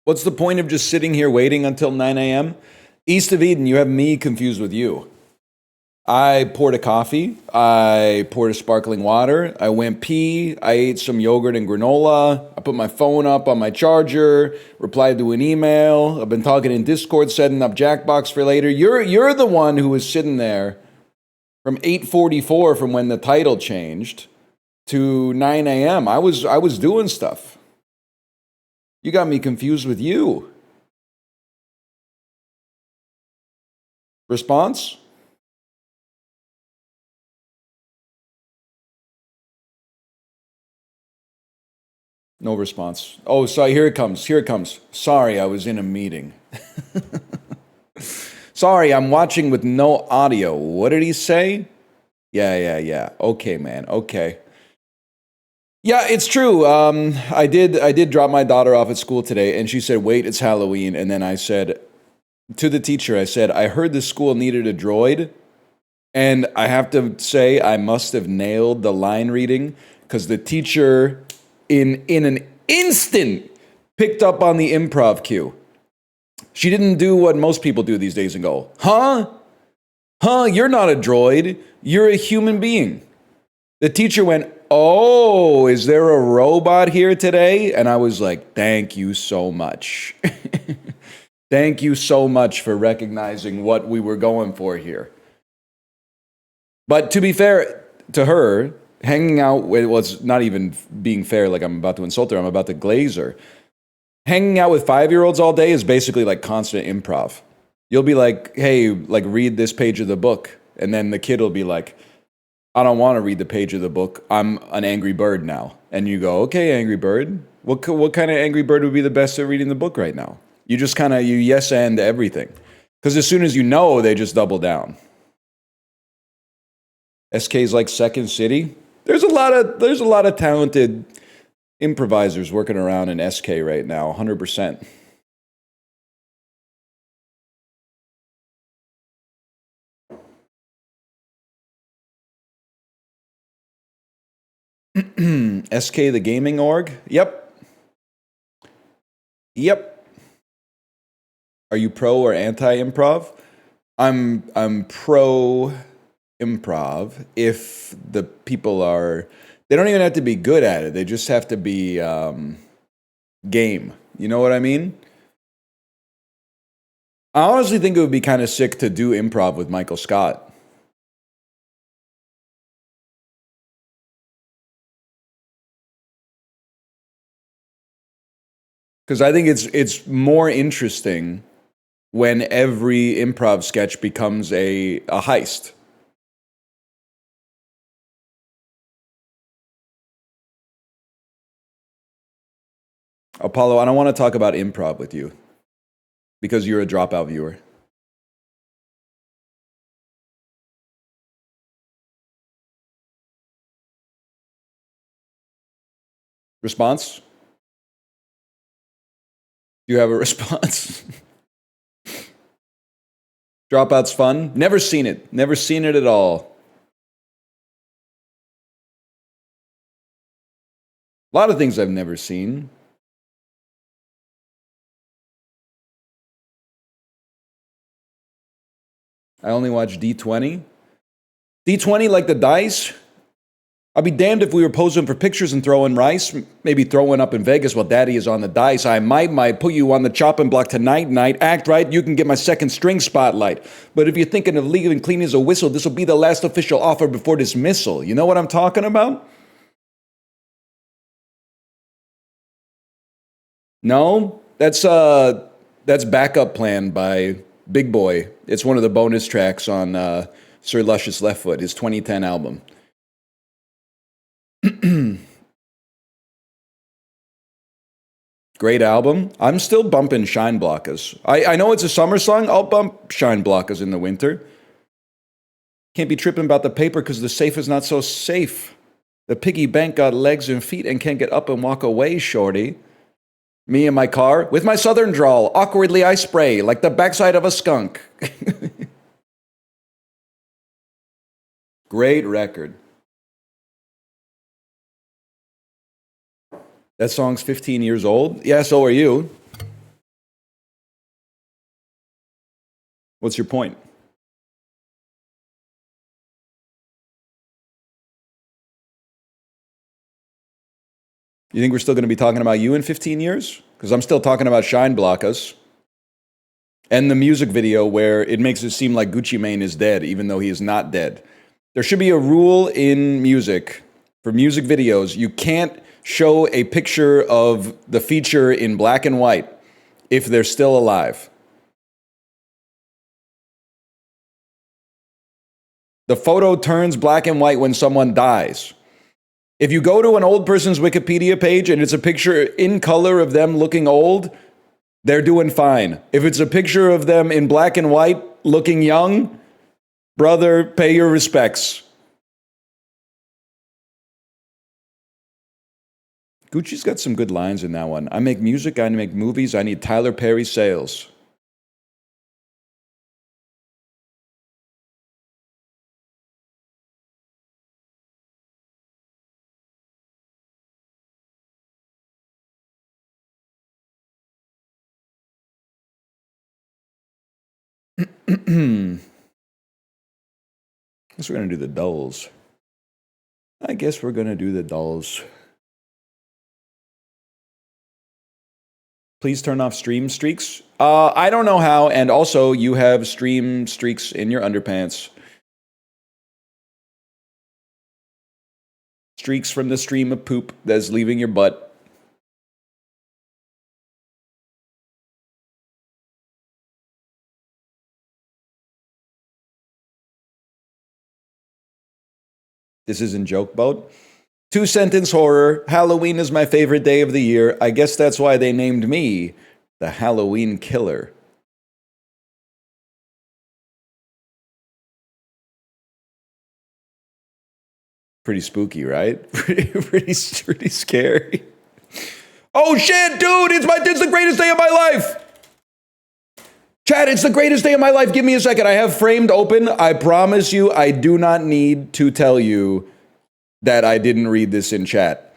What's the point of just sitting here waiting until 9 a.m.? East of Eden, you have me confused with you. I poured a coffee. I poured a sparkling water. I went pee. I ate some yogurt and granola. I put my phone up on my charger, replied to an email. I've been talking in Discord, setting up Jackbox for later. You're the one who was sitting there from 8:44 from when the title changed to 9 a.m. I was doing stuff. You got me confused with you. Response? No response. Oh, sorry, here it comes. Here it comes. Sorry, I was in a meeting. Sorry, I'm watching with no audio. What did he say? Yeah. Okay, man. Okay. Yeah, it's true. I did drop my daughter off at school today, and she said, "Wait, it's Halloween." And then I said to the teacher, I said, "I heard the school needed a droid." And I have to say, I must have nailed the line reading because the teacher, in an instant, picked up on the improv cue. She didn't do what most people do these days and go, "Huh? You're not a droid. You're a human being." The teacher went, "Oh, is there a robot here today?" And I was like, "Thank you so much." Thank you so much for recognizing what we were going for here. But to be fair to her, hanging out with, well, it's not even being fair, like I'm about to insult her, I'm about to glaze her. Hanging out with 5-year-olds all day is basically like constant improv. You'll be like, "Hey, like read this page of the book." And then the kid will be like, "I don't want to read the page of the book. I'm an angry bird now." And you go, "Okay, angry bird. What kind of angry bird would be the best at reading the book right now?" You just kind of, you yes and everything. Because as soon as you know, they just double down. SK's like Second City. There's a lot of talented improvisers working around in SK right now, 100%. SK the gaming org? Yep. Are you pro or anti-improv? I'm pro improv if the people are, they don't even have to be good at it. They just have to be game. You know what I mean? I honestly think it would be kind of sick to do improv with Michael Scott. Because I think it's more interesting when every improv sketch becomes a heist. Apollo, I don't want to talk about improv with you because you're a dropout viewer. Response? Do you have a response? Dropout's fun? Never seen it. Never seen it at all. A lot of things I've never seen. I only watch D20. D20 like the dice? I'd be damned if we were posing for pictures and throwing rice, maybe throwing up in Vegas while daddy is on the dice. I might put you on the chopping block tonight, act right, you can get my second string spotlight. But if you're thinking of leaving clean as a whistle, this will be the last official offer before dismissal. You know what I'm talking about? No? That's Backup Plan by Big Boy. It's one of the bonus tracks on Sir Luscious Left Foot, his 2010 album. Great album. I'm still bumping Shine Blockers. I know it's a summer song. I'll bump Shine Blockers in the winter. Can't be tripping about the paper because the safe is not so safe. The piggy bank got legs and feet and can't get up and walk away, shorty. Me in my car, with my southern drawl, awkwardly I spray like the backside of a skunk. Great record. That song's 15 years old? Yeah, so are you. What's your point? You think we're still going to be talking about you in 15 years? Because I'm still talking about Shine Block Us. And the music video where it makes it seem like Gucci Mane is dead, even though he is not dead. There should be a rule in music, for music videos, you can't show a picture of the feature in black and white if they're still alive. The photo turns black and white when someone dies. If you go to an old person's Wikipedia page and it's a picture in color of them looking old, they're doing fine. If it's a picture of them in black and white looking young, brother, pay your respects. Gucci's got some good lines in that one. I make music, I make movies, I need Tyler Perry sales. I guess we're going to do the dulls. Please turn off stream streaks. I don't know how, and also you have stream streaks in your underpants. Streaks from the stream of poop that's leaving your butt. This isn't joke boat. 2-sentence horror. Halloween is my favorite day of the year. I guess that's why they named me the Halloween Killer. Pretty spooky, right? pretty scary. Oh shit, dude! It's the greatest day of my life. Chad, it's the greatest day of my life. Give me a second. I have Framed open. I promise you, I do not need to tell you that I didn't read this in chat.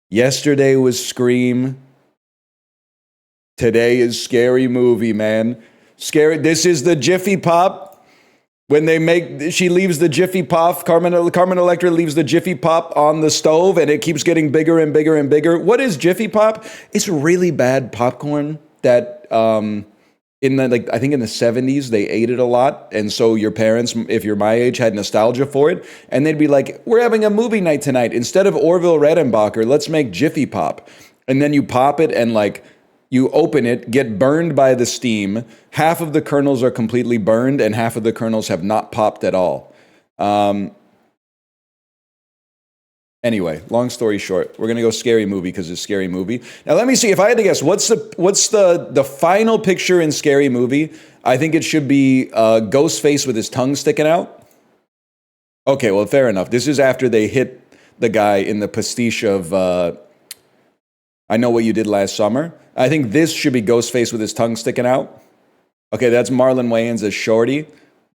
Yesterday was Scream. Today is Scary Movie, man. Scary. This is the Jiffy Pop. When she leaves the Jiffy Pop, Carmen Electra leaves the Jiffy Pop on the stove and it keeps getting bigger and bigger and bigger. What is Jiffy Pop? It's really bad popcorn that, I think in the 70s, they ate it a lot. And so your parents, if you're my age, had nostalgia for it. And they'd be like, we're having a movie night tonight. Instead of Orville Redenbacher, let's make Jiffy Pop. And then you pop it and you open it, get burned by the steam. Half of the kernels are completely burned and half of the kernels have not popped at all. Anyway, long story short, we're going to go Scary Movie because it's Scary Movie. Now, let me see. If I had to guess, what's the final picture in Scary Movie? I think it should be Ghostface with his tongue sticking out. Okay, well, fair enough. This is after they hit the guy in the pastiche of I Know What You Did Last Summer. I think this should be Ghostface with his tongue sticking out. Okay, that's Marlon Wayans as Shorty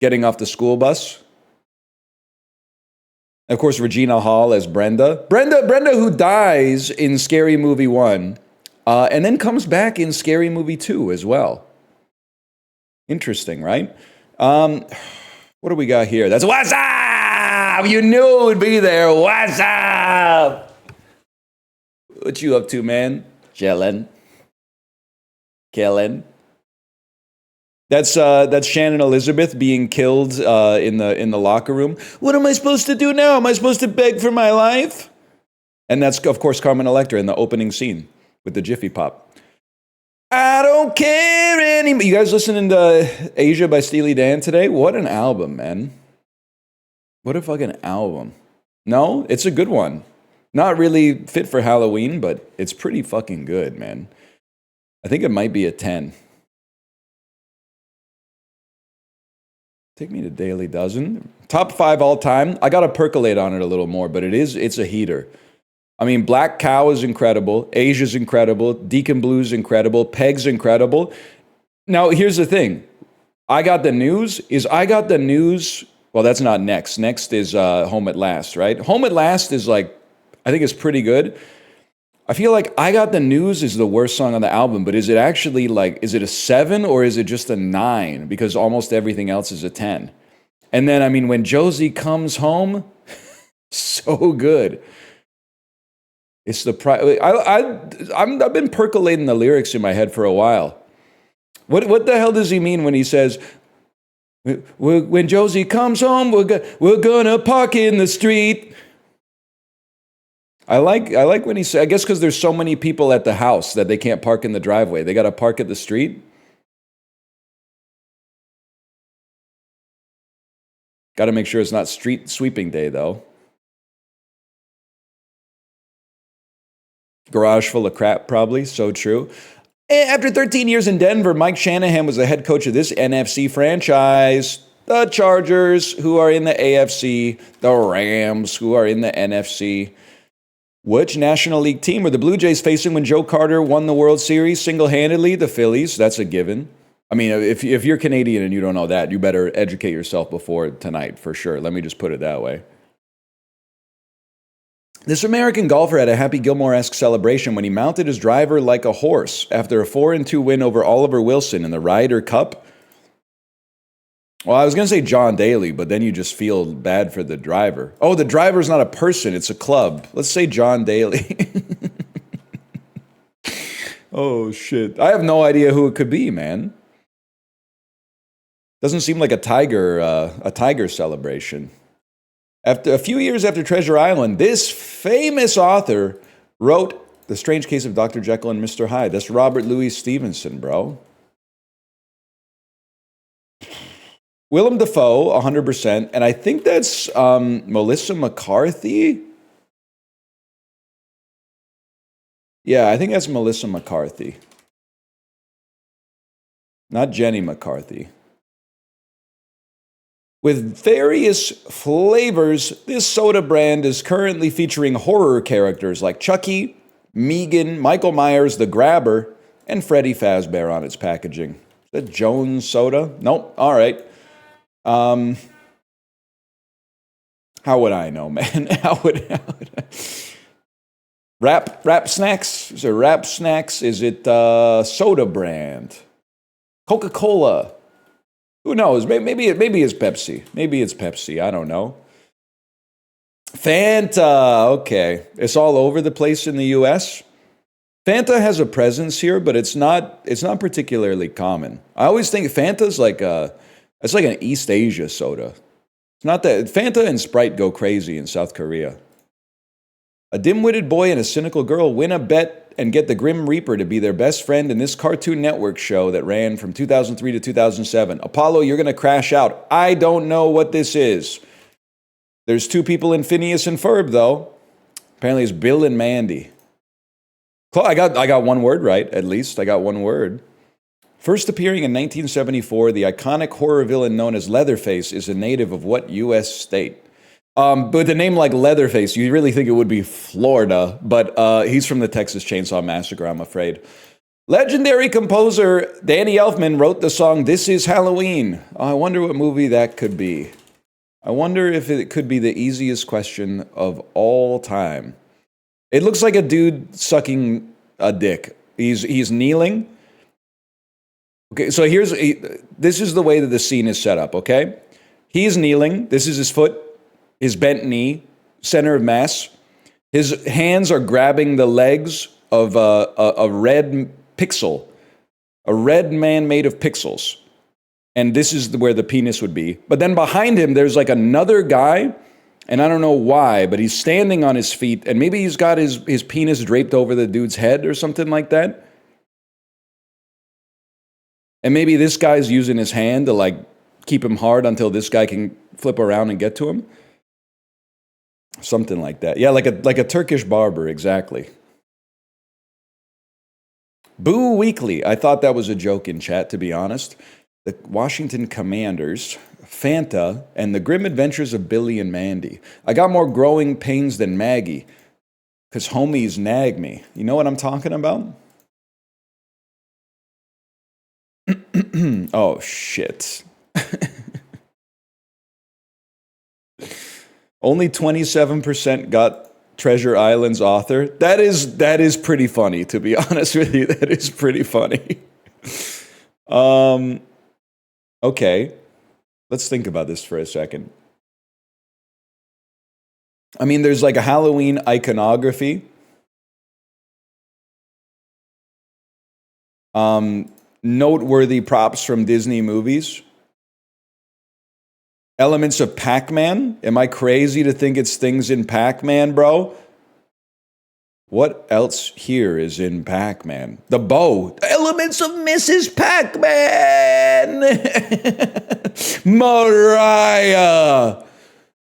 getting off the school bus. Of course, Regina Hall as Brenda. Brenda who dies in Scary Movie 1 and then comes back in Scary Movie 2 as well. Interesting, right? What do we got here? That's what's up! You knew it would be there. What's up? What you up to, man? Chillin'. Killin'. That's Shannon Elizabeth being killed in the locker room. What am I supposed to do now? Am I supposed to beg for my life? And that's, of course, Carmen Electra in the opening scene with the Jiffy Pop. I don't care anymore. You guys listening to Asia by Steely Dan today? What an album, man. What a fucking album. No, it's a good one. Not really fit for Halloween, but it's pretty fucking good, man. I think it might be a 10. Take me to Daily Dozen. Top 5 all time. I got to percolate on it a little more, but it's a heater. I mean, Black Cow is incredible. Asia's incredible. Deacon Blue's incredible. Peg's incredible. Now, here's the thing. I Got the News. Well, that's not next. Next is Home at Last, right? Home at Last is I think it's pretty good. I feel like I Got the News is the worst song on the album, but is it actually like, is it a 7 or is it just a 9? Because almost everything else is a 10. And then, I mean, When Josie Comes Home, so good. It's the I've been percolating the lyrics in my head for a while. What the hell does he mean when he says, when Josie comes home, we're gonna park in the street? I like when he says, I guess because there's so many people at the house that they can't park in the driveway. They got to park at the street. Got to make sure it's not street sweeping day, though. Garage full of crap, probably. So true. After 13 years in Denver, Mike Shanahan was the head coach of this NFC franchise. The Chargers, who are in the AFC. The Rams, who are in the NFC. Which National League team were the Blue Jays facing when Joe Carter won the World Series single-handedly? The Phillies. That's a given. I mean, if you're Canadian and you don't know that, you better educate yourself before tonight, for sure. Let me just put it that way. This American golfer had a Happy Gilmore-esque celebration when he mounted his driver like a horse after a 4-2 win over Oliver Wilson in the Ryder Cup. Well, I was going to say John Daly, but then you just feel bad for the driver. Oh, the driver's not a person, it's a club. Let's say John Daly. Oh, shit. I have no idea who it could be, man. Doesn't seem like a tiger celebration. After a few years after Treasure Island, this famous author wrote The Strange Case of Dr. Jekyll and Mr. Hyde. That's Robert Louis Stevenson, bro. Willem Dafoe, 100%, and I think that's Melissa McCarthy. Yeah, I think that's Melissa McCarthy. Not Jenny McCarthy. With various flavors, this soda brand is currently featuring horror characters like Chucky, Megan, Michael Myers, the Grabber, and Freddy Fazbear on its packaging. Is that Jones Soda? Nope. All right. How would I know, man? How would I? Rap Snacks? Is it Rap Snacks? Is it soda brand? Coca-Cola? Who knows? Maybe it's Pepsi. Maybe it's Pepsi. I don't know. Fanta. Okay. It's all over the place in the US. Fanta has a presence here, but it's not particularly common. I always think Fanta's like it's like an East Asia soda. It's not that Fanta and Sprite go crazy in South Korea. A dim-witted boy and a cynical girl win a bet and get the Grim Reaper to be their best friend in this Cartoon Network show that ran from 2003 to 2007. Apollo, you're going to crash out. I don't know what this is. There's 2 people in Phineas and Ferb, though. Apparently it's Bill and Mandy. I got one word right, at least. I got one word. First appearing in 1974, the iconic horror villain known as Leatherface is a native of what U.S. state? With a name like Leatherface, you really think it would be Florida, but he's from the Texas Chainsaw Massacre, I'm afraid. Legendary composer Danny Elfman wrote the song This Is Halloween. I wonder what movie that could be. I wonder if it could be the easiest question of all time. It looks like a dude sucking a dick. He's kneeling. Okay, so this is the way that the scene is set up, okay? He's kneeling. This is his foot, his bent knee, center of mass. His hands are grabbing the legs of a red pixel, a red man made of pixels. And this is where the penis would be. But then behind him, there's like another guy, and I don't know why, but he's standing on his feet, and maybe he's got his penis draped over the dude's head or something like that. And maybe this guy's using his hand to like keep him hard until this guy can flip around and get to him. Something like that. Yeah, like a Turkish barber, exactly. Boo Weekly. I thought that was a joke in chat, to be honest. The Washington Commanders, Fanta, and the Grim Adventures of Billy and Mandy. I got more growing pains than Maggie, because homies nag me. You know what I'm talking about? Oh, shit. Only 27% got Treasure Island's author. That is pretty funny, to be honest with you. That is pretty funny. Okay. Let's think about this for a second. I mean, there's like a Halloween iconography. Noteworthy props from Disney movies. Elements of Pac-Man. Am I crazy to think it's things in Pac-Man, bro? What else here is in Pac-Man? The bow. Elements of Mrs. Pac-Man. Mariah.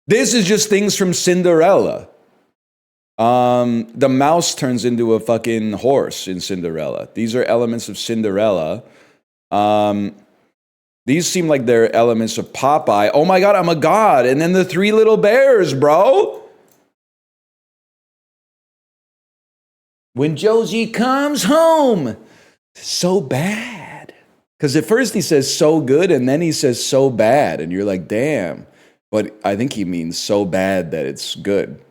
This is just things from Cinderella. The mouse turns into a fucking horse in Cinderella. These are elements of Cinderella. These seem like they're elements of Popeye. Oh my God, I'm a god. And then the three little bears, bro. When Josie comes home. So bad. Because at first he says so good, and then he says so bad. And you're like, damn. But I think he means so bad that it's good.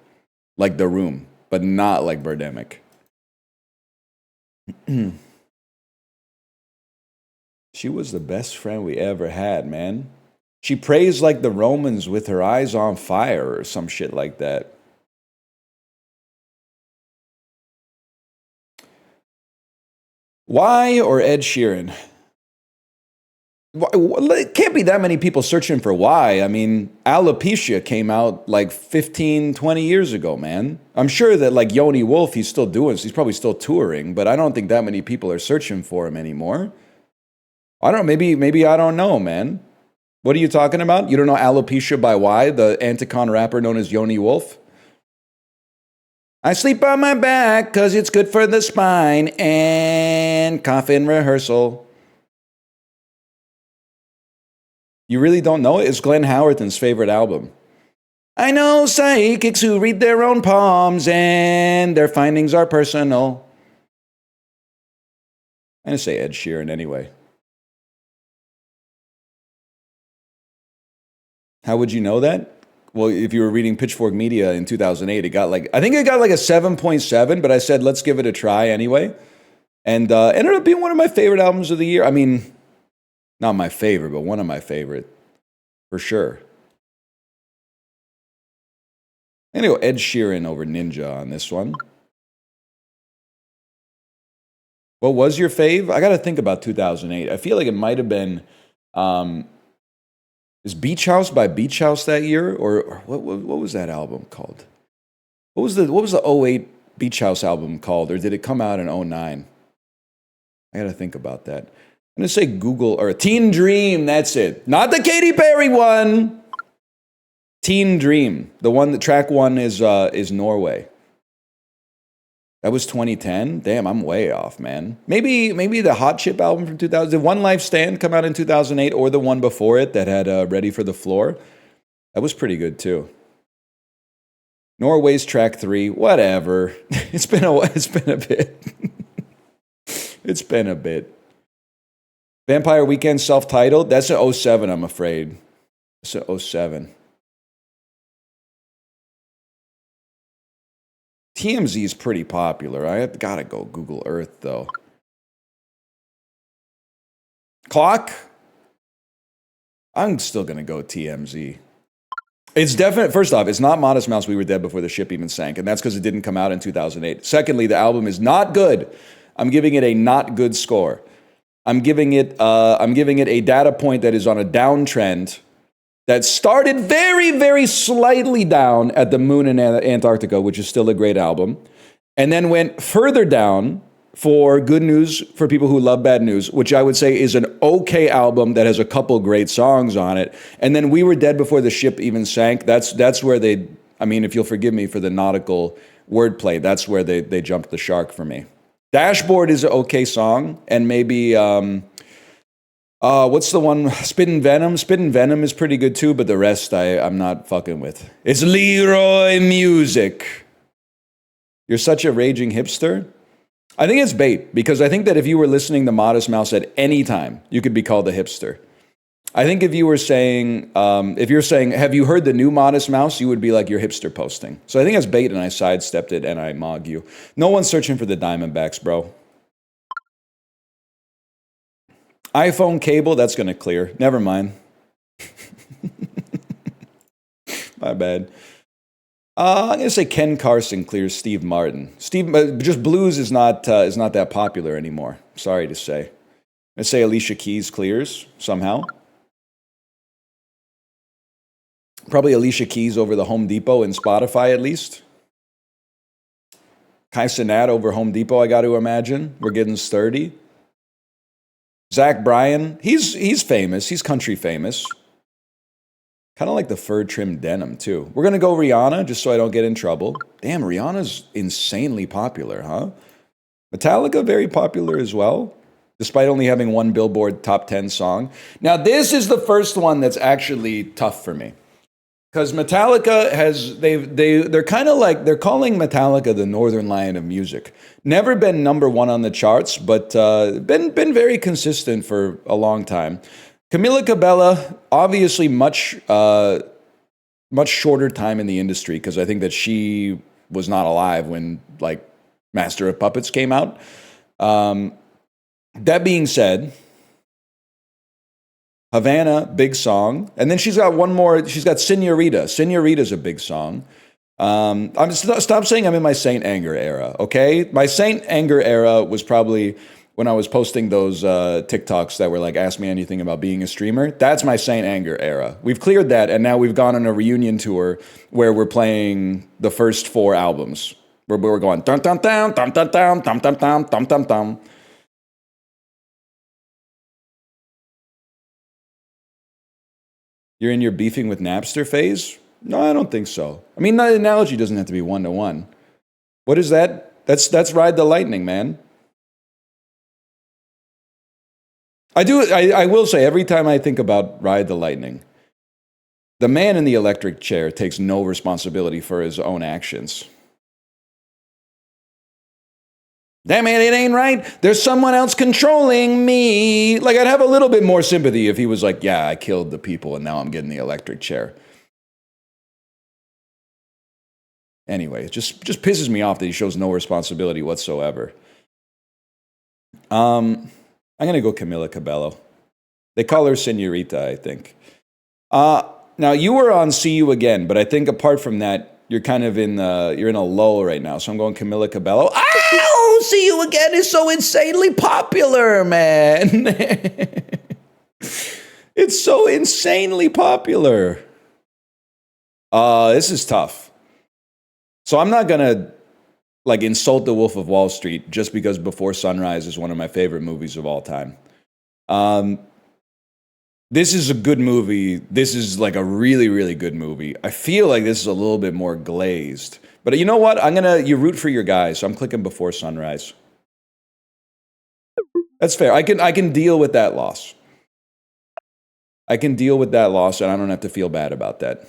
Like The Room, but not like Birdemic. She was the best friend we ever had, man. She prays like the Romans with her eyes on fire or some shit like that. Why or Ed Sheeran? It can't be that many people searching for why. I mean, alopecia came out like 15, 20 years ago, man. I'm sure that like Yoni Wolf, he's still doing, he's probably still touring, but I don't think that many people are searching for him anymore. I don't know, maybe I don't know, man. What are you talking about? You don't know alopecia by why, the Anticon rapper known as Yoni Wolf? I sleep on my back because it's good for the spine and coffin rehearsal. You really don't know it? It's Glenn Howerton's favorite album. I know psychics who read their own palms and their findings are personal. I'm going to say Ed Sheeran anyway. How would you know that? Well, if you were reading Pitchfork Media in 2008, I think it got like a 7.7, but I said, let's give it a try anyway. And ended up being one of my favorite albums of the year. I mean, not my favorite, but one of my favorite, for sure. Anyway, Ed Sheeran over Ninja on this one. What was your fave? I got to think about 2008. I feel like it might have been, is Beach House by Beach House that year? Or what was that album called? What was the 08 Beach House album called? Or did it come out in 09? I got to think about that. I'm going to say Google or Teen Dream. That's it. Not the Katy Perry one. Teen Dream. The one, the track one is Norway. That was 2010. Damn, I'm way off, man. Maybe the Hot Chip album from 2000. Did One Life Stand come out in 2008 or the one before it that had Ready for the Floor? That was pretty good too. Norway's track 3. Whatever. It's been a bit. It's been a bit. Vampire Weekend self-titled. That's an 07, I'm afraid. It's an 07. TMZ is pretty popular. I gotta go Google Earth, though. Clock? I'm still gonna go TMZ. It's definite. First off, it's not Modest Mouse, We Were Dead Before the Ship Even Sank, and that's because it didn't come out in 2008. Secondly, the album is not good. I'm giving it a not good score. I'm giving it a data point that is on a downtrend that started very, very slightly down at The Moon in Antarctica, which is still a great album, and then went further down for Good News for People Who Love Bad News, which I would say is an okay album that has a couple great songs on it. And then We Were Dead Before the Ship Even Sank. That's where they, I mean, if you'll forgive me for the nautical wordplay, that's where they jumped the shark for me. Dashboard is an okay song, and maybe, what's the one? Spittin' Venom. Spittin' Venom is pretty good too, but the rest I'm not fucking with. It's Leroy Music. You're such a raging hipster? I think it's bait, because I think that if you were listening to Modest Mouse at any time, you could be called a hipster. I think if you were saying, if you're saying, have you heard the new Modest Mouse? You would be like, you're hipster posting. So I think that's bait and I sidestepped it and I mog you. No one's searching for the Diamondbacks, bro. iPhone cable, that's going to clear. Never mind. My bad. I'm going to say Ken Carson clears Steve Martin. Just blues is not that popular anymore. Sorry to say. I'm going to say Alicia Keys clears somehow. Probably Alicia Keys over the Home Depot and Spotify at least. Kai Cenat over Home Depot, I got to imagine. We're getting sturdy. Zach Bryan, he's famous. He's country famous. Kind of like the fur trimmed denim, too. We're going to go Rihanna, just so I don't get in trouble. Damn, Rihanna's insanely popular, huh? Metallica, very popular as well, despite only having one Billboard Top 10 song. Now, this is the first one that's actually tough for me. Because Metallica they're kind of like, they're calling Metallica the Northernlion of music. Never been #1 on the charts, but been very consistent for a long time. Camila Cabello, obviously much shorter time in the industry, because I think that she was not alive when like Master of Puppets came out. That being said, Havana, big song. And then she's got one more. She's got Senorita. Senorita's a big song. Stop saying I'm in my Saint Anger era, okay? My Saint Anger era was probably when I was posting those TikToks that were like, ask me anything about being a streamer. That's my Saint Anger era. We've cleared that, and now we've gone on a reunion tour where we're playing the first 4 albums. Where we're going, dum dum dum, dum dum dum, dum dum dum, dum dum dum. You're in your beefing with Napster phase? No, I don't think so. I mean, the analogy doesn't have to be 1-to-1. What is that? That's Ride the Lightning, man. I will say, every time I think about Ride the Lightning, the man in the electric chair takes no responsibility for his own actions. Damn it, it ain't right. There's someone else controlling me. Like, I'd have a little bit more sympathy if he was like, yeah, I killed the people and now I'm getting the electric chair. Anyway, it just pisses me off that he shows no responsibility whatsoever. I'm going to go Camila Cabello. They call her Senorita, I think. Now, you were on See You Again, but I think apart from that, you're kind of you're in a lull right now. So I'm going Camila Cabello. Ow! See You Again is so insanely popular, man. It's so insanely popular. This is tough. So I'm not going to like insult The Wolf of Wall Street just because Before Sunrise is one of my favorite movies of all time. This is a good movie. This is like a really, really good movie. I feel like this is a little bit more glazed. But you know what? You root for your guys, so I'm clicking Before Sunrise. That's fair. I can deal with that loss. I can deal with that loss, and I don't have to feel bad about that.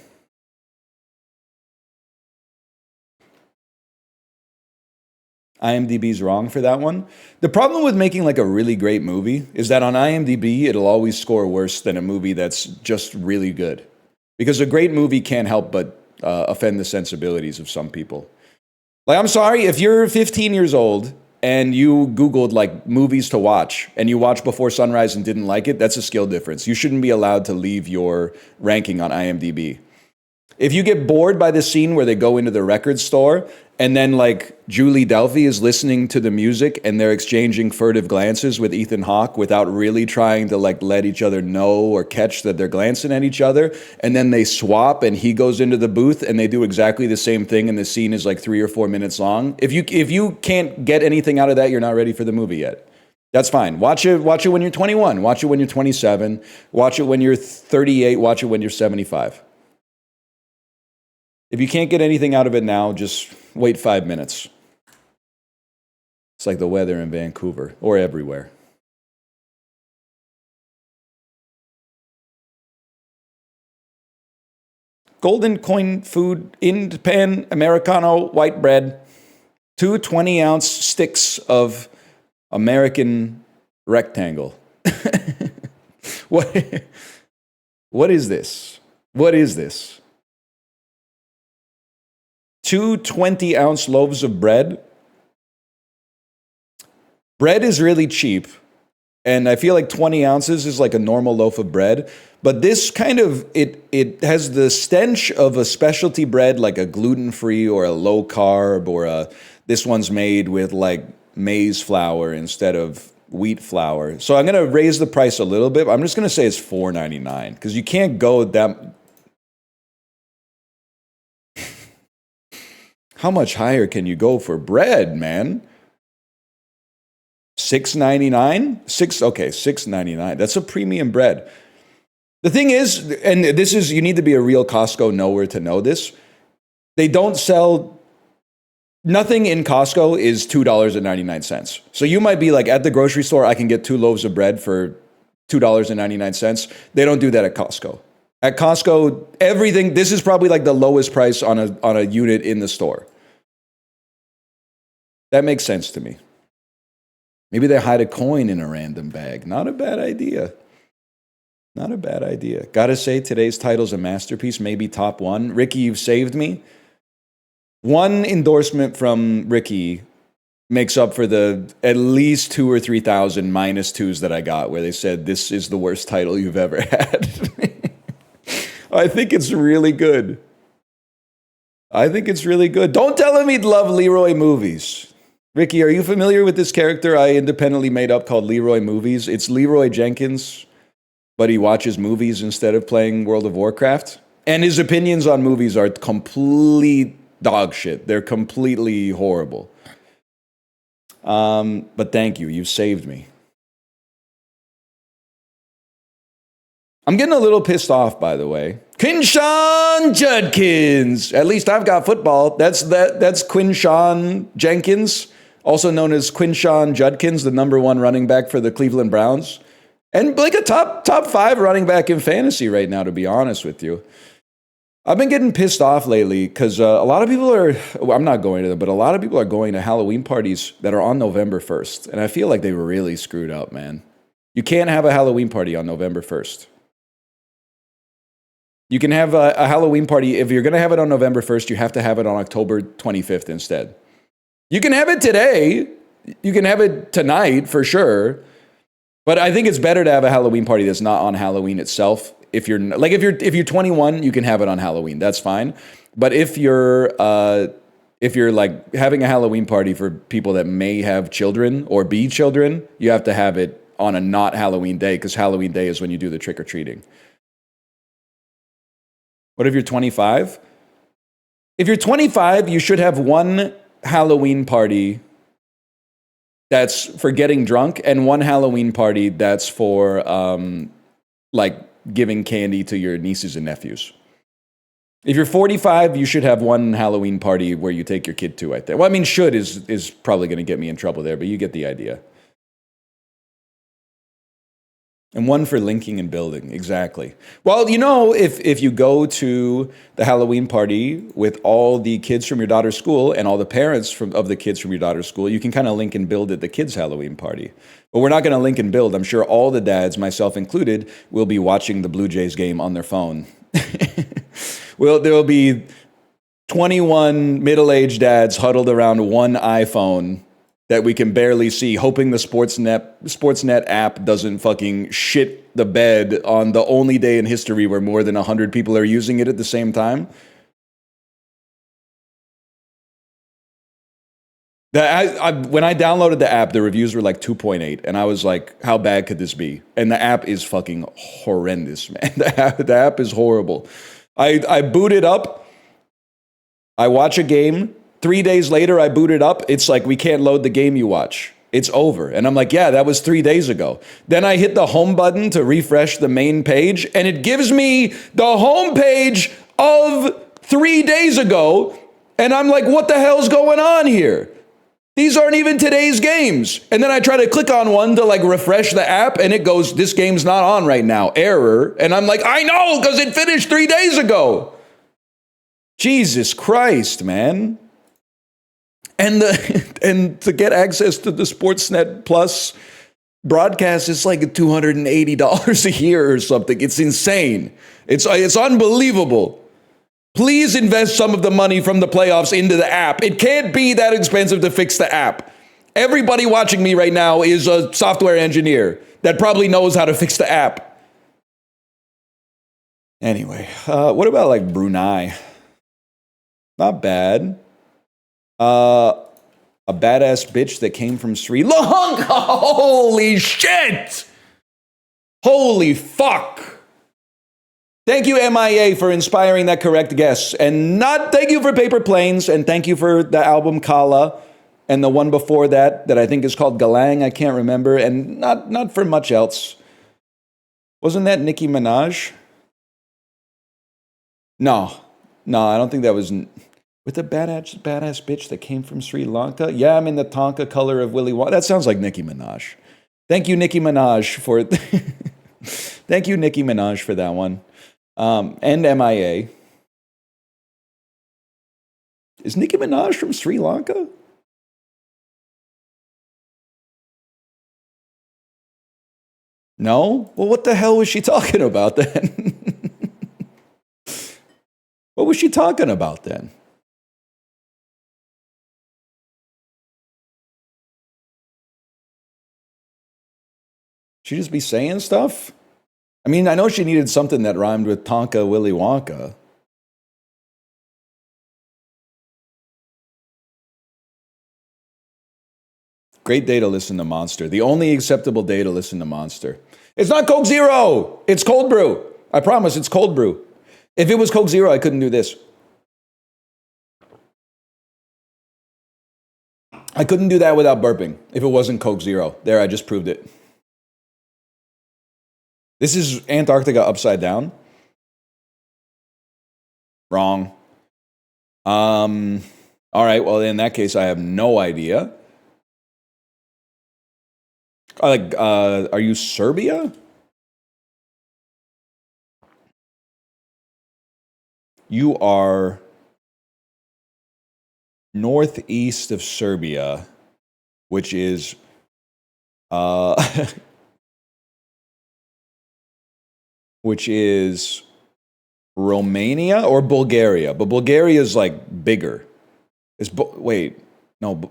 IMDb's wrong for that one. The problem with making like a really great movie is that on IMDb, it'll always score worse than a movie that's just really good. Because a great movie can't help but offend the sensibilities of some people. Like, I'm sorry, if you're 15 years old and you Googled like movies to watch and you watched Before Sunrise and didn't like it, that's a skill difference. You shouldn't be allowed to leave your ranking on IMDb. If you get bored by the scene where they go into the record store and then like Julie Delphi is listening to the music and they're exchanging furtive glances with Ethan Hawke without really trying to like let each other know or catch that they're glancing at each other, and then they swap and he goes into the booth and they do exactly the same thing and the scene is like 3 or 4 minutes long. If you can't get anything out of that, you're not ready for the movie yet. That's fine. Watch it when you're 21. Watch it when you're 27. Watch it when you're 38. Watch it when you're 75. If you can't get anything out of it now, just wait 5 minutes. It's like the weather in Vancouver or everywhere. Golden coin food in pan Americano white bread. 2 20-ounce sticks of American rectangle. What? What is this? What is this? 2 20-ounce loaves of bread. Bread is really cheap, and I feel like 20 ounces is like a normal loaf of bread. But this kind of, it has the stench of a specialty bread, like a gluten-free or a low-carb, or this one's made with like maize flour instead of wheat flour. So I'm going to raise the price a little bit. I'm just going to say it's $4.99 because you can't go that... How much higher can you go for bread, man? $6.99? $6.99. That's a premium bread. The thing is, and this is, you need to be a real Costco knower to know this. They don't sell, nothing in Costco is $2.99. So you might be like, at the grocery store, I can get 2 loaves of bread for $2.99. They don't do that at Costco. At Costco, everything, this is probably like the lowest price on a unit in the store. That makes sense to me. Maybe they hide a coin in a random bag. Not a bad idea. Not a bad idea. Gotta say, today's title's a masterpiece, maybe top 1. Ricky, you've saved me. 1 endorsement from Ricky makes up for the at least 2,000 or 3,000 -2s that I got where they said, this is the worst title you've ever had. I think it's really good. I think it's really good. Don't tell him he'd love Leroy Movies. Ricky, are you familiar with this character I independently made up called Leroy Movies? It's Leroy Jenkins, but he watches movies instead of playing World of Warcraft. And his opinions on movies are complete dog shit. They're completely horrible. But thank you. You've saved me. I'm getting a little pissed off, by the way. Quinshawn Judkins. At least I've got football. That's Quinshawn Jenkins, also known as Quinshawn Judkins, the #1 running back for the Cleveland Browns. And like a top 5 running back in fantasy right now, to be honest with you. I've been getting pissed off lately because a lot of people are, well, I'm not going to them, but a lot of people are going to Halloween parties that are on November 1st. And I feel like they were really screwed up, man. You can't have a Halloween party on November 1st. You can have a Halloween party. If you're going to have it on November 1st, you have to have it on October 25th instead. You can have it today. You can have it tonight for sure. But I think it's better to have a Halloween party that's not on Halloween itself. If you're 21, you can have it on Halloween. That's fine. But if you're like having a Halloween party for people that may have children or be children, you have to have it on a not Halloween day, because Halloween day is when you do the trick or treating. What if you're 25? If you're 25, you should have 1 Halloween party that's for getting drunk and 1 Halloween party that's for like giving candy to your nieces and nephews. If you're 45, you should have 1 Halloween party where you take your kid to, I think. Well, I mean, should is probably going to get me in trouble there, but you get the idea. And 1 for linking and building, exactly. Well, you know, if you go to the Halloween party with all the kids from your daughter's school and all the parents of the kids from your daughter's school, you can kind of link and build at the kids' Halloween party. But we're not going to link and build. I'm sure all the dads, myself included, will be watching the Blue Jays game on their phone. Well, there will be 21 middle-aged dads huddled around 1 iPhone that we can barely see, hoping the Sportsnet app doesn't fucking shit the bed on the only day in history where more than 100 people are using it at the same time. When I downloaded the app, the reviews were like 2.8, and I was like, how bad could this be? And the app is fucking horrendous, man. The app is horrible. I boot it up, I watch a game, 3 days later, I boot it up. It's like, we can't load the game you watch. It's over. And I'm like, yeah, that was 3 days ago. Then I hit the home button to refresh the main page, and it gives me the home page of 3 days ago. And I'm like, what the hell's going on here? These aren't even today's games. And then I try to click on one to like refresh the app, and it goes, this game's not on right now. Error. And I'm like, I know, because it finished 3 days ago. Jesus Christ, man. And to get access to the Sportsnet Plus broadcast is like $280 a year or something. It's insane. It's unbelievable. Please invest some of the money from the playoffs into the app. It can't be that expensive to fix the app. Everybody watching me right now is a software engineer that probably knows how to fix the app. Anyway, what about like Brunei? Not bad. A badass bitch that came from Sri Lanka. Holy shit! Holy fuck! Thank you, MIA, for inspiring that correct guess. And thank you for Paper Planes, and thank you for the album Kala, and the one before that I think is called Galang, I can't remember, and not for much else. Wasn't that Nicki Minaj? No, I don't think that was... With a badass bitch that came from Sri Lanka? Yeah, I'm in the Tonka color of Willy Wonka. That sounds like Nicki Minaj. Thank you, Nicki Minaj, for... Thank you, Nicki Minaj, for that one. And MIA. Is Nicki Minaj from Sri Lanka? No? Well, what the hell was she talking about then? What was she talking about then? She just be saying stuff? I mean, I know she needed something that rhymed with Tonka Willy Wonka. Great day to listen to Monster. The only acceptable day to listen to Monster. It's not Coke Zero! It's cold brew. I promise, it's cold brew. If it was Coke Zero, I couldn't do this. I couldn't do that without burping if it wasn't Coke Zero. There, I just proved it. This is Antarctica upside down. Wrong. All right, well, in that case, I have no idea. Are you Serbia? You are northeast of Serbia, which is which is Romania or Bulgaria, but Bulgaria is like bigger. Wait, no.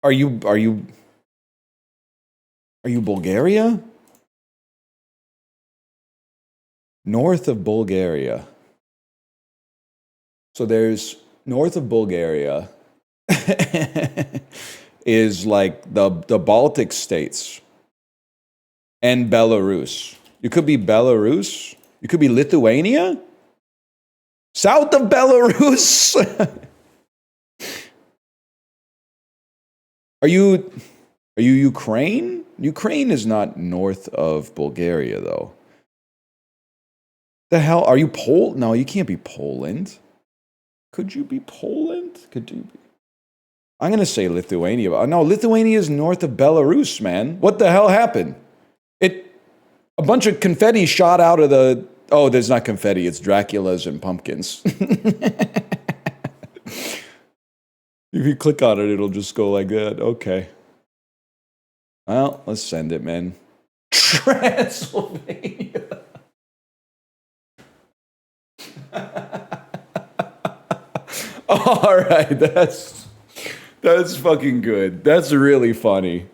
Are you Bulgaria? North of Bulgaria. So there's north of Bulgaria is like the Baltic states and Belarus. You could be Belarus. You could be Lithuania. South of Belarus. Are you Ukraine? Ukraine is not north of Bulgaria, though. The hell? Are you No, you can't be Poland. Could you be Poland? Could you be? I'm going to say Lithuania. No, Lithuania is north of Belarus, man. What the hell happened? A bunch of confetti shot out of the... Oh, there's not confetti. It's Draculas and pumpkins. If you click on it, it'll just go like that. Okay. Well, let's send it, man. Transylvania. All right, that's fucking good. That's really funny.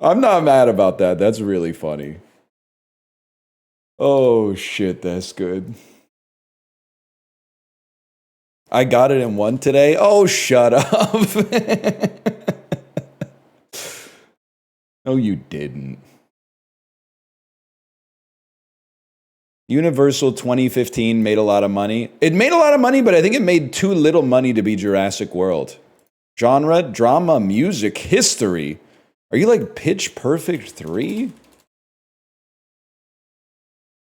I'm not mad about that. That's really funny. Oh shit, that's good. I got it in one today. Oh, shut up. No, you didn't. Universal 2015 made a lot of money. It made a lot of money, but I think it made too little money to be Jurassic World. Genre, drama, music, history. Are you like Pitch Perfect 3?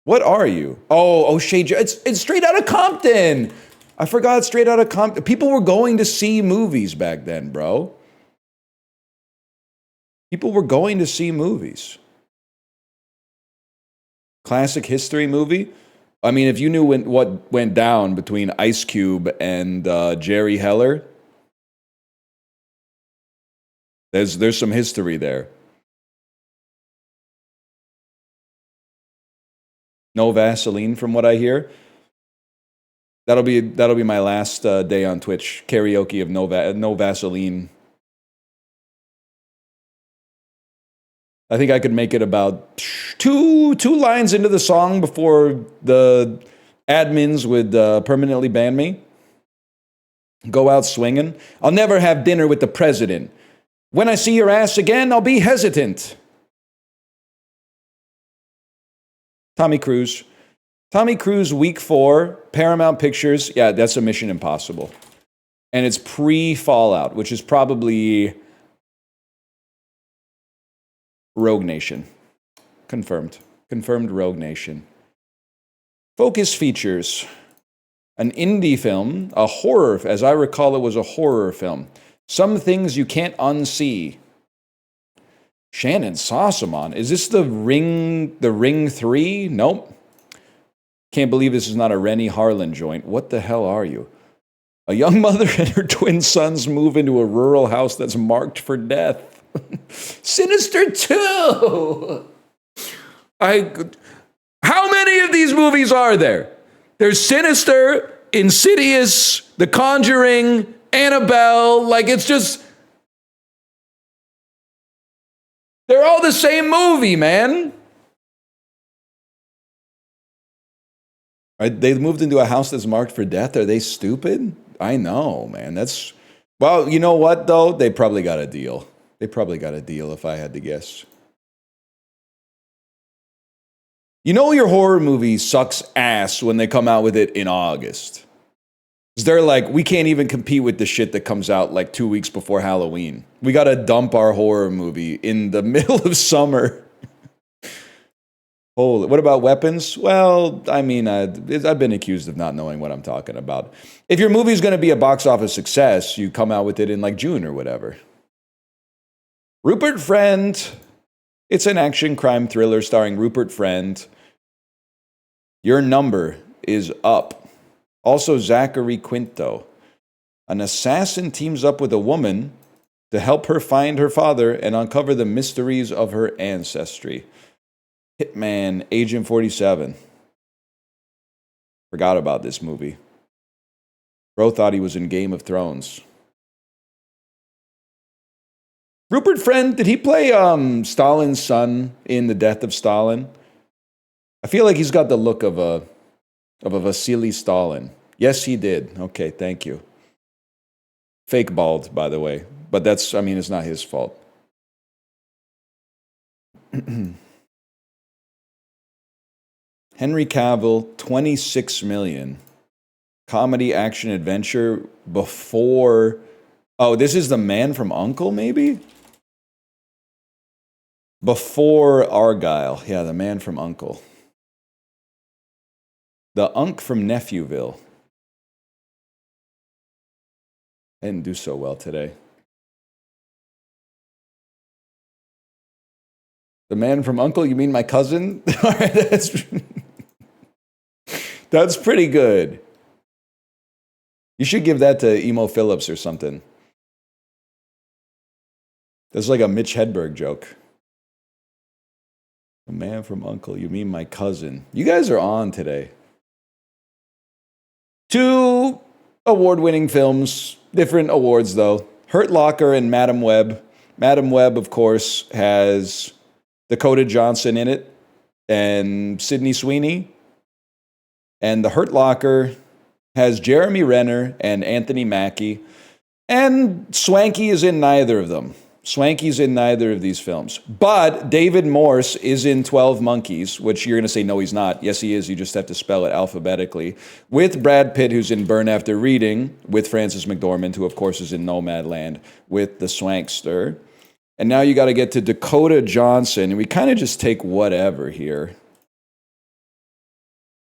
What are you? Oh, O'Shea. It's Straight Outta Compton. I forgot Straight Outta Compton. People were going to see movies back then, bro. People were going to see movies. Classic history movie. I mean, if you knew what went down between Ice Cube and Jerry Heller. There's some history there. No Vaseline, from what I hear. That'll be my last day on Twitch. Karaoke of no Vaseline. I think I could make it about two lines into the song before the admins would permanently ban me. Go out swinging. I'll never have dinner with the president. When I see your ass again, I'll be hesitant. Tommy Cruise. Tommy Cruise, week 4, Paramount Pictures. Yeah, that's a Mission Impossible. And it's pre-Fallout, which is probably Rogue Nation. Confirmed. Confirmed Rogue Nation. Focus features. An indie film, a horror, as I recall it was a horror film. Some things you can't unsee. Shannon Sossamon. Is this the Ring 3? Nope. Can't believe this is not a Rennie Harlan joint. What the hell are you? A young mother and her twin sons move into a rural house that's marked for death. Sinister 2! How many of these movies are there? There's Sinister, Insidious, The Conjuring, Annabelle. Like, it's just... They're all the same movie, man. They moved into a house that's marked for death. Are they stupid? I know, man. That's... Well, you know what, though? They probably got a deal. They probably got a deal, if I had to guess. You know your horror movie sucks ass when they come out with it in August. They're like, we can't even compete with the shit that comes out like 2 weeks before Halloween. We got to dump our horror movie in the middle of summer. Holy, what about weapons? Well, I mean, I've been accused of not knowing what I'm talking about. If your movie's going to be a box office success, you come out with it in like June or whatever. Rupert Friend. It's an action crime thriller starring Rupert Friend. Your Number is Up. Also, Zachary Quinto. An assassin teams up with a woman to help her find her father and uncover the mysteries of her ancestry. Hitman Agent 47. Forgot about this movie. Bro thought he was in Game of Thrones. Rupert Friend, did he play Stalin's son in The Death of Stalin? I feel like he's got the look of a Vasily Stalin. Yes, he did. Okay, thank you. Fake bald, by the way. But that's, I mean, it's not his fault. Henry Cavill, 26 million. Comedy, action, adventure before... Oh, this is The Man from U.N.C.L.E., maybe? Before Argyle. Yeah, The Man from U.N.C.L.E. The Unk from Nephew-ville. I didn't do so well today. The Man from U.N.C.L.E., you mean my cousin? All right, that's pretty good. You should give that to Emo Phillips or something. That's like a Mitch Hedberg joke. The Man from U.N.C.L.E., you mean my cousin. You guys are on today. 2 award-winning films, different awards though. Hurt Locker and Madam Web. Madam Web, of course, has Dakota Johnson in it and Sydney Sweeney. And The Hurt Locker has Jeremy Renner and Anthony Mackie. And Swanky is in neither of them. Swanky's in neither of these films. But David Morse is in 12 Monkeys, which you're going to say, no, he's not. Yes, he is. You just have to spell it alphabetically. With Brad Pitt, who's in Burn After Reading, with Frances McDormand, who, of course, is in Nomadland, with the Swankster. And now you got to get to Dakota Johnson. And we kind of just take whatever here.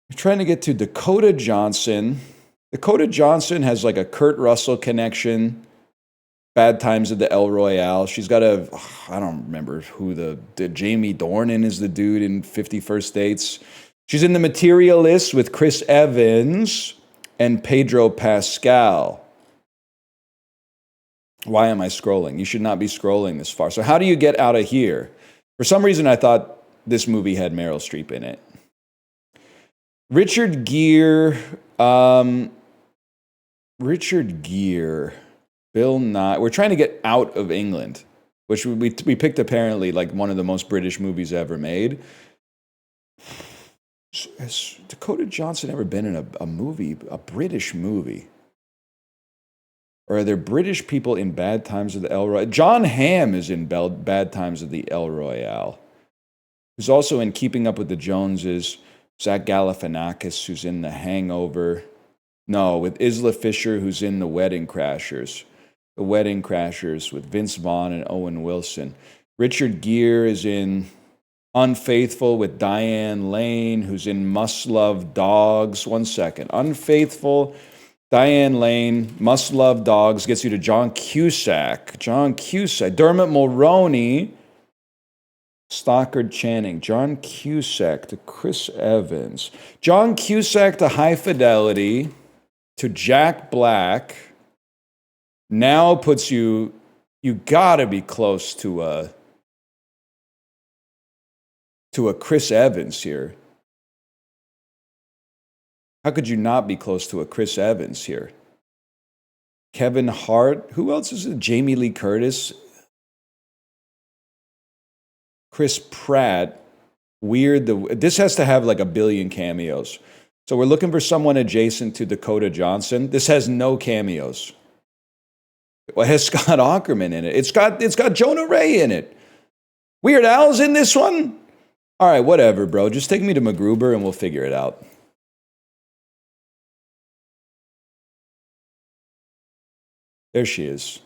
We're trying to get to Dakota Johnson. Dakota Johnson has like a Kurt Russell connection. Bad Times at the El Royale. She's got I don't remember who the Jamie Dornan is the dude in 50 First Dates. She's in The Materialist with Chris Evans and Pedro Pascal. Why am I scrolling? You should not be scrolling this far. So how do you get out of here? For some reason, I thought this movie had Meryl Streep in it. Richard Gere, Bill Nye. We're trying to get out of England, which we picked apparently like one of the most British movies ever made. Has Dakota Johnson ever been in a movie, a British movie? Or are there British people in Bad Times of the El Royale? John Hamm is in Bad Times of the El Royale. Who's also in Keeping Up with the Joneses. Zach Galifianakis, who's in The Hangover. No, with Isla Fisher, who's in The Wedding Crashers. The Wedding Crashers with Vince Vaughn and Owen Wilson. Richard Gere is in Unfaithful with Diane Lane, who's in Must Love Dogs. 1 second. Unfaithful, Diane Lane, Must Love Dogs gets you to John Cusack. Dermot Mulroney, Stockard Channing, John Cusack to Chris Evans. John Cusack to High Fidelity to Jack Black. Now puts you gotta be close to a Chris Evans here. How could you not be close to a Chris Evans here? Kevin Hart. Who else is it? Jamie Lee Curtis. Chris Pratt. Weird. This has to have like a billion cameos. So we're looking for someone adjacent to Dakota Johnson. This has no cameos. Well, it has Scott Aukerman in it. It's got Jonah Ray in it. Weird Al's in this one? All right, whatever, bro. Just take me to MacGruber and we'll figure it out. There she is.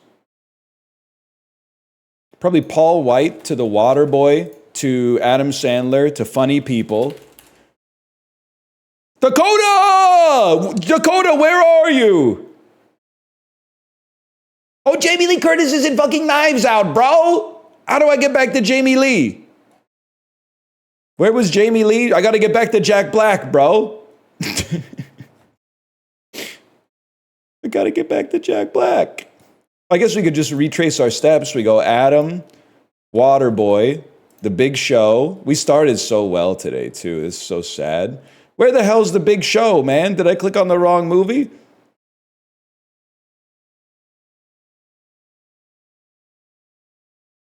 Probably Paul White to The Waterboy, to Adam Sandler, to Funny People. Dakota! Dakota, where are you? Oh, Jamie Lee Curtis is in fucking Knives Out, bro. How do I get back to Jamie Lee? Where was Jamie Lee? I got to get back to Jack Black, bro. I got to get back to Jack Black. I guess we could just retrace our steps. We go Adam, Waterboy, The Big Show. We started so well today, too. It's so sad. Where the hell's The Big Show, man? Did I click on the wrong movie?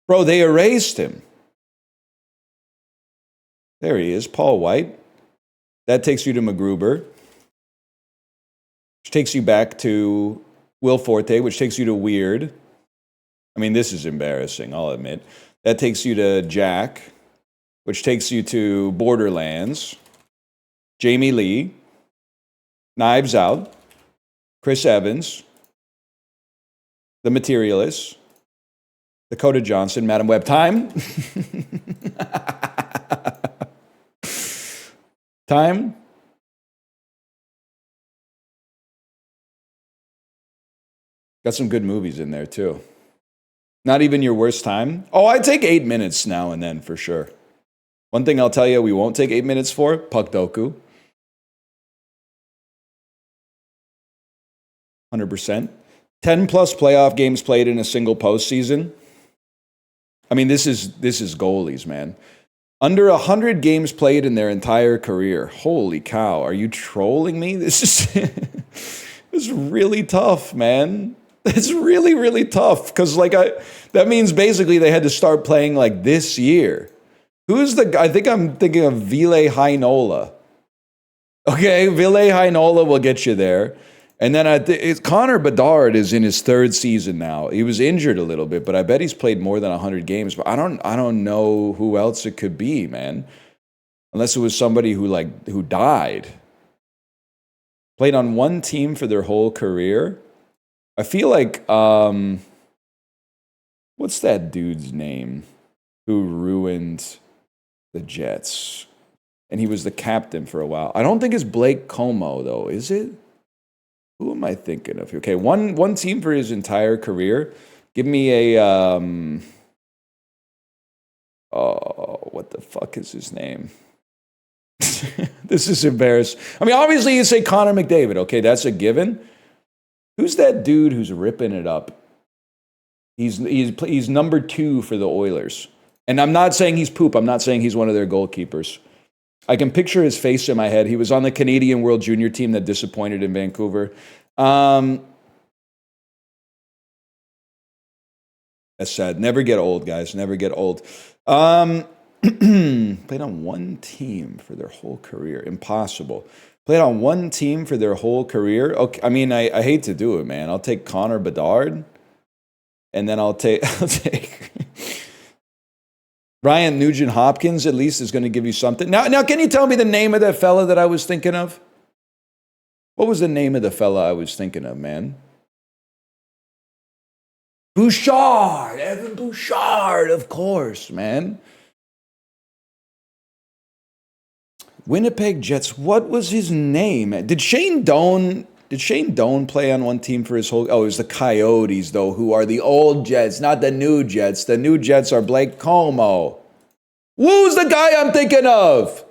Bro, they erased him. There he is, Paul White. That takes you to MacGruber. Which takes you back to Will Forte, which takes you to Weird. I mean, this is embarrassing, I'll admit. That takes you to Jack, which takes you to Borderlands, Jamie Lee, Knives Out, Chris Evans, The Materialist, Dakota Johnson, Madam Web. Time? Time? Got some good movies in there, too. Not even your worst time? Oh, I take 8 minutes now and then, for sure. One thing I'll tell you we won't take 8 minutes for, Puck Doku. 100%. 10-plus playoff games played in a single postseason. I mean, this is goalies, man. Under 100 games played in their entire career. Holy cow, are you trolling me? This is really tough, man. It's really, really tough because that means basically they had to start playing like this year. Who's the guy? I think I'm thinking of Ville Heinola. Okay, Ville Heinola will get you there. And then Connor Bedard is in his third season now. He was injured a little bit, but I bet he's played more than 100 games. But I don't know who else it could be, man. Unless it was somebody who died. Played on one team for their whole career. I feel like what's that dude's name who ruined the Jets? And he was the captain for a while. I don't think it's Blake Como, though, is it? Who am I thinking of? Okay, one team for his entire career. Give me a what the fuck is his name? This is embarrassing. I mean, obviously you say Connor McDavid. Okay, that's a given. Who's that dude who's ripping it up? He's number 2 for the Oilers. And I'm not saying he's poop. I'm not saying he's one of their goalkeepers. I can picture his face in my head. He was on the Canadian World Junior team that disappointed in Vancouver. That's sad. Never get old, guys. Never get old. Played on one team for their whole career. Impossible. Played on one team for their whole career. Okay, I mean, I hate to do it, man. I'll take Connor Bedard, and then I'll take Ryan Nugent Hopkins. At least is going to give you something. Now, can you tell me the name of that fella that I was thinking of? What was the name of the fella I was thinking of, man? Bouchard, Evan Bouchard, of course, man. Winnipeg Jets. What was his name? Did Shane Doan play on one team for his whole? Oh, it was the Coyotes, though, who are the old Jets, not the new Jets. The new Jets are Blake Como. Who's the guy I'm thinking of?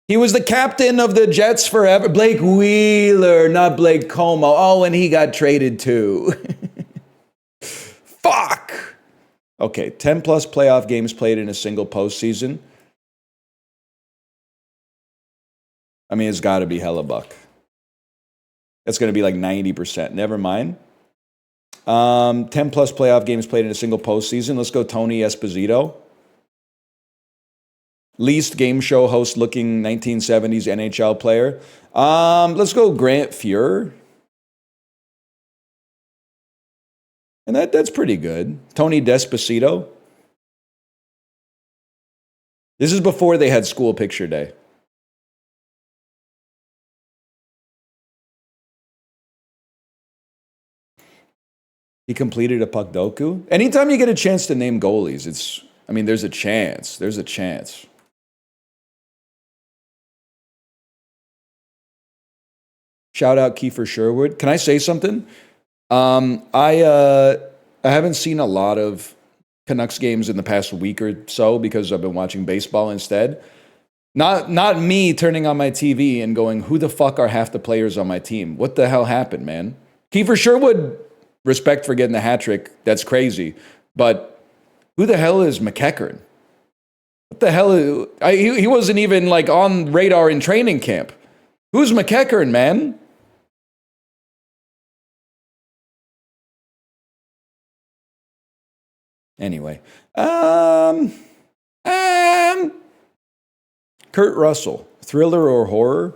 He was the captain of the Jets forever. Blake Wheeler, not Blake Como. Oh, and he got traded too. Fuck. Okay, 10 plus playoff games played in a single postseason. I mean, it's got to be Hellebuck. That's going to be like 90%. Never mind. 10 plus playoff games played in a single postseason. Let's go Tony Esposito. Least game show host looking 1970s NHL player. Let's go Grant Fuhr. And that's pretty good. Tony Despacito. This is before they had school picture day. He completed a puck doku. Anytime you get a chance to name goalies, there's a chance. There's a chance. Shout out Kiefer Sherwood. Can I say something? I haven't seen a lot of Canucks games in the past week or so because I've been watching baseball instead. Not me turning on my TV and going, who the fuck are half the players on my team? What the hell happened, man? Kiefer Sherwood, respect for getting the hat trick. That's crazy. But who the hell is McEachern? What the hell? He wasn't even like on radar in training camp. Who's McEachern, man? Anyway. Kurt Russell. Thriller or horror?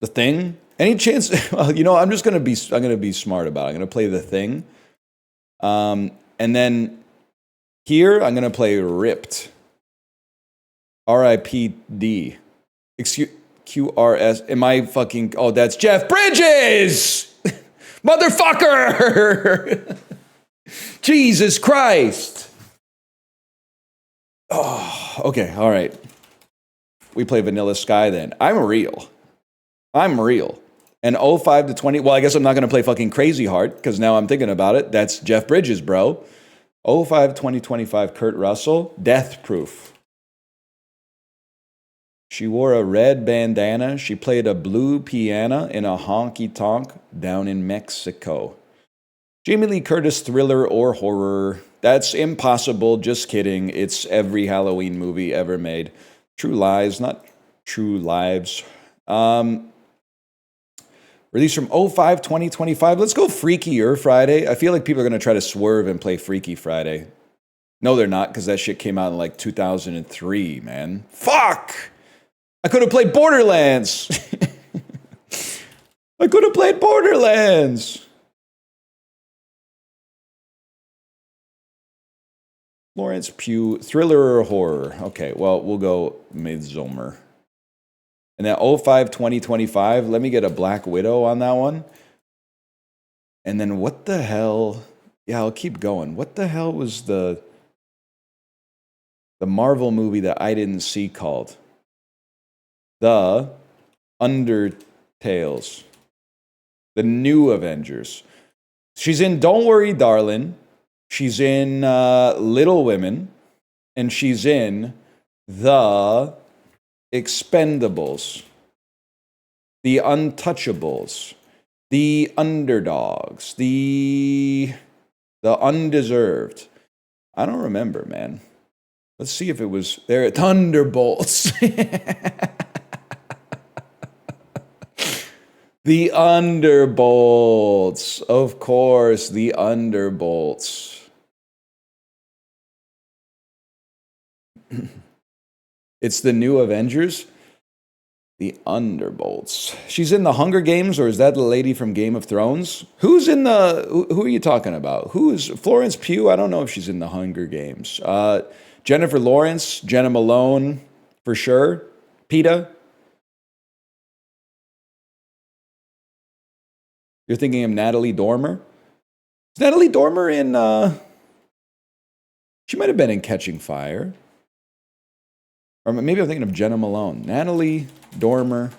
The Thing? Any chance? Well, I'm going to be smart about it. I'm going to play The Thing. And then here, I'm going to play Ripped. R-I-P-D. Excuse QRS. Am I fucking... Oh, that's Jeff Bridges! Motherfucker! Jesus Christ! Oh, okay, all right. We play Vanilla Sky then. I'm real. And 05 to 20, well, I guess I'm not going to play fucking Crazy Heart, because now I'm thinking about it. That's Jeff Bridges, bro. 05 2025 Kurt Russell, Death Proof. She wore a red bandana. She played a blue piano in a honky-tonk down in Mexico. Jamie Lee Curtis, thriller or horror. That's impossible. Just kidding. It's every Halloween movie ever made. True Lies, not True Lives. Released from 05 2025. Let's go Freakier Friday. I feel like people are going to try to swerve and play Freaky Friday. No, they're not, because that shit came out in like 2003, man. Fuck! I could have played Borderlands. I could have played Borderlands. Lawrence Pugh, thriller or horror? Okay, well, we'll go Midsommar. And that 05 2025, let me get a Black Widow on that one. And then what the hell? Yeah, I'll keep going. What the hell was the Marvel movie that I didn't see called? The Undertales. The New Avengers. She's in Don't Worry, Darling. She's in Little Women. And she's in The Expendables. The Untouchables. The underdogs. The undeserved. I don't remember, man. Let's see if it was there. Thunderbolts. The Underbolts. Of course, the Underbolts. It's the new Avengers. The Underbolts. She's in the Hunger Games, or is that the lady from Game of Thrones? Who's in the... Who are you talking about? Who is... Florence Pugh? I don't know if she's in the Hunger Games. Jennifer Lawrence, Jenna Malone, for sure. PETA. You're thinking of Natalie Dormer? Is Natalie Dormer in... She might have been in Catching Fire. Or maybe I'm thinking of Jenna Malone. Natalie Dormer,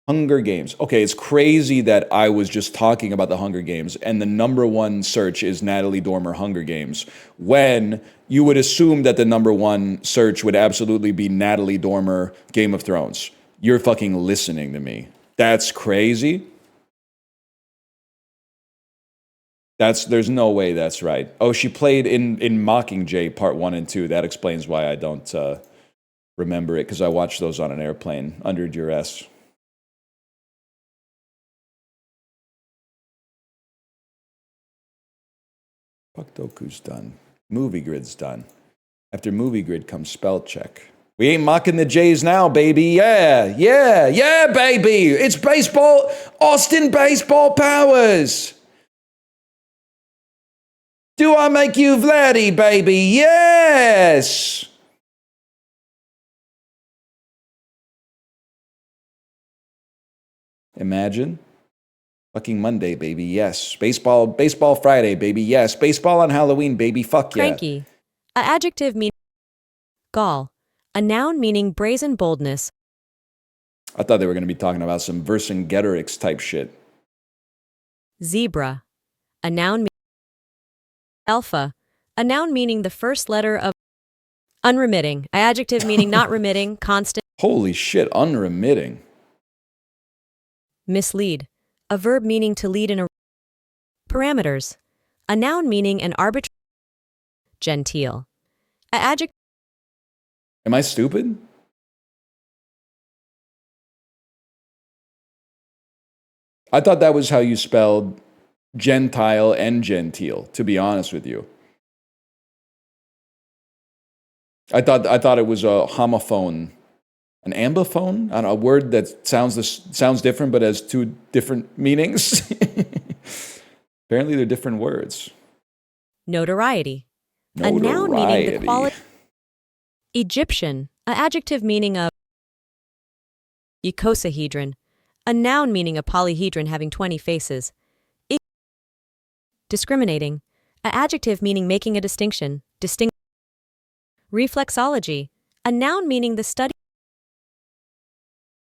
Hunger Games. Okay, it's crazy that I was just talking about the Hunger Games and the #1 search is Natalie Dormer Hunger Games, when you would assume that the #1 search would absolutely be Natalie Dormer Game of Thrones. You're fucking listening to me. That's crazy. There's no way that's right. Oh, she played in Mockingjay Part 1 and 2. That explains why I don't remember it, because I watched those on an airplane under duress. Puckdoku's done. Movie Grid's done. After Movie Grid comes Spell Check. We ain't mocking the Jays now, baby. Yeah, baby. It's baseball. Austin baseball powers. Do I make you Vladdy, baby? Yes! Imagine. Fucking Monday, baby, yes. Baseball Friday, baby, yes. Baseball on Halloween, baby, fuck yeah. Cranky. A adjective meaning gall. A noun meaning brazen boldness. I thought they were going to be talking about some Vercingetorix type shit. Zebra. A noun meaning alpha. A noun meaning the first letter of unremitting. A adjective meaning not remitting, constant. Holy shit, unremitting. Mislead. A verb meaning to lead in a parameters. A noun meaning an arbitrary genteel. A adjective. Am I stupid? I thought that was how you spelled gentile and genteel, to be honest with you. I thought it was a homophone. An ambiphone? I don't know, a word that sounds different but has two different meanings. Apparently they're different words. Notoriety. A noun meaning the quality. Egyptian. An adjective meaning a icosahedron. A noun meaning a polyhedron having 20 faces. Discriminating. An adjective meaning making a distinction. Reflexology. A noun meaning the study.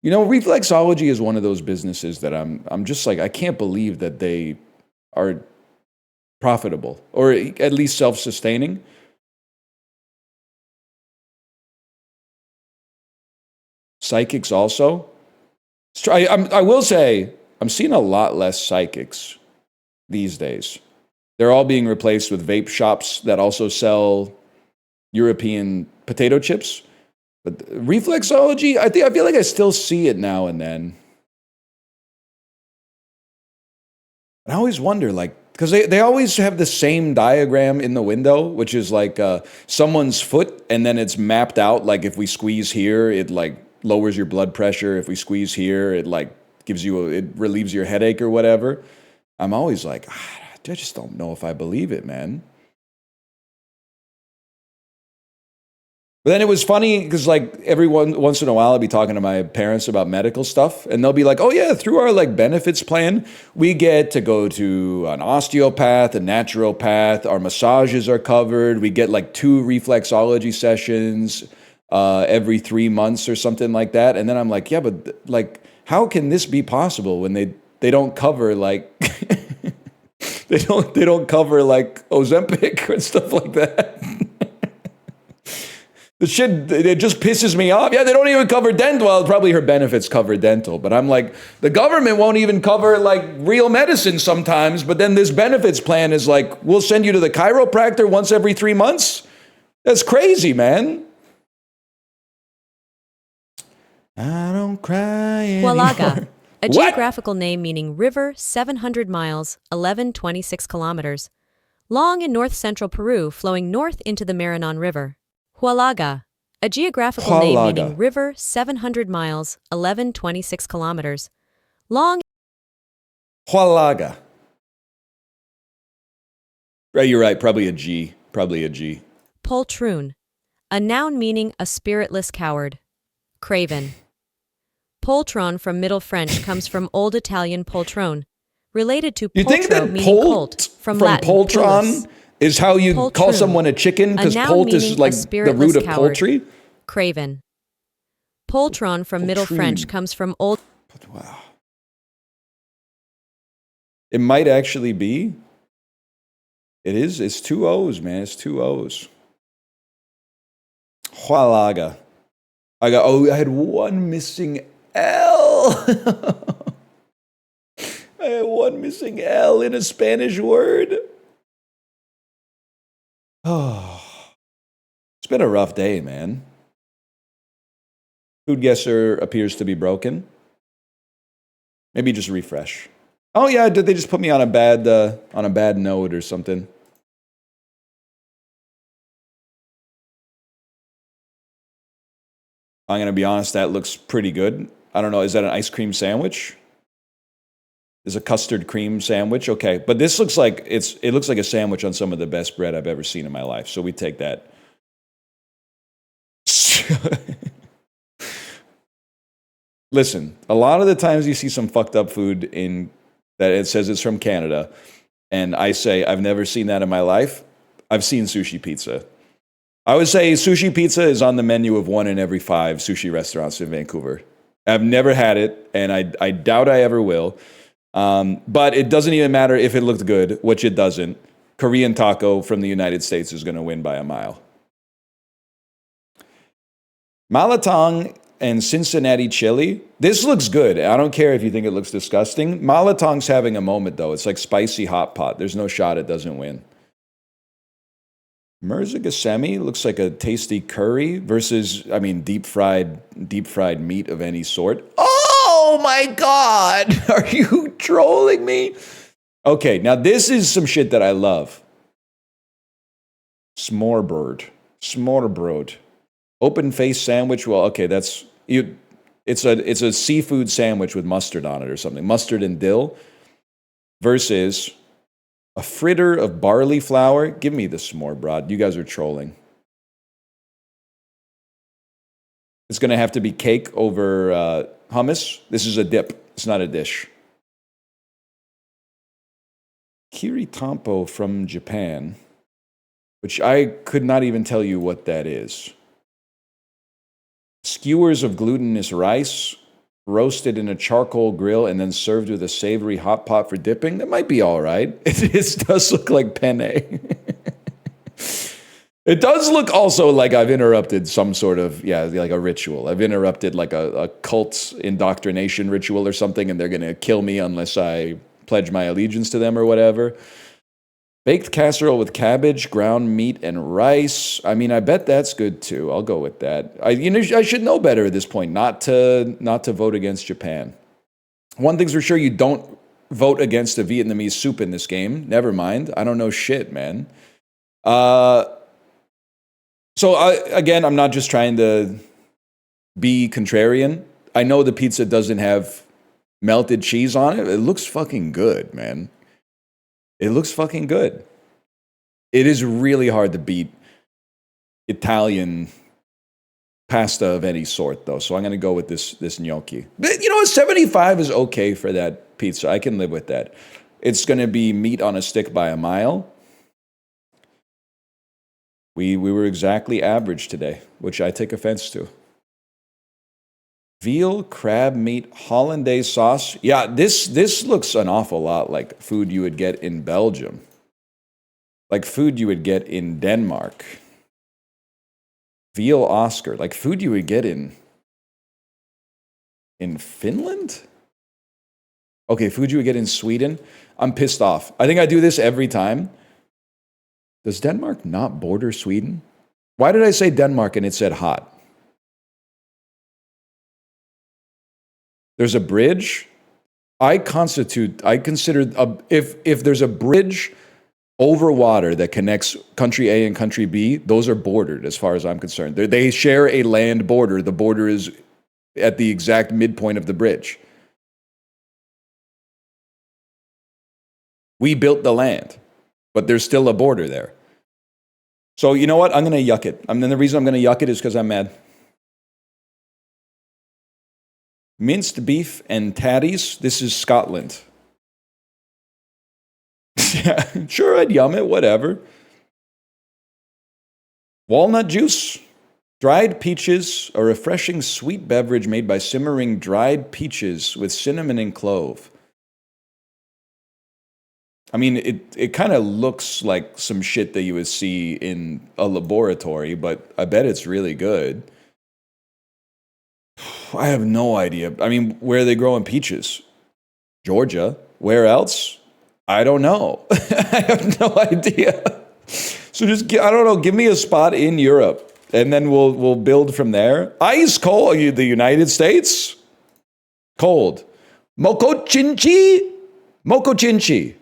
You know, reflexology is one of those businesses that I'm just like, I can't believe that they are profitable or at least self-sustaining. Psychics also. I will say, I'm seeing a lot less psychics these days. They're all being replaced with vape shops that also sell European potato chips. But reflexology, I feel like I still see it now and then. I always wonder, like, because they always have the same diagram in the window, which is like someone's foot, and then it's mapped out. Like, if we squeeze here, it like lowers your blood pressure. If we squeeze here, it like it relieves your headache or whatever. I'm always like, I just don't know if I believe it, man. But then it was funny because, like, once in a while I'd be talking to my parents about medical stuff, and they'll be like, oh yeah, through our like benefits plan, we get to go to an osteopath, a naturopath, our massages are covered, we get like 2 reflexology sessions every 3 months or something like that. And then I'm like, yeah, but like, how can this be possible when they don't cover like they don't cover like Ozempic and stuff like that? The shit, it just pisses me off. Yeah, they don't even cover dental. Well, probably her benefits cover dental, but I'm like, the government won't even cover like real medicine sometimes, but then this benefits plan is like, we'll send you to the chiropractor once every 3 months. That's crazy, man. I don't cry anymore. Hualaga, a What? geographical name meaning river 700 miles, 1126 kilometers, long in north-central Peru flowing north into the Maranon River. Hualaga, a geographical name Hualaga. meaning river 700 miles, 1126 kilometers, long. Hualaga. Right, you're right. Probably a G. Probably a G. Poltroon, a noun meaning a spiritless coward. Craven. Poltron from Middle French comes from Old Italian poltrone, related to You think poltro that meaning polt colt, from Latin poltron pullus. is how you call Poltroon, someone a chicken? a Because noun polt is meaning like a the spiritless root of coward. poultry? Craven. Poltron from Middle Poltroon. French comes from Old. Wow. It might actually be. It is. It's 2 O's, man. It's 2 O's. Hualaga. I had one missing L. I had one missing L in a Spanish word. Oh, it's been a rough day, man. Food guesser appears to be broken. Maybe just refresh. Oh yeah, did they just put me on a bad note or something? I'm gonna be honest, that looks pretty good. I don't know, is that an ice cream sandwich? Is a custard cream sandwich? Okay, but this looks like it looks like a sandwich on some of the best bread I've ever seen in my life. So we take that. Listen, a lot of the times you see some fucked up food in that it says it's from Canada, and I say I've never seen that in my life. I've seen sushi pizza. I would say sushi pizza is on the menu of 1 in every 5 sushi restaurants in Vancouver. I've never had it, and I doubt I ever will. But it doesn't even matter if it looked good, which it doesn't. Korean taco from the United States is going to win by a mile. Malatang and Cincinnati chili. This looks good. I don't care if you think it looks disgusting. Malatang's having a moment, though. It's like spicy hot pot. There's no shot it doesn't win. Merzagasemi looks like a tasty curry versus, I mean, deep fried meat of any sort. Oh my God! Are you trolling me? Okay, now this is some shit that I love. Smorbrod. Open face sandwich. Well, okay, that's you. It's a seafood sandwich with mustard on it or something. Mustard and dill versus a fritter of barley flour. Give me the smorbrod. You guys are trolling. It's going to have to be cake over hummus. This is a dip. It's not a dish. Kiritampo from Japan, which I could not even tell you what that is. Skewers of glutinous rice, roasted in a charcoal grill and then served with a savory hot pot for dipping. That might be all right. It does look like penne. It does look also like I've interrupted some sort of, like a ritual. I've interrupted like a cult indoctrination ritual or something, and they're going to kill me unless I pledge my allegiance to them or whatever. Baked casserole with cabbage, ground meat, and rice. I mean, I bet that's good too. I'll go with that. I should know better at this point not to vote against Japan. One thing's for sure, you don't vote against a Vietnamese soup in this game. Never mind. I don't know shit, man. So I'm not just trying to be contrarian. I know the pizza doesn't have melted cheese on it. It looks fucking good, man. It looks fucking good. It is really hard to beat Italian pasta of any sort, though. So I'm going to go with this gnocchi. But, 75 is okay for that pizza. I can live with that. It's going to be meat on a stick by a mile. We were exactly average today, which I take offense to. Veal, crab meat, hollandaise sauce. Yeah, this looks an awful lot like food you would get in Belgium. Like food you would get in Denmark. Veal Oscar. Like food you would get in Finland? Okay, food you would get in Sweden. I'm pissed off. I think I do this every time. Does Denmark not border Sweden? Why did I say Denmark and it said hot? There's a bridge. I consider if there's a bridge over water that connects country A and country B, those are bordered as far as I'm concerned. They share a land border. The border is at the exact midpoint of the bridge. We built the land, but there's still a border there. So you know what? I'm going to yuck it. And the reason I'm going to yuck it is because I'm mad. Minced beef and tatties. This is Scotland. Yeah, sure, I'd yum it, whatever. Walnut juice. Dried peaches, a refreshing sweet beverage made by simmering dried peaches with cinnamon and clove. I mean, it kind of looks like some shit that you would see in a laboratory, but I bet it's really good. I have no idea. I mean, where are they growing peaches? Georgia. Where else? I don't know. I have no idea. So just, I don't know, give me a spot in Europe, and then we'll build from there. Ice cold, the United States? Cold. Mokochinchi? Mokochinchi.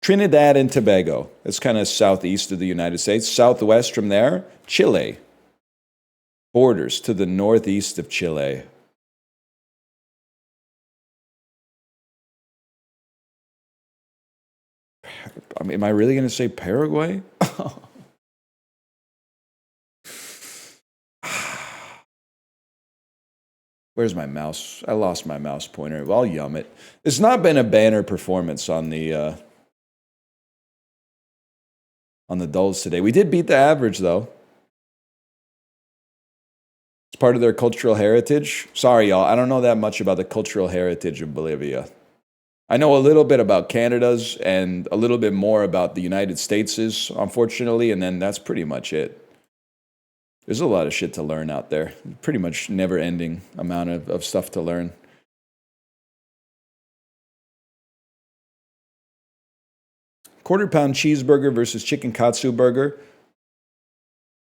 Trinidad and Tobago. It's kind of southeast of the United States. Southwest from there, Chile. Borders to the northeast of Chile. I mean, am I really going to say Paraguay? Where's my mouse? I lost my mouse pointer. Well, I'll yum it. It's not been a banner performance on the dulls today. We did beat the average, though. It's part of their cultural heritage. Sorry, y'all. I don't know that much about the cultural heritage of Bolivia. I know a little bit about Canada's and a little bit more about the United States', unfortunately, and then that's pretty much it. There's a lot of shit to learn out there. Pretty much never-ending amount of stuff to learn. Quarter-pound cheeseburger versus chicken katsu burger.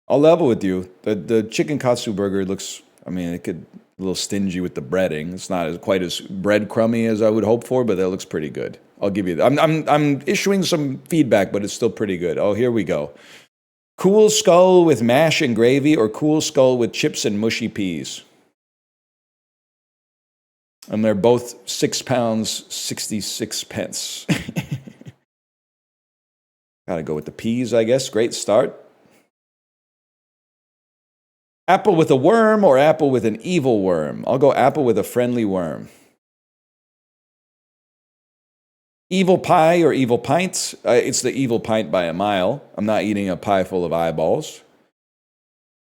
I'll level with you. The chicken katsu burger looks, I mean, it could a little stingy with the breading. It's not quite as breadcrumby as I would hope for, but that looks pretty good. I'll give you that. I'm issuing some feedback, but it's still pretty good. Oh, here we go. Cool skull with mash and gravy, or cool skull with chips and mushy peas. And they're both 6 pounds, 66 pence. Gotta go with the peas, I guess. Great start. Apple with a worm or apple with an evil worm? I'll go apple with a friendly worm. Evil pie or evil pint? It's the evil pint by a mile. I'm not eating a pie full of eyeballs.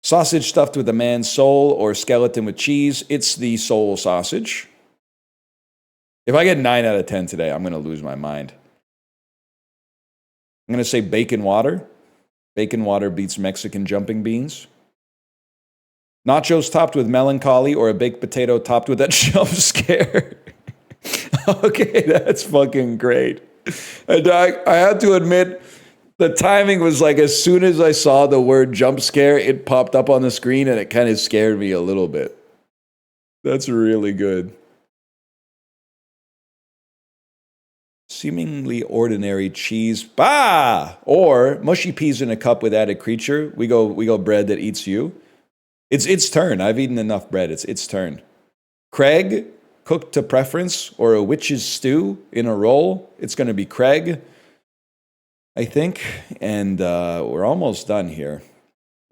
Sausage stuffed with a man's soul or skeleton with cheese? It's the soul sausage. If I get 9 out of 10 today, I'm going to lose my mind. I'm going to say bacon water. Bacon water beats Mexican jumping beans. Nachos topped with melancholy or a baked potato topped with a jump scare. Okay, that's fucking great. And I had to admit, the timing was like as soon as I saw the word jump scare, it popped up on the screen and it kind of scared me a little bit. That's really good. Seemingly ordinary cheese, bah! Or mushy peas in a cup with added creature. We go bread that eats you. It's its turn. I've eaten enough bread. It's its turn. Craig, cooked to preference, or a witch's stew in a roll. It's going to be Craig, I think. And we're almost done here.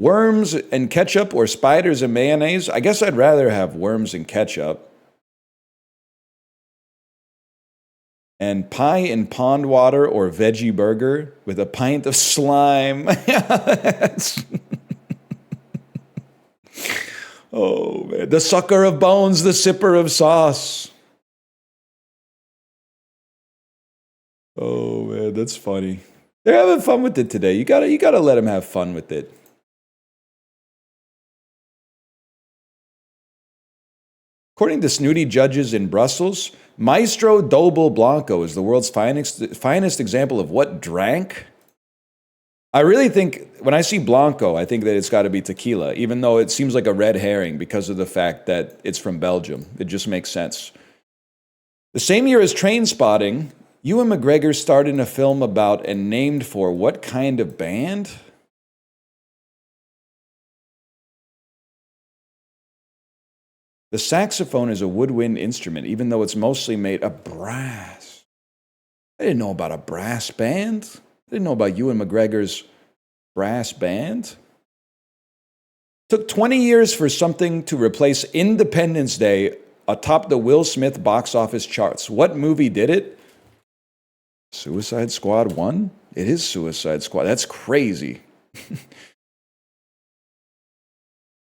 Worms and ketchup or spiders and mayonnaise. I guess I'd rather have worms and ketchup. And pie in pond water or veggie burger with a pint of slime. Oh, man. The sucker of bones, the sipper of sauce. Oh, man, that's funny. They're having fun with it today. You gotta let them have fun with it. According to snooty judges in Brussels, Maestro Dobel Blanco is the world's finest example of what drank. I really think, when I see Blanco, I think that it's got to be tequila, even though it seems like a red herring because of the fact that it's from Belgium. It just makes sense. The same year as Trainspotting, Ewan McGregor starred in a film about and named for what kind of band? The saxophone is a woodwind instrument, even though it's mostly made of brass. I didn't know about a brass band. I didn't know about Ewan McGregor's brass band. Took 20 years for something to replace Independence Day atop the Will Smith box office charts. What movie did it? Suicide Squad 1? It is Suicide Squad. That's crazy. It's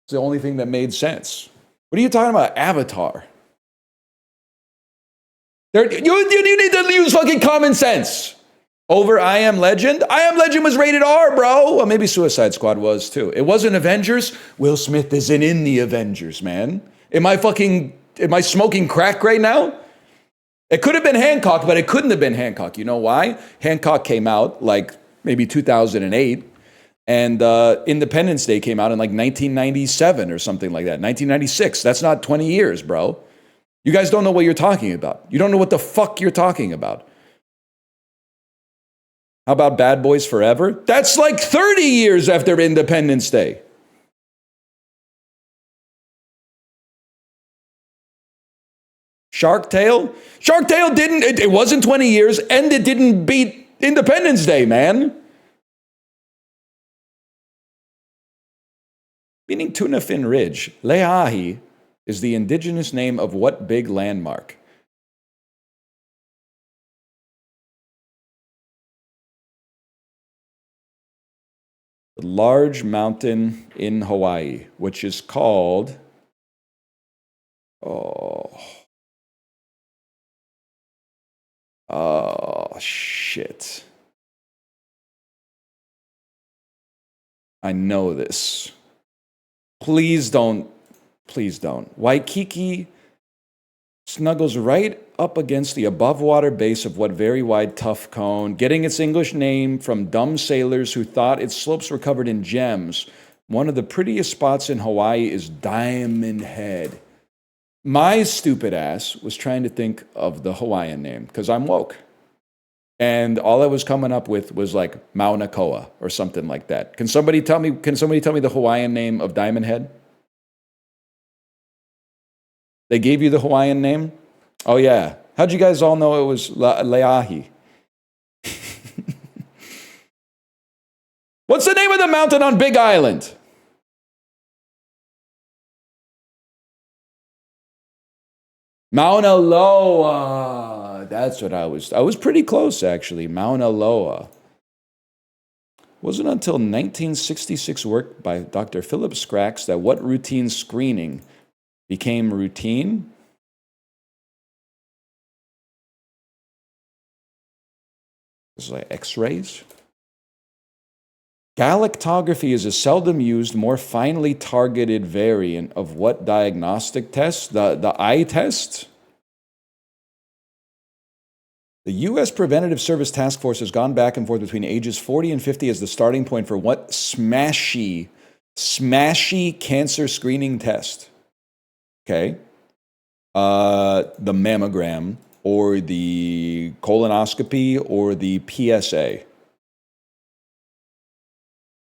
the only thing that made sense. What are you talking about? Avatar. You need to use fucking common sense. Over I Am Legend? I Am Legend was rated R, bro. Well, maybe Suicide Squad was too. It wasn't Avengers. Will Smith isn't in the Avengers, man. Am I smoking crack right now? It could have been Hancock, but it couldn't have been Hancock. You know why? Hancock came out like maybe 2008. And Independence Day came out in like 1997 or something like that. 1996. That's not 20 years, bro. You guys don't know what you're talking about. You don't know what the fuck you're talking about. How about Bad Boys Forever? That's like 30 years after Independence Day. Shark Tale? Shark Tale it wasn't 20 years and it didn't beat Independence Day, man. Meaning Tuna Fin Ridge, Leahi is the indigenous name of what big landmark? The large mountain in Hawaii, which is called... Oh, shit. I know this. Please don't. Please don't. Waikiki snuggles right up against the above-water base of what very wide, tough cone, getting its English name from dumb sailors who thought its slopes were covered in gems. One of the prettiest spots in Hawaii is Diamond Head. My stupid ass was trying to think of the Hawaiian name, because I'm woke. And all I was coming up with was like Mauna Koa or something like that. Can somebody tell me the Hawaiian name of Diamond Head? They gave you the Hawaiian name? Oh yeah. How'd you guys all know it was Leahi? What's the name of the mountain on Big Island? Mauna Loa. That's what I was pretty close, actually. Mauna Loa. Wasn't until 1966 work by Dr. Philip Scrax that what routine screening became routine? This is like X-rays. Galactography is a seldom used, more finely targeted variant of what diagnostic test? The eye test? The U.S. Preventative Service Task Force has gone back and forth between ages 40 and 50 as the starting point for what smashy cancer screening test? Okay. The mammogram or the colonoscopy or the PSA?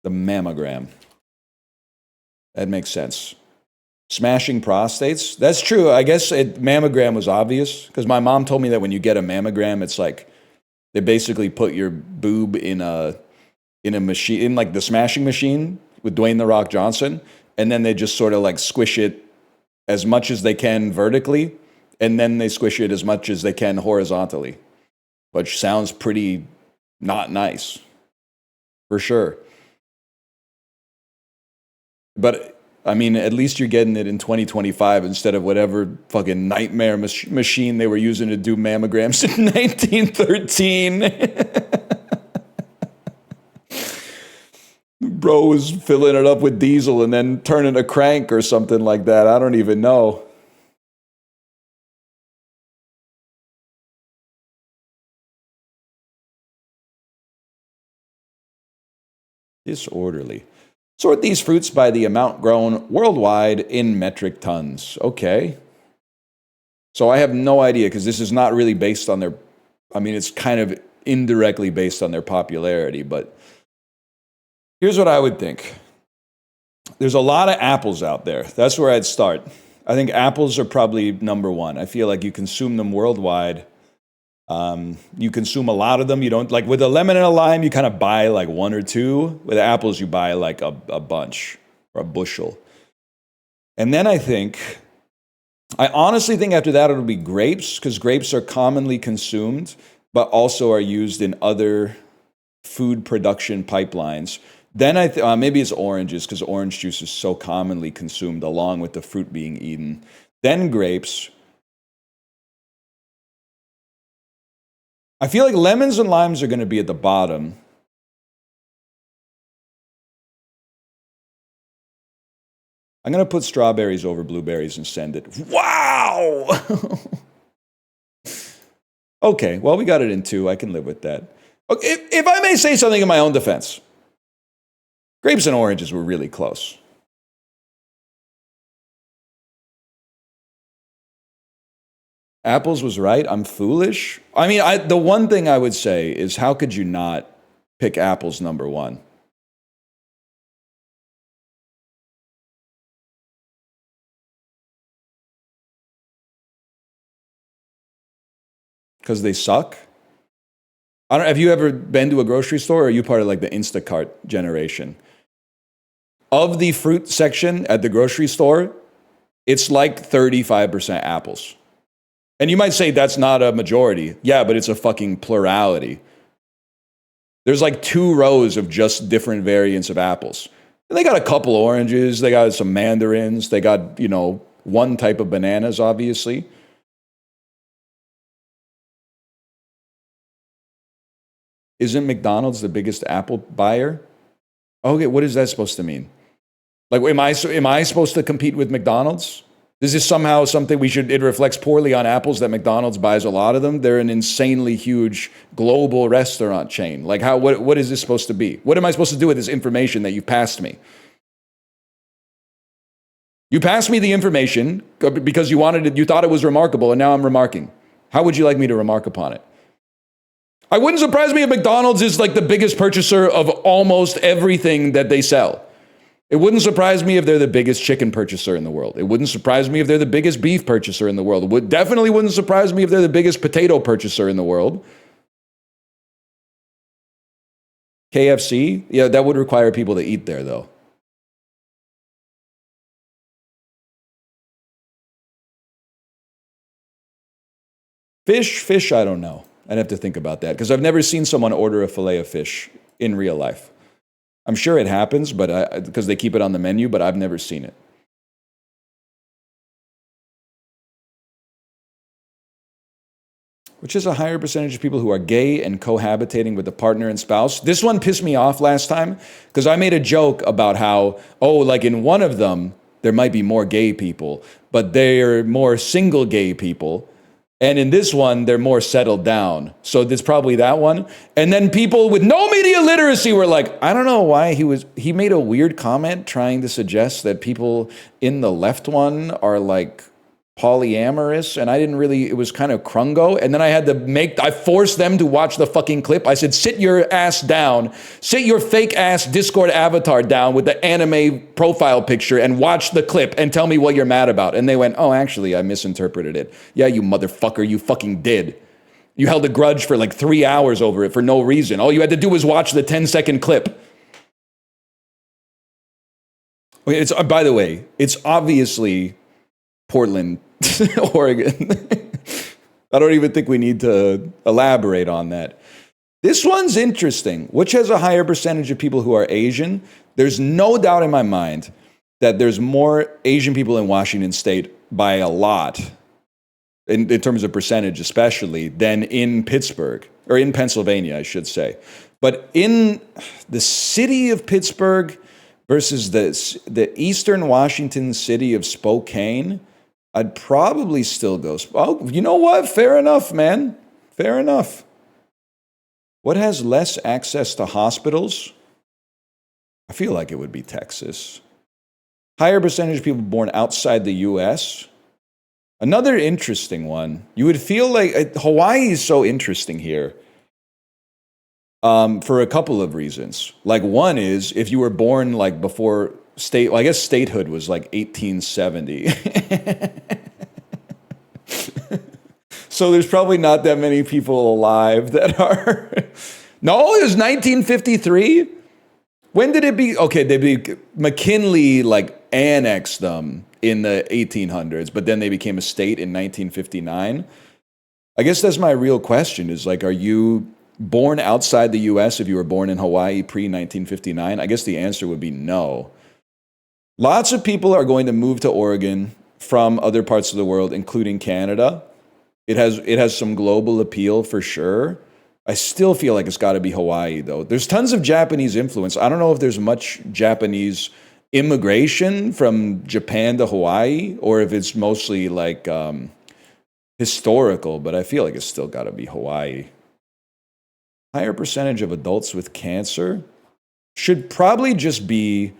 The mammogram. That makes sense. Smashing prostates? That's true. I guess mammogram was obvious because my mom told me that when you get a mammogram, it's like they basically put your boob in a machine, in like the smashing machine with Dwayne "The Rock" Johnson, and then they just sort of like squish it as much as they can vertically, and then they squish it as much as they can horizontally, which sounds pretty not nice, for sure. But I mean, at least you're getting it in 2025 instead of whatever fucking nightmare machine they were using to do mammograms in 1913. Bro was filling it up with diesel and then turning a crank or something like that. I don't even know. Disorderly. Sort these fruits by the amount grown worldwide in metric tons. Okay. So I have no idea because this is not really based on their, I mean, it's kind of indirectly based on their popularity, but here's what I would think. There's a lot of apples out there. That's where I'd start. I think apples are probably number one. I feel like you consume them worldwide. You consume a lot of them. You don't, like with a lemon and a lime, you kind of buy like one or two. With apples, you buy like a bunch or a bushel. And then I honestly think after that it'll be grapes, because grapes are commonly consumed, but also are used in other food production pipelines. Then maybe it's oranges, because orange juice is so commonly consumed along with the fruit being eaten. Then grapes. I feel like lemons and limes are going to be at the bottom. I'm going to put strawberries over blueberries and send it. Wow! Okay, well, we got it in 2. I can live with that. Okay, if I may say something in my own defense, grapes and oranges were really close. Apples was right. I'm foolish. I mean, the one thing I would say is, how could you not pick apples number 1? Because they suck? Have you ever been to a grocery store, or are you part of like the Instacart generation? Of the fruit section at the grocery store, it's like 35% apples. And you might say that's not a majority. Yeah, but it's a fucking plurality. There's like 2 rows of just different variants of apples. And they got a couple oranges, they got some mandarins, they got, one type of bananas, obviously. Isn't McDonald's the biggest apple buyer? Okay, what is that supposed to mean? Like, am I supposed to compete with McDonald's? This is somehow something it reflects poorly on apples that McDonald's buys a lot of them. They're an insanely huge global restaurant chain. Like, what is this supposed to be? What am I supposed to do with this information that you passed me? You passed me the information because you thought it was remarkable, and now I'm remarking. How would you like me to remark upon it? I wouldn't surprise me if McDonald's is like the biggest purchaser of almost everything that they sell. It wouldn't surprise me if they're the biggest chicken purchaser in the world. It wouldn't surprise me if they're the biggest beef purchaser in the world. It definitely wouldn't surprise me if they're the biggest potato purchaser in the world. KFC? Yeah, that would require people to eat there, though. Fish, I don't know. I'd have to think about that, because I've never seen someone order a fillet of fish in real life. I'm sure it happens, but because they keep it on the menu, but I've never seen it. Which is a higher percentage of people who are gay and cohabitating with a partner and spouse? This one pissed me off last time, because I made a joke about how, like in one of them, there might be more gay people, but they're more single gay people. And in this one, they're more settled down. So it's probably that one. And then people with no media literacy were like, I don't know why he made a weird comment trying to suggest that people in the left one are like polyamorous. And it was kind of crungo. And then I forced them to watch the fucking clip. I said, sit your ass down, sit your fake ass Discord avatar down with the anime profile picture and watch the clip and tell me what you're mad about. And they went, oh, actually, I misinterpreted it. Yeah, you motherfucker, you fucking did. You held a grudge for like 3 hours over it for no reason. All you had to do was watch the 10-second clip. Okay, by the way, it's obviously Portland, Oregon. I don't even think we need to elaborate on that. This one's interesting. Which has a higher percentage of people who are Asian? There's no doubt in my mind that there's more Asian people in Washington State by a lot, in terms of percentage especially, than in Pittsburgh, or in Pennsylvania, I should say. But in the city of Pittsburgh versus the eastern Washington city of Spokane, I'd probably still go. Oh, you know what? Fair enough, man. Fair enough. What has less access to hospitals? I feel like it would be Texas. Higher percentage of people born outside the U.S. Another interesting one. You would feel like Hawaii is so interesting here for a couple of reasons. Like one is if you were born like before state, well, I guess statehood was like 1870. So there's probably not that many people alive that are. No, it was 1953. When did it be? Okay, McKinley like annexed them in the 1800s, but then they became a state in 1959. I guess that's my real question is like, are you born outside the US if you were born in Hawaii pre-1959? I guess the answer would be no. Lots of people are going to move to Oregon from other parts of the world, including Canada. It has some global appeal for sure. I still feel like it's got to be Hawaii, though. There's tons of Japanese influence. I don't know if there's much Japanese immigration from Japan to Hawaii, or if it's mostly like historical, but I feel like it's still got to be Hawaii. Higher percentage of adults with cancer should probably just be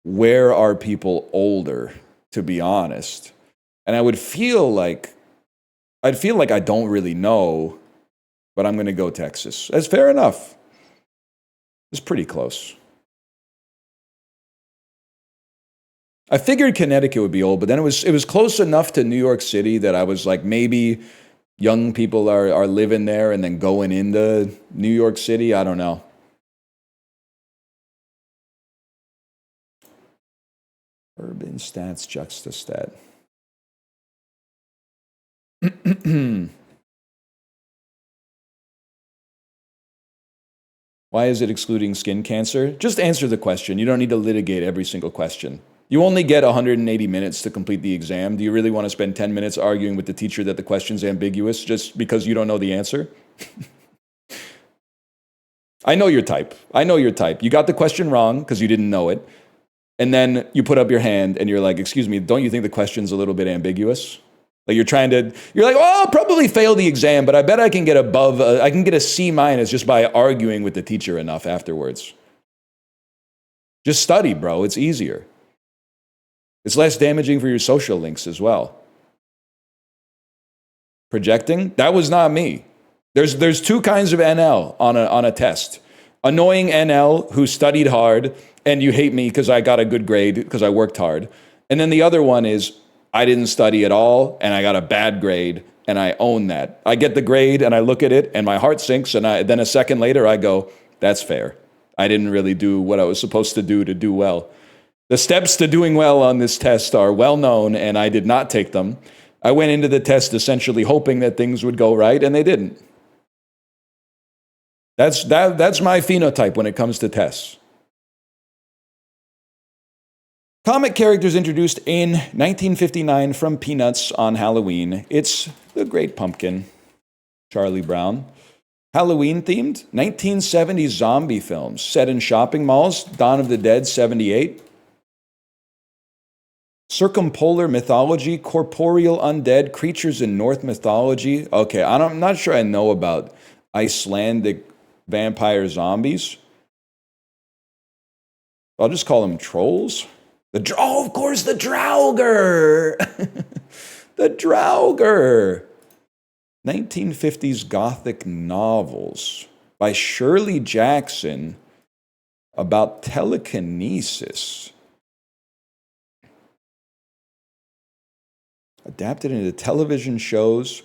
where are people older, to be honest. And I'd feel like I don't really know, but I'm going to go Texas. That's fair enough. It's pretty close. I figured Connecticut would be old, but then it was close enough to New York City that I was like, maybe young people are living there and then going into New York City. I don't know. Urban stats, juxtastat. Why is it excluding skin cancer? Just answer the question. You don't need to litigate every single question. You only get 180 minutes to complete the exam. Do you really want to spend 10 minutes arguing with the teacher that the question's ambiguous just because you don't know the answer? I know your type. You got the question wrong because you didn't know it. And then you put up your hand and you're like, excuse me, don't you think the question's a little bit ambiguous? Like you're like, oh, I'll probably fail the exam, but I bet I can get I can get a C- just by arguing with the teacher enough afterwards. Just study, bro. It's easier. It's less damaging for your social links as well. Projecting? That was not me. There's two kinds of NL on a test. Annoying NL who studied hard and you hate me because I got a good grade because I worked hard. And then the other one is I didn't study at all and I got a bad grade and I own that. I get the grade and I look at it and my heart sinks and then a second later I go, that's fair. I didn't really do what I was supposed to do well. The steps to doing well on this test are well known and I did not take them. I went into the test essentially hoping that things would go right and they didn't. That's my phenotype when it comes to tests. Comic characters introduced in 1959 from Peanuts on Halloween. It's The Great Pumpkin, Charlie Brown. Halloween themed, 1970s zombie films set in shopping malls, Dawn of the Dead, 78. Circumpolar mythology, corporeal undead, creatures in Norse mythology. Okay, I'm not sure I know about Icelandic vampire zombies. I'll just call them trolls. Of course, the Draugr. The Draugr. 1950s Gothic novels by Shirley Jackson about telekinesis. Adapted into television shows,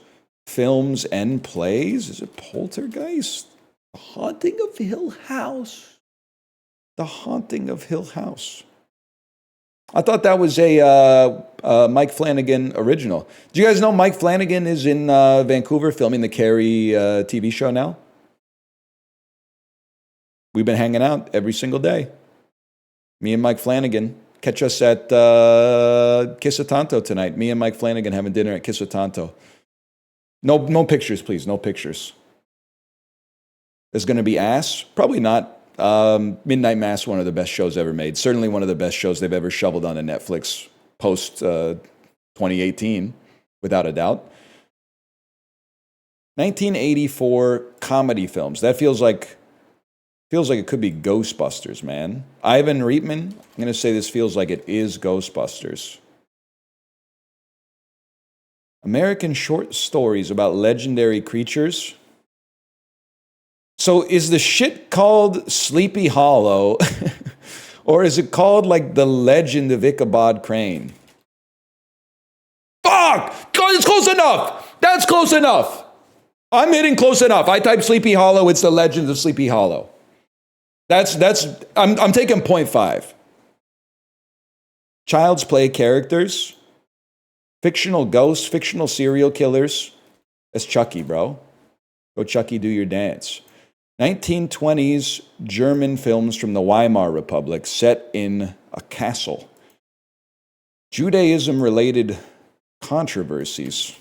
films, and plays. Is it Poltergeist? The Haunting of Hill House. The Haunting of Hill House. I thought that was a Mike Flanagan original. Do you guys know Mike Flanagan is in Vancouver filming the Carrie TV show now? We've been hanging out every single day. Me and Mike Flanagan. Catch us at Kisatanto tonight. Me and Mike Flanagan having dinner at Kisatanto. No pictures, please. No pictures. is going to be ass? Probably not. Midnight Mass, one of the best shows ever made. Certainly one of the best shows they've ever shoveled onto Netflix post 2018, without a doubt. 1984 comedy films. That feels like it could be Ghostbusters, man. Ivan Reitman. I'm going to say this feels like it is Ghostbusters. American short stories about legendary creatures. So is the shit called Sleepy Hollow, or is it called like The Legend of Ichabod Crane? Fuck! It's close enough! That's close enough! I'm hitting close enough. I type Sleepy Hollow, it's The Legend of Sleepy Hollow. I'm taking 0.5. Child's Play characters, fictional ghosts, fictional serial killers. That's Chucky, bro. Go Chucky, do your dance. 1920s German films from the Weimar Republic set in a castle. Judaism-related controversies.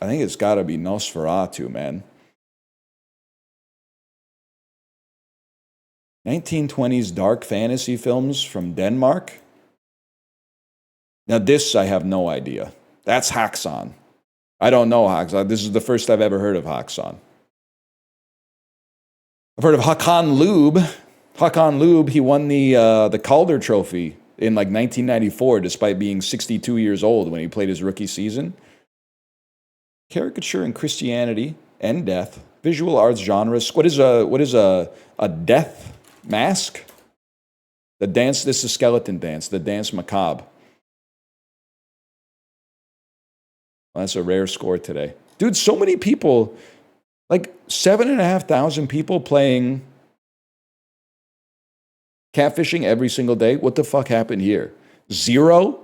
I think it's got to be Nosferatu, man. 1920s dark fantasy films from Denmark. Now this, I have no idea. That's Haxon. I don't know Haxon. This is the first I've ever heard of Haxon. I've heard of Hakan Lube. Hakan Lube, he won the Calder Trophy in like 1994, despite being 62 years old when he played his rookie season. Caricature in Christianity and death. Visual arts genres. What is a death mask? The dance, this is skeleton dance, the dance macabre. Well, that's a rare score today. Dude, so many people, like 7,500 people playing catfishing every single day. What the fuck happened here? Zero?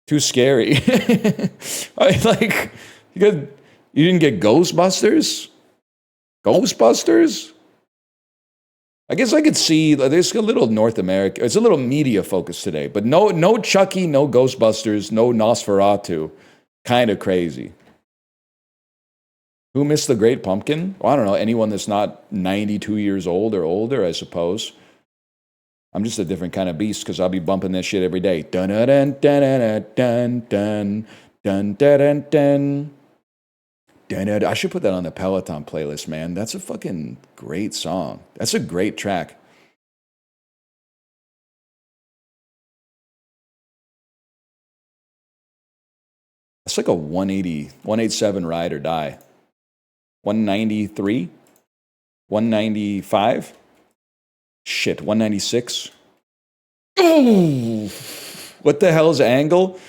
Too scary. Like, you didn't get Ghostbusters? Ghostbusters? I guess I could see, there's a little North America, it's a little media focus today, but no Chucky, no Ghostbusters, no Nosferatu. Kind of crazy. Who missed the Great Pumpkin? Well, I don't know, anyone that's not 92 years old or older, I suppose. I'm just a different kind of beast because I'll be bumping this shit every day. Dun dun dun dun dun dun dun dun dun. I should put that on the Peloton playlist, man. That's a fucking great song. That's a great track. It's like a 187 ride or die. 193? 195? Shit, 196? Ooh! What the hell's angle?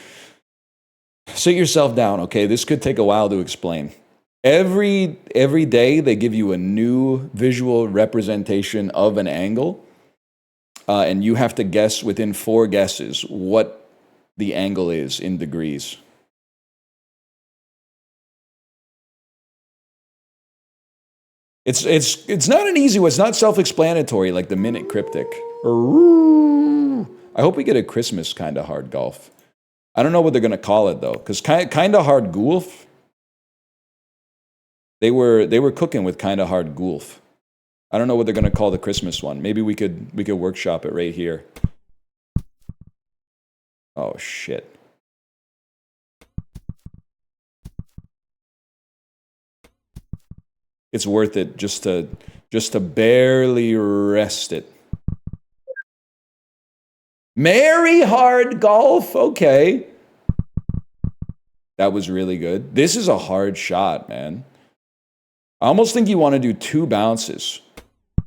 Sit yourself down, okay? This could take a while to explain. Every day they give you a new visual representation of an angle, and you have to guess within 4 guesses what the angle is in degrees. It's not an easy one. It's not self-explanatory like the Minute Cryptic. I hope we get a Christmas kind of hard golf. I don't know what they're going to call it though, because kind of hard golf. They were cooking with kind of hard golf. I don't know what they're going to call the Christmas one. Maybe we could workshop it right here. Oh shit. It's worth it just to barely rest it. Merry hard golf. Okay. That was really good. This is a hard shot, man. I almost think you want to do 2 bounces.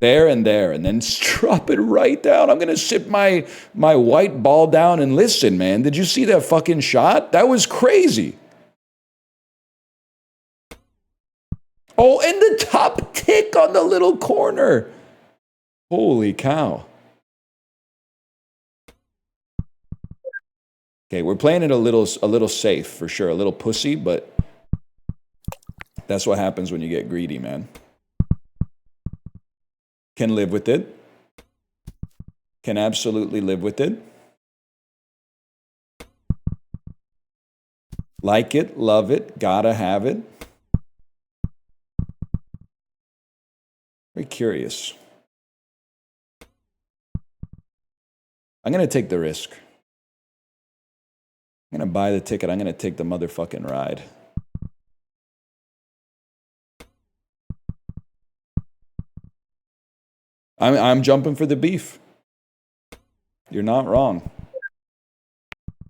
There, and then drop it right down. I'm going to sit my white ball down and listen, man. Did you see that fucking shot? That was crazy. Oh, and the top tick on the little corner. Holy cow. Okay, we're playing it a little safe for sure, a little pussy, but that's what happens when you get greedy, man. Can live with it. Can absolutely live with it. Like it, love it, gotta have it. Very curious. I'm gonna take the risk. I'm gonna buy the ticket. I'm gonna take the motherfucking ride. I'm jumping for the beef. You're not wrong.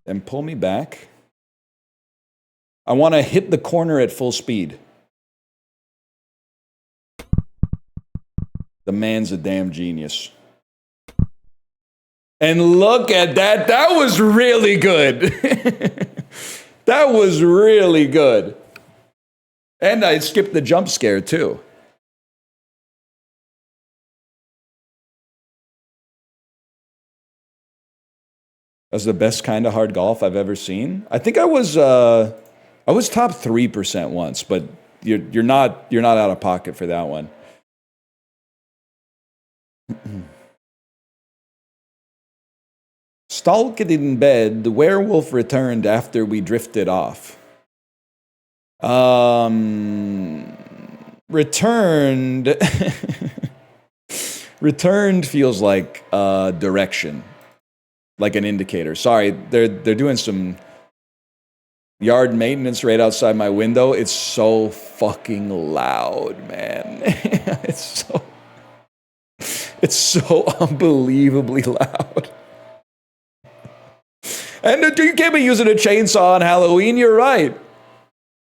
Then pull me back. I want to hit the corner at full speed. The man's a damn genius. And look at that. That was really good. That was really good. And I skipped the jump scare too. That's the best kind of hard golf I've ever seen. I think I was top 3% once, but you're not out of pocket for that one. Stalked in bed, the werewolf returned after we drifted off. Returned. Returned feels like direction, like an indicator. Sorry, they're doing some yard maintenance right outside my window. It's so fucking loud, man. It's so unbelievably loud. And you can't be using a chainsaw on Halloween, you're right.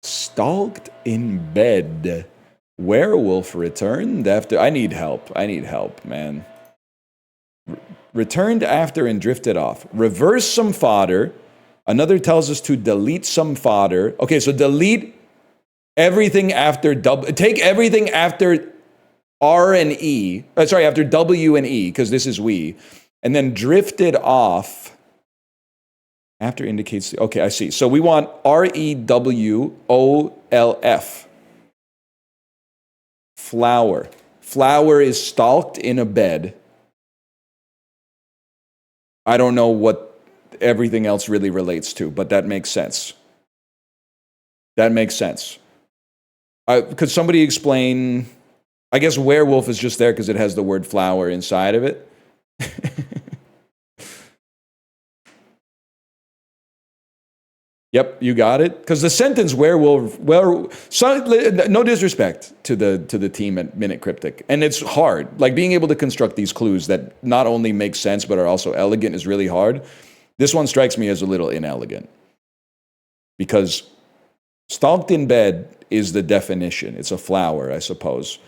Stalked in bed. Werewolf returned after... I need help, man. Returned after and drifted off. Reverse some fodder. Another tells us to delete some fodder. Okay, so delete everything after... Take everything after R and E. Sorry, after W and E, because this is we. And then drifted off... After indicates, okay, I see. So we want REWOLF. Flower. Flower is stalked in a bed. I don't know what everything else really relates to, but that makes sense. That makes sense. Could somebody explain? I guess werewolf is just there because it has the word flower inside of it. Yep, you got it. Because the sentence werewolf, no disrespect to the team at Minute Cryptic. And it's hard. Like being able to construct these clues that not only make sense but are also elegant is really hard. This one strikes me as a little inelegant. Because stalked in bed is the definition. It's a flower, I suppose.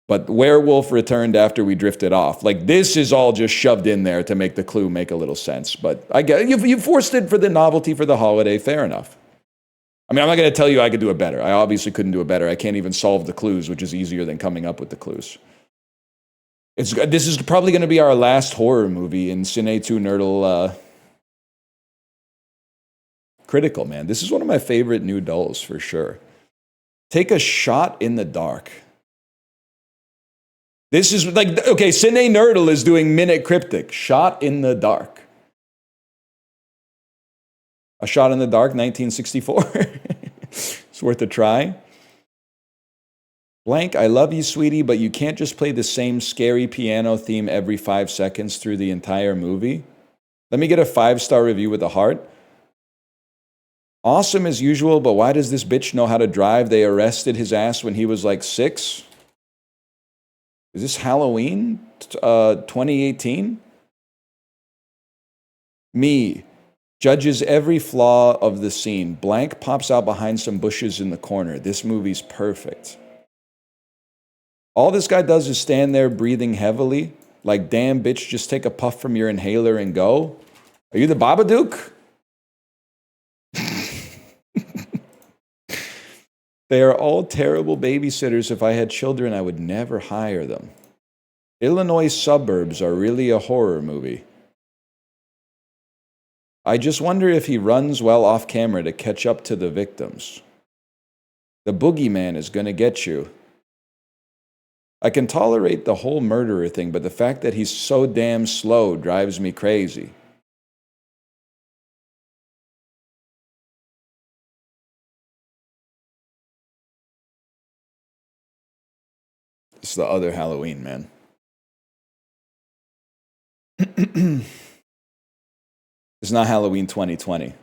But werewolf returned after we drifted off. Like this is all just shoved in there to make the clue make a little sense. But I get you forced it for the novelty for the holiday. Fair enough. I mean, I'm not going to tell you I could do it better. I obviously couldn't do it better. I can't even solve the clues, which is easier than coming up with the clues. This is probably going to be our last horror movie in Cine 2 Nerdle Critical, man. This is one of my favorite new dulls for sure. Take a shot in the dark. This is like, okay, Cine Nerdle is doing Minute Cryptic. Shot in the dark. A Shot in the Dark, 1964. It's worth a try. Blank, I love you, sweetie, but you can't just play the same scary piano theme every 5 seconds through the entire movie. Let me get a 5-star review with a heart. Awesome as usual, but why does this bitch know how to drive? They arrested his ass when he was like 6. Is this Halloween 2018? Me judges every flaw of the scene. Blank pops out behind some bushes in the corner. This movie's perfect. All this guy does is stand there breathing heavily. Like, damn, bitch, just take a puff from your inhaler and go. Are you the Babadook? They are all terrible babysitters. If I had children, I would never hire them. Illinois Suburbs are really a horror movie. I just wonder if he runs well off camera to catch up to the victims. The boogeyman is going to get you. I can tolerate the whole murderer thing, but the fact that he's so damn slow drives me crazy. It's the other Halloween, man. It's not Halloween 2020.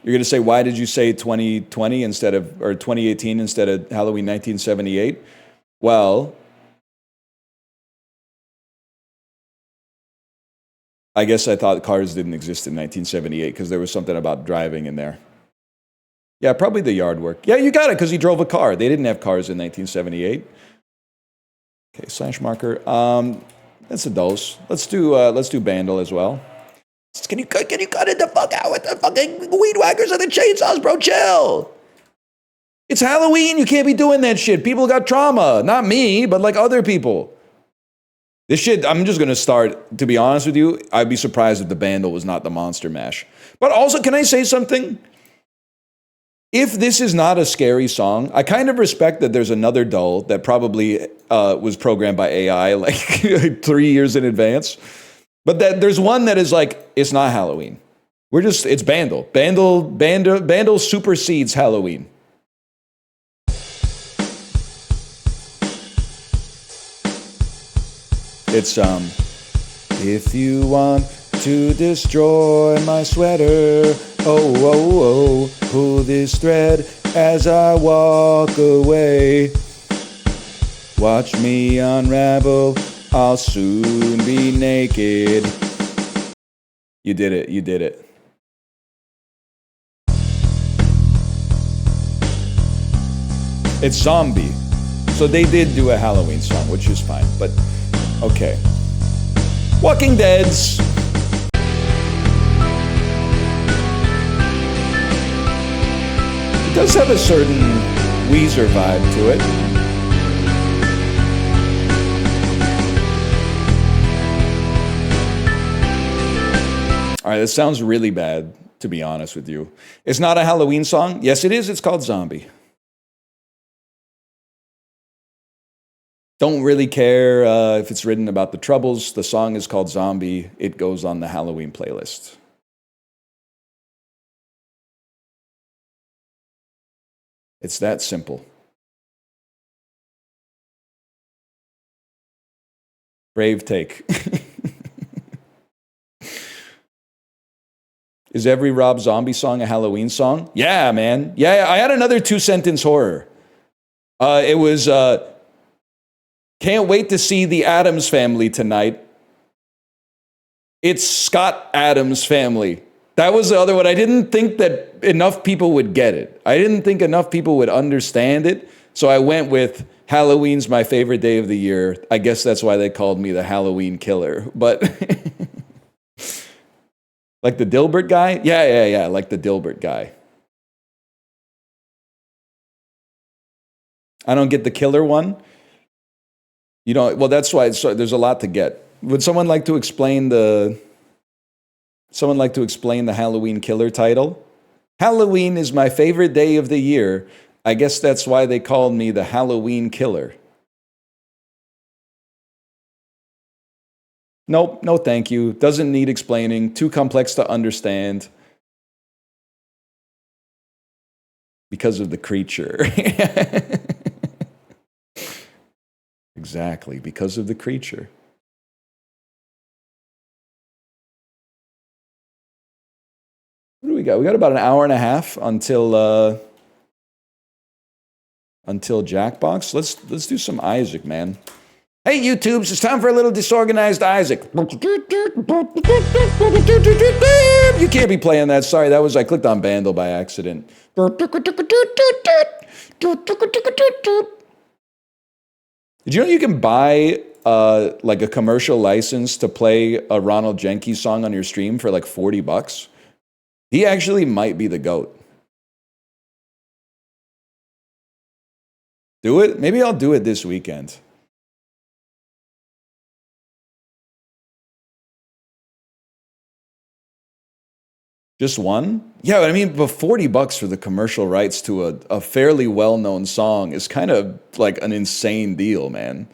You're going to say, why did you say 2020 instead of, or 2018 instead of Halloween 1978? Well, I guess I thought cars didn't exist in 1978 because there was something about driving in there. Yeah, probably the yard work. Yeah, you got it because he drove a car. They didn't have cars in 1978. Okay, slash marker. That's a dose. Let's do Bandle as well. Can you cut it the fuck out with the fucking weed whackers and the chainsaws, bro? Chill. It's Halloween. You can't be doing that shit. People got trauma. Not me, but like other people. This shit, I'm just gonna start, to be honest with you, I'd be surprised if the Bandle was not the Monster Mash. But also, can I say something? If this is not a scary song, I kind of respect that there's another dull that probably was programmed by AI like 3 years in advance. But that there's one that is like, it's not Halloween. It's Bandle. Bandle supersedes Halloween. It's, if you want to destroy my sweater, pull this thread as I walk away. Watch me unravel, I'll soon be naked. You did it. It's Zombie. So they did do a Halloween song, which is fine, but okay. Walking Dead's. It does have a certain Weezer vibe to it. All right, this sounds really bad, to be honest with you. It's not a Halloween song. Yes, it is. It's called Zombie. Don't really care if it's written about the Troubles. The song is called Zombie. It goes on the Halloween playlist. It's that simple. Brave take. Is every Rob Zombie song a Halloween song? Yeah, man. Yeah, I had another 2-sentence horror. It was, can't wait to see the Addams Family tonight. It's Scott Adams' Family. That was the other one. I didn't think that enough people would get it. I didn't think enough people would understand it. So I went with Halloween's my favorite day of the year. I guess that's why they called me the Halloween killer. But like the Dilbert guy? Yeah, like the Dilbert guy. I don't get the killer one. You know, well, that's why there's a lot to get. Would someone like to explain the Halloween killer title? Halloween is my favorite day of the year. I guess that's why they called me the Halloween killer. Nope, no thank you. Doesn't need explaining. Too complex to understand. Because of the creature. Exactly, because of the creature. What do we got? We got about an hour and a half until Jackbox. Let's do some Isaac, man. Hey, YouTubes, it's time for a little disorganized Isaac. You can't be playing that. Sorry, I clicked on Bandle by accident. Did you know you can buy like a commercial license to play a Ronald Jenkins song on your stream for like $40? He actually might be the GOAT. Do it? Maybe I'll do it this weekend. Just one? Yeah, I mean, but $40 for the commercial rights to a fairly well-known song is kind of like an insane deal, man.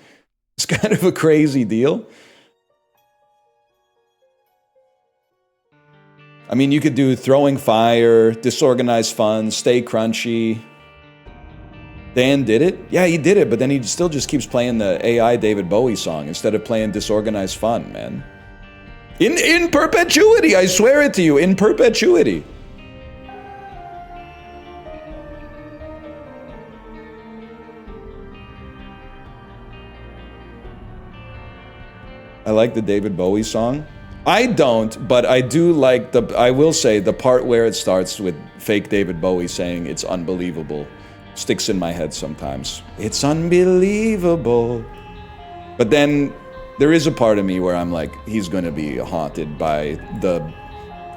It's kind of a crazy deal. I mean, you could do Throwing Fire, Disorganized Fun, Stay Crunchy. Dan did it? Yeah, he did it, but then he still just keeps playing the AI David Bowie song instead of playing Disorganized Fun, man. In perpetuity, I swear it to you, in perpetuity. I like the David Bowie song. I don't, but I do like I will say, the part where it starts with fake David Bowie saying it's unbelievable sticks in my head sometimes. It's unbelievable. But then there is a part of me where I'm like, he's gonna be haunted by the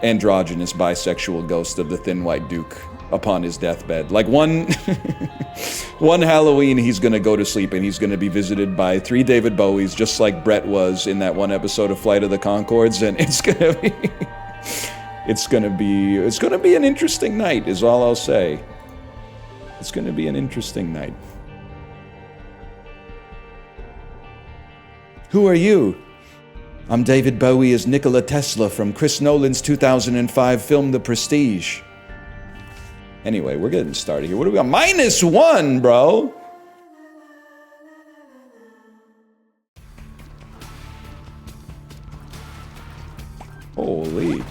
androgynous bisexual ghost of the Thin White Duke upon his deathbed. Like one Halloween, he's gonna go to sleep and he's gonna be visited by 3 David Bowies, just like Brett was in that one episode of Flight of the Conchords, and it's gonna be an interesting night, is all I'll say. It's gonna be an interesting night. Who are you? I'm David Bowie as Nikola Tesla from Chris Nolan's 2005 film The Prestige. Anyway, we're getting started here. What do we got? -1, bro! Holy.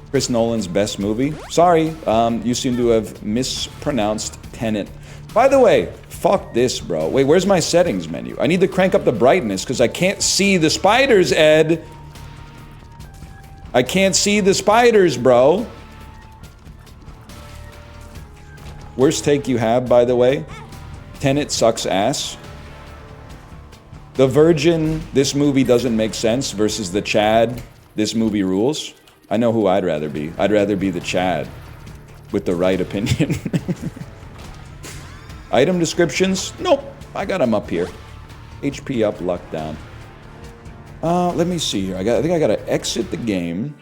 Chris Nolan's best movie? Sorry, you seem to have mispronounced Tenet. By the way, fuck this, bro. Wait, where's my settings menu? I need to crank up the brightness because I can't see the spiders, Ed. I can't see the spiders, bro. Worst take you have, by the way. Tenet sucks ass. The Virgin, this movie doesn't make sense, versus the Chad, this movie rules. I know who I'd rather be. I'd rather be the Chad with the right opinion. Item descriptions? Nope. I got them up here. HP up, luck down. Let me see here. I think I gotta exit the game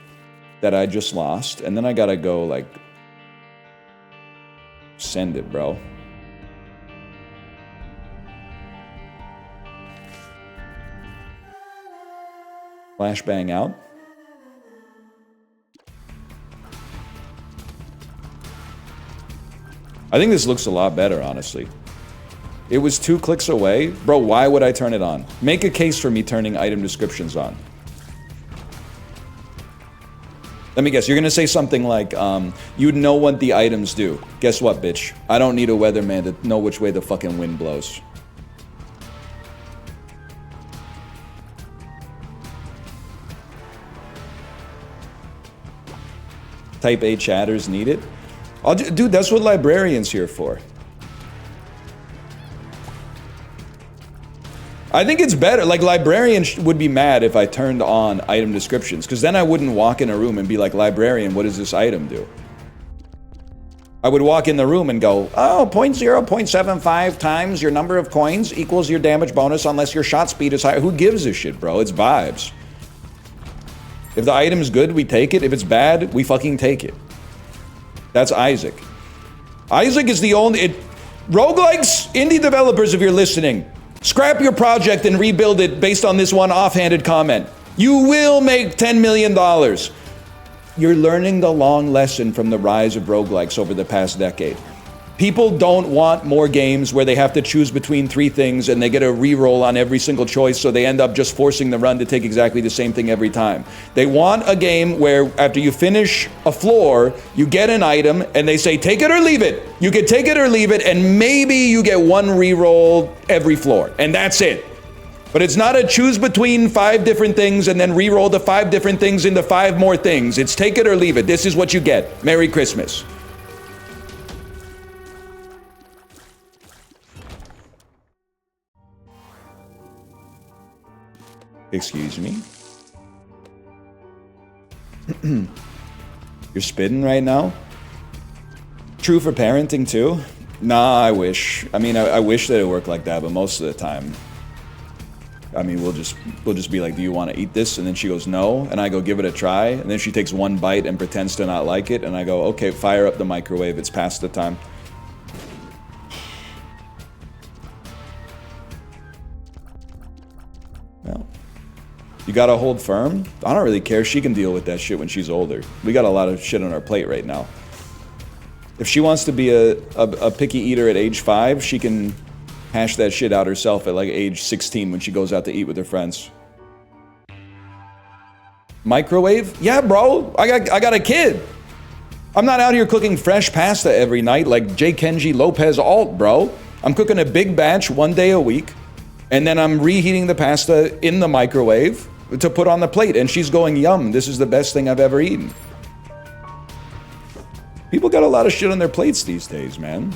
that I just lost, and then I gotta go, like, send it, bro. Flashbang out. I think this looks a lot better, honestly. It was 2 clicks away. Bro, why would I turn it on? Make a case for me turning item descriptions on. Let me guess, you're gonna say something like, you'd know what the items do. Guess what, bitch? I don't need a weatherman to know which way the fucking wind blows. Type A chatters need it. Dude, that's what librarians here for. I think it's better. Like, librarians would be mad if I turned on item descriptions, because then I wouldn't walk in a room and be like, librarian, what does this item do? I would walk in the room and go, oh, 0.75 times your number of coins equals your damage bonus unless your shot speed is higher. Who gives a shit, bro? It's vibes. If the item's good, we take it. If it's bad, we fucking take it. That's Isaac. Isaac is the only... Roguelikes, indie developers, if you're listening, scrap your project and rebuild it based on this one offhanded comment. You will make $10 million. You're learning the long lesson from the rise of roguelikes over the past decade. People don't want more games where they have to choose between 3 things and they get a reroll on every single choice, so they end up just forcing the run to take exactly the same thing every time. They want a game where after you finish a floor, you get an item and they say, take it or leave it. You can take it or leave it, and maybe you get 1 reroll every floor, and that's it. But it's not a choose between 5 different things and then reroll the 5 different things into 5 more things. It's take it or leave it. This is what you get. Merry Christmas. Excuse me? You're spitting right now? True for parenting too? Nah, I wish. I mean, I wish that it worked like that, but most of the time, I mean, we'll just be like, do you want to eat this? And then she goes, no. And I go, give it a try. And then she takes 1 bite and pretends to not like it. And I go, okay, fire up the microwave. It's past the time. Well, You gotta hold firm. I don't really care. She can deal with that shit when she's older. We got a lot of shit on our plate right now. If she wants to be a picky eater at age 5, she can hash that shit out herself at like age 16 when she goes out to eat with her friends. Microwave? Yeah, bro. I got a kid. I'm not out here cooking fresh pasta every night like J. Kenji Lopez Alt, bro. I'm cooking a big batch 1 day a week, and then I'm reheating the pasta in the microwave to put on the plate, and she's going, yum, this is the best thing I've ever eaten. People got a lot of shit on their plates these days, man.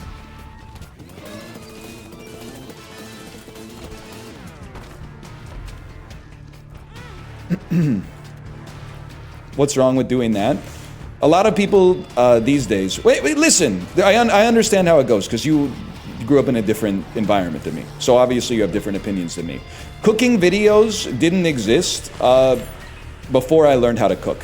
What's wrong with doing that? A lot of people these days... Wait, listen. I understand how it goes, because you grew up in a different environment than me. So obviously you have different opinions than me. Cooking videos didn't exist before I learned how to cook.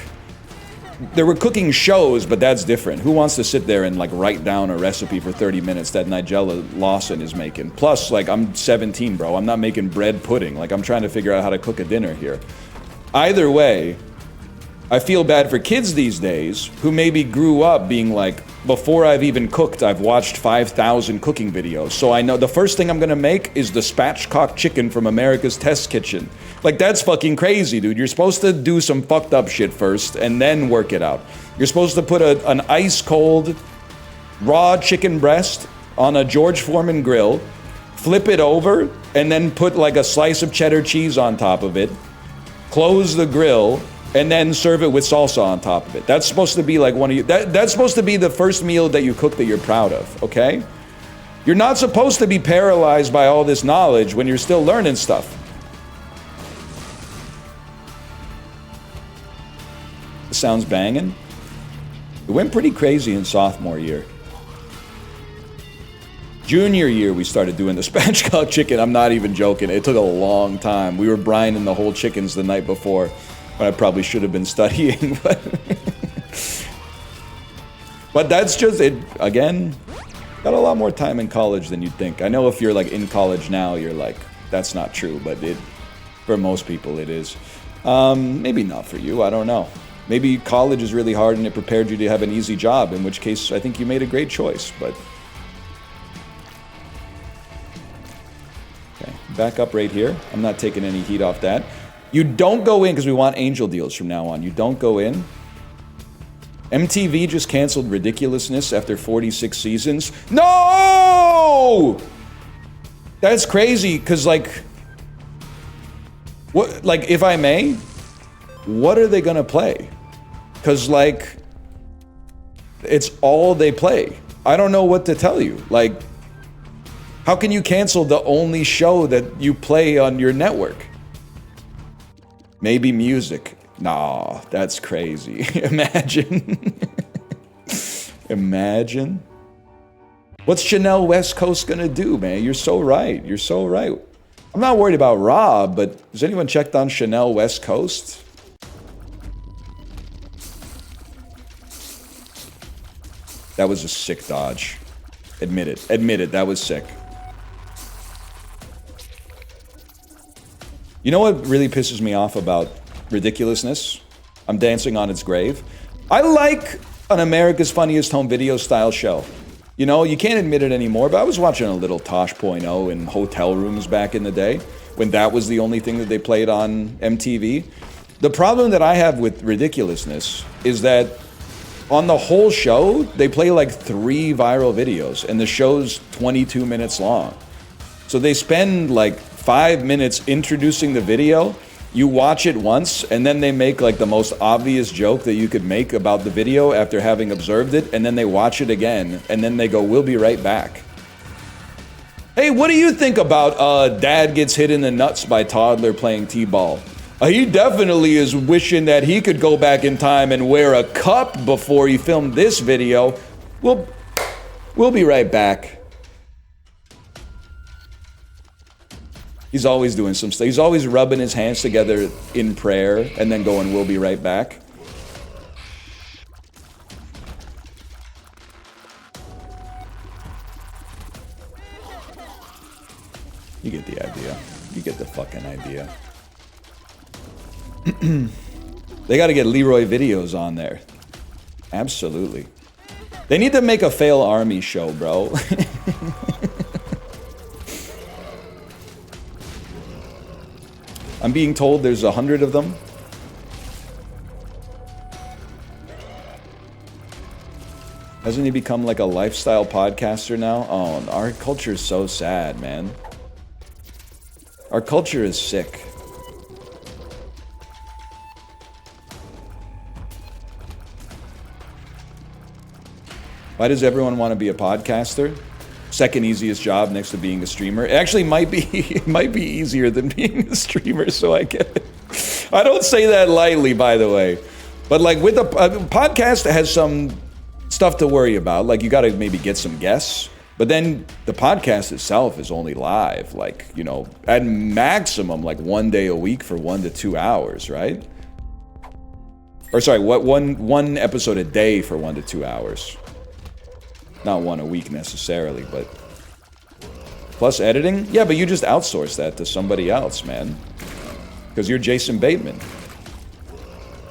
There were cooking shows, but that's different. Who wants to sit there and like write down a recipe for 30 minutes that Nigella Lawson is making? Plus, like, I'm 17, bro. I'm not making bread pudding. Like, I'm trying to figure out how to cook a dinner here. Either way, I feel bad for kids these days who maybe grew up being like, before I've even cooked, I've watched 5,000 cooking videos. So I know the first thing I'm gonna make is the spatchcock chicken from America's Test Kitchen. Like, that's fucking crazy, dude. You're supposed to do some fucked up shit first and then work it out. You're supposed to put an ice cold raw chicken breast on a George Foreman grill, flip it over, and then put like a slice of cheddar cheese on top of it, close the grill, and then serve it with salsa on top of it. That's supposed to be like one of you. That's supposed to be the first meal that you cook that you're proud of, okay? You're not supposed to be paralyzed by all this knowledge when you're still learning stuff. This sounds banging. It went pretty crazy in sophomore year. Junior year, we started doing the spatchcock chicken. I'm not even joking. It took a long time. We were brining the whole chickens the night before, when I probably should have been studying. But that's just it. Again, got a lot more time in college than you'd think. I know if you're like in college now, you're like, that's not true. But for most people, it is. Maybe not for you. I don't know. Maybe college is really hard and it prepared you to have an easy job, in which case I think you made a great choice. But okay, back up right here. I'm not taking any heat off that. You don't go in, because we want angel deals from now on. You don't go in. MTV just canceled Ridiculousness after 46 seasons. No! That's crazy, because like, what? Like, if I may, what are they gonna play? Because like, it's all they play. I don't know what to tell you. Like, how can you cancel the only show that you play on your network? Maybe music. Nah, that's crazy. Imagine. Imagine. What's Chanel West Coast gonna do, man? You're so right. You're so right. I'm not worried about Rob, but has anyone checked on Chanel West Coast? That was a sick dodge. Admit it. Admit it. That was sick. You know what really pisses me off about Ridiculousness? I'm dancing on its grave. I like an America's Funniest Home Video style show. You know, you can't admit it anymore, but I was watching a little Tosh.0 in hotel rooms back in the day, when that was the only thing that they played on MTV. The problem that I have with Ridiculousness is that on the whole show, they play like 3 viral videos, and the show's 22 minutes long. So they spend like 5 minutes introducing the video, you watch it once, and then they make like the most obvious joke that you could make about the video after having observed it, and then they watch it again, and then they go, we'll be right back. Hey, what do you think about Dad Gets Hit in the Nuts by Toddler Playing T-Ball? He definitely is wishing that he could go back in time and wear a cup before he filmed this video. We'll be right back. He's always doing some stuff. He's always rubbing his hands together in prayer and then going, we'll be right back. You get the idea. You get the fucking idea. They got to get Leroy videos on there. Absolutely. They need to make a fail army show, bro. I'm being told there's 100 of them. Hasn't he become like a lifestyle podcaster now? Oh, our culture is so sad, man. Our culture is sick. Why does everyone want to be a podcaster? Second easiest job next to being a streamer. It actually might be it might be easier than being a streamer, so I get it. I don't say that lightly, by the way. But like with a podcast has some stuff to worry about. Like you got to maybe get some guests. But then the podcast itself is only live, like, you know, at maximum like 1 day a week for 1 to 2 hours, right? Or sorry, one episode a day for 1 to 2 hours. Not one a week necessarily, but plus editing? Yeah, but you just outsource that to somebody else, man. Because you're Jason Bateman.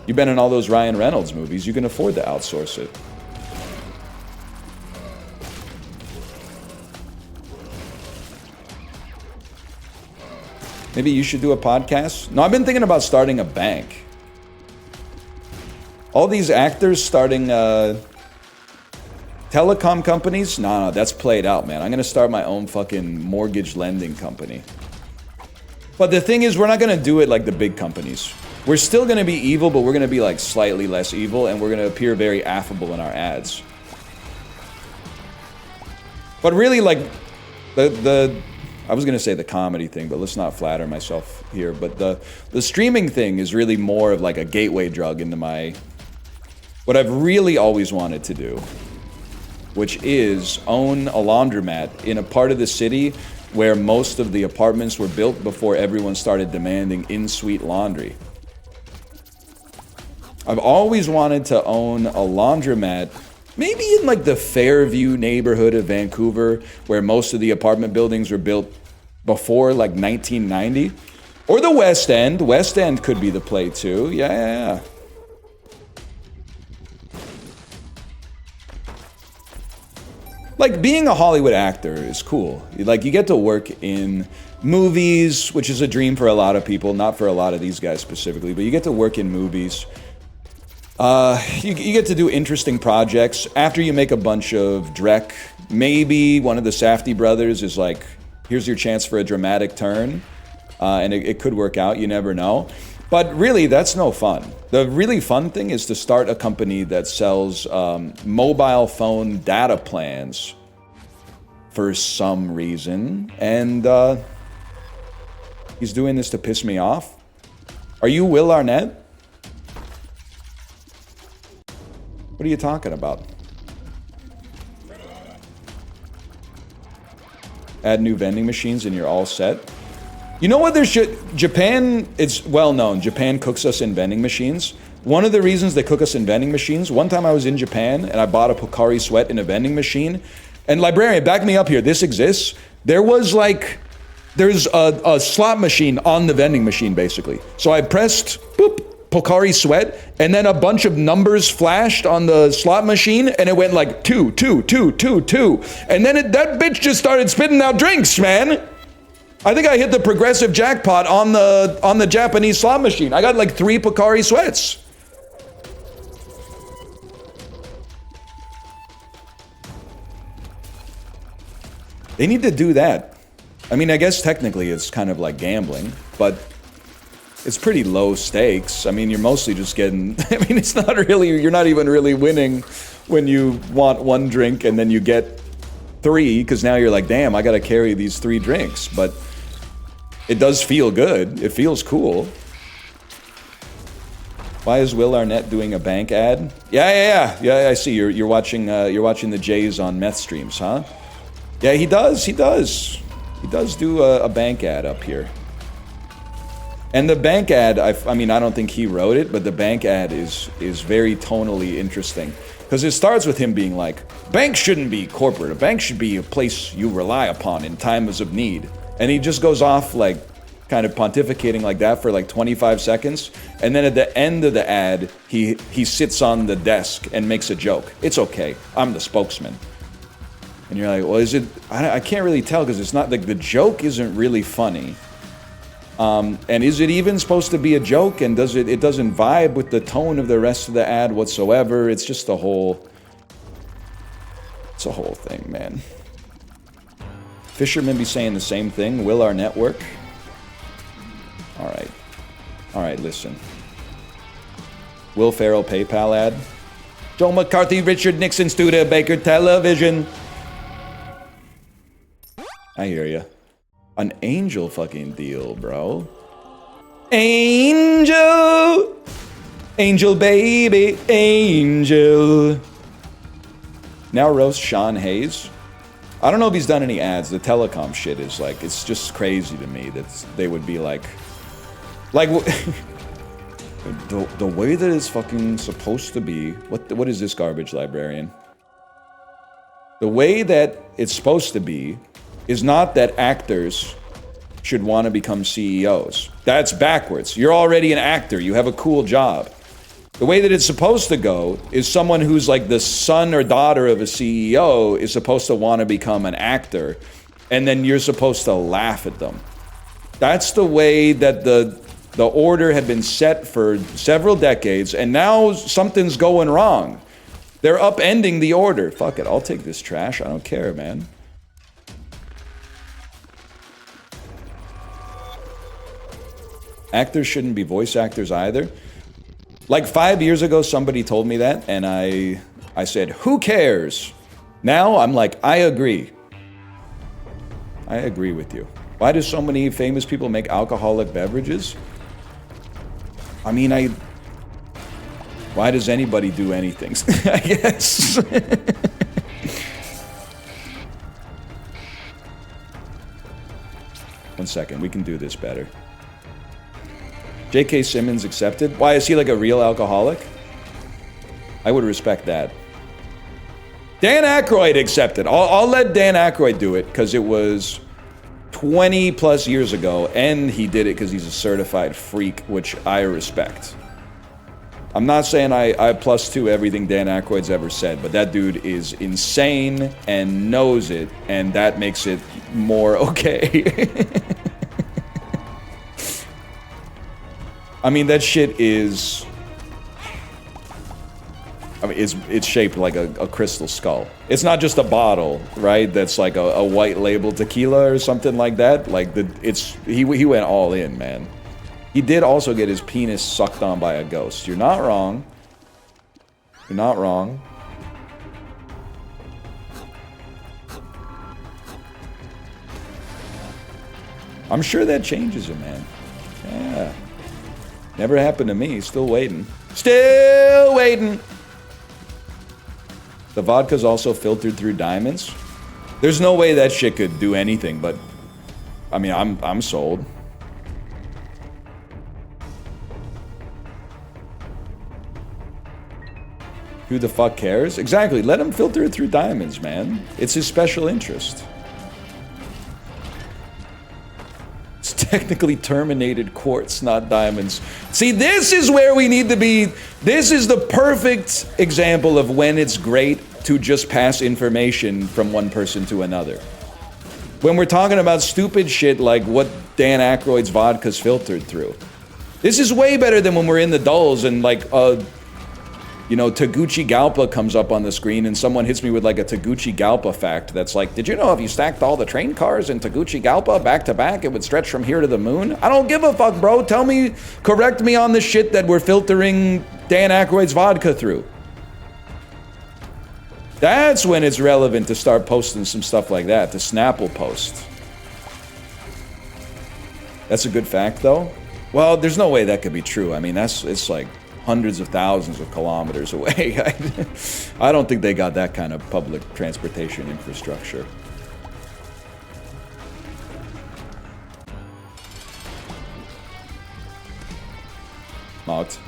You've been in all those Ryan Reynolds movies. You can afford to outsource it. Maybe you should do a podcast? No, I've been thinking about starting a bank. All these actors starting telecom companies? No, that's played out, man. I'm going to start my own fucking mortgage lending company. But the thing is, we're not going to do it like the big companies. We're still going to be evil, but we're going to be like slightly less evil, and we're going to appear very affable in our ads. But really, like, I was going to say the comedy thing, but let's not flatter myself here. But the streaming thing is really more of like a gateway drug into what I've really always wanted to do, which is own a laundromat in a part of the city where most of the apartments were built before everyone started demanding in-suite laundry. I've always wanted to own a laundromat, maybe in like the Fairview neighborhood of Vancouver, where most of the apartment buildings were built before like 1990. Or the West End. West End could be the play too. Yeah. Like, being a Hollywood actor is cool. Like, you get to work in movies, which is a dream for a lot of people, not for a lot of these guys specifically, but you get to work in movies. You get to do interesting projects. After you make a bunch of dreck, maybe one of the Safdie brothers is like, here's your chance for a dramatic turn. And it could work out, you never know. But really, that's no fun. The really fun thing is to start a company that sells mobile phone data plans for some reason. And he's doing this to piss me off. Are you Will Arnett? What are you talking about? Add new vending machines and you're all set. You know what? Japan, it's well known. Japan cooks us in vending machines. One of the reasons they cook us in vending machines, one time I was in Japan and I bought a Pocari Sweat in a vending machine. And librarian, back me up here. This exists. There's a slot machine on the vending machine, basically. So I pressed, boop, Pocari Sweat, and then a bunch of numbers flashed on the slot machine, and it went like 2, 2, 2, 2, 2. And then that bitch just started spitting out drinks, man. I think I hit the progressive jackpot on the Japanese slot machine. I got like 3 Pocari Sweats. They need to do that. I mean, I guess technically it's kind of like gambling, but it's pretty low stakes. I mean, you're mostly just getting, I mean, it's not really, you're not even really winning when you want 1 drink and then you get 3, because now you're like, damn, I gotta carry these 3 drinks. But it does feel good. It feels cool. Why is Will Arnett doing a bank ad? Yeah, I see. You're watching the Jays on meth streams, huh? Yeah, he does. He does do a bank ad up here. And the bank ad, I mean, I don't think he wrote it, but the bank ad is very tonally interesting. Because it starts with him being like, banks shouldn't be corporate. A bank should be a place you rely upon in times of need. And he just goes off like kind of pontificating like that for like 25 seconds. And then at the end of the ad, he sits on the desk and makes a joke. It's okay. I'm the spokesman. And you're like, well, is it? I can't really tell because it's not like the joke isn't really funny. And is it even supposed to be a joke? And it doesn't vibe with the tone of the rest of the ad whatsoever. It's just it's a whole thing, man. Fishermen be saying the same thing. Will our network? All right, listen. Will Ferrell PayPal ad? Joe McCarthy, Richard Nixon, Studebaker Television. I hear ya. An angel fucking deal, bro. Angel! Angel baby, angel. Now roast Sean Hayes. I don't know if he's done any ads. The telecom shit is like, it's just crazy to me that they would be like the way that it's fucking supposed to be. What is this garbage, librarian? The way that it's supposed to be is not that actors should want to become CEOs. That's backwards. You're already an actor. You have a cool job. The way that it's supposed to go is someone who's like the son or daughter of a CEO is supposed to want to become an actor, and then you're supposed to laugh at them. That's the way that the order had been set for several decades, and now something's going wrong. They're upending the order. Fuck it, I'll take this trash. I don't care, man. Actors shouldn't be voice actors either. Like 5 years ago, somebody told me that, and I said, who cares? Now I'm like, I agree. I agree with you. Why do so many famous people make alcoholic beverages? I mean, why does anybody do anything? I guess. 1 second, we can do this better. J.K. Simmons accepted. Why, is he like a real alcoholic? I would respect that. Dan Aykroyd accepted. I'll let Dan Aykroyd do it because it was 20 plus years ago and he did it because he's a certified freak, which I respect. I'm not saying I +2 everything Dan Aykroyd's ever said, but that dude is insane and knows it, and that makes it more okay. I mean, that shit is... I mean, it's shaped like a crystal skull. It's not just a bottle, right? That's like a white label tequila or something like that. Like, he went all in, man. He did also get his penis sucked on by a ghost. You're not wrong. You're not wrong. I'm sure that changes him, man. Yeah. Never happened to me. Still waiting. Still waiting. The vodka's also filtered through diamonds. There's no way that shit could do anything, but I mean, I'm sold. Who the fuck cares? Exactly. Let him filter it through diamonds, man. It's his special interest. It's technically terminated quartz, not diamonds. See, this is where we need to be. This is the perfect example of when it's great to just pass information from one person to another. When we're talking about stupid shit like what Dan Aykroyd's vodka's filtered through. This is way better than when we're in the dulls and like, you know, Tegucigalpa comes up on the screen and someone hits me with like a Tegucigalpa fact that's like, did you know if you stacked all the train cars in Tegucigalpa back to back, it would stretch from here to the moon? I don't give a fuck, bro. Tell me, correct me on the shit that we're filtering Dan Aykroyd's vodka through. That's when it's relevant to start posting some stuff like that, to Snapple post. That's a good fact, though. Well, there's no way that could be true. I mean, it's like hundreds of thousands of kilometers away. I don't think they got that kind of public transportation infrastructure. Mocked.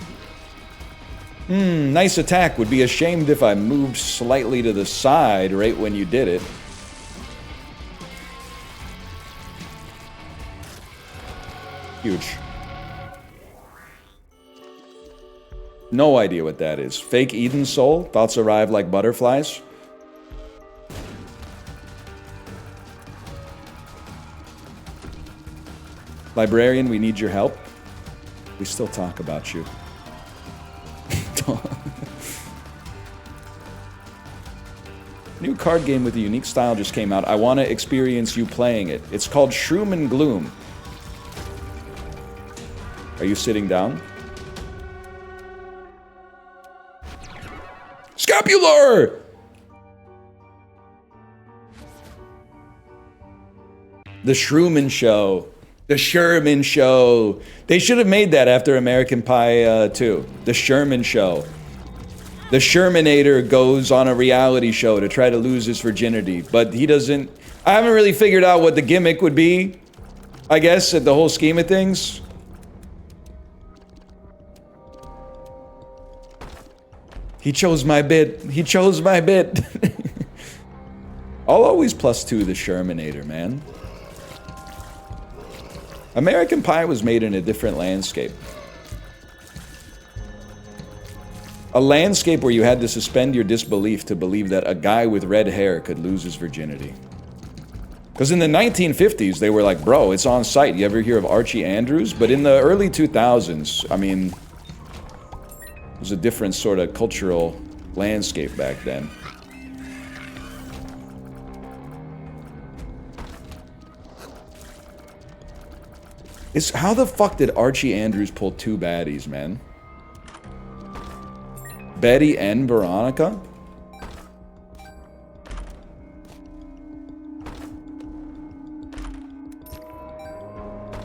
Nice attack. Would be ashamed if I moved slightly to the side right when you did it. Huge. No idea what that is. Fake Eden soul? Thoughts arrive like butterflies? Librarian, we need your help. We still talk about you. New card game with a unique style just came out. I want to experience you playing it. It's called Shroom and Gloom. Are you sitting down? Scapular! The Shrooman Show. The Sherman Show. They should have made that after American Pie 2. The Sherman Show. The Shermanator goes on a reality show to try to lose his virginity, but he doesn't... I haven't really figured out what the gimmick would be, I guess, at the whole scheme of things. He chose my bit. He chose my bit. I'll always +2 the Shermanator, man. American Pie was made in a different landscape. A landscape where you had to suspend your disbelief to believe that a guy with red hair could lose his virginity. Because in the 1950s, they were like, bro, it's on site. You ever hear of Archie Andrews? But in the early 2000s, I mean, it was a different sort of cultural landscape back then. How the fuck did Archie Andrews pull 2 baddies, man? Betty and Veronica?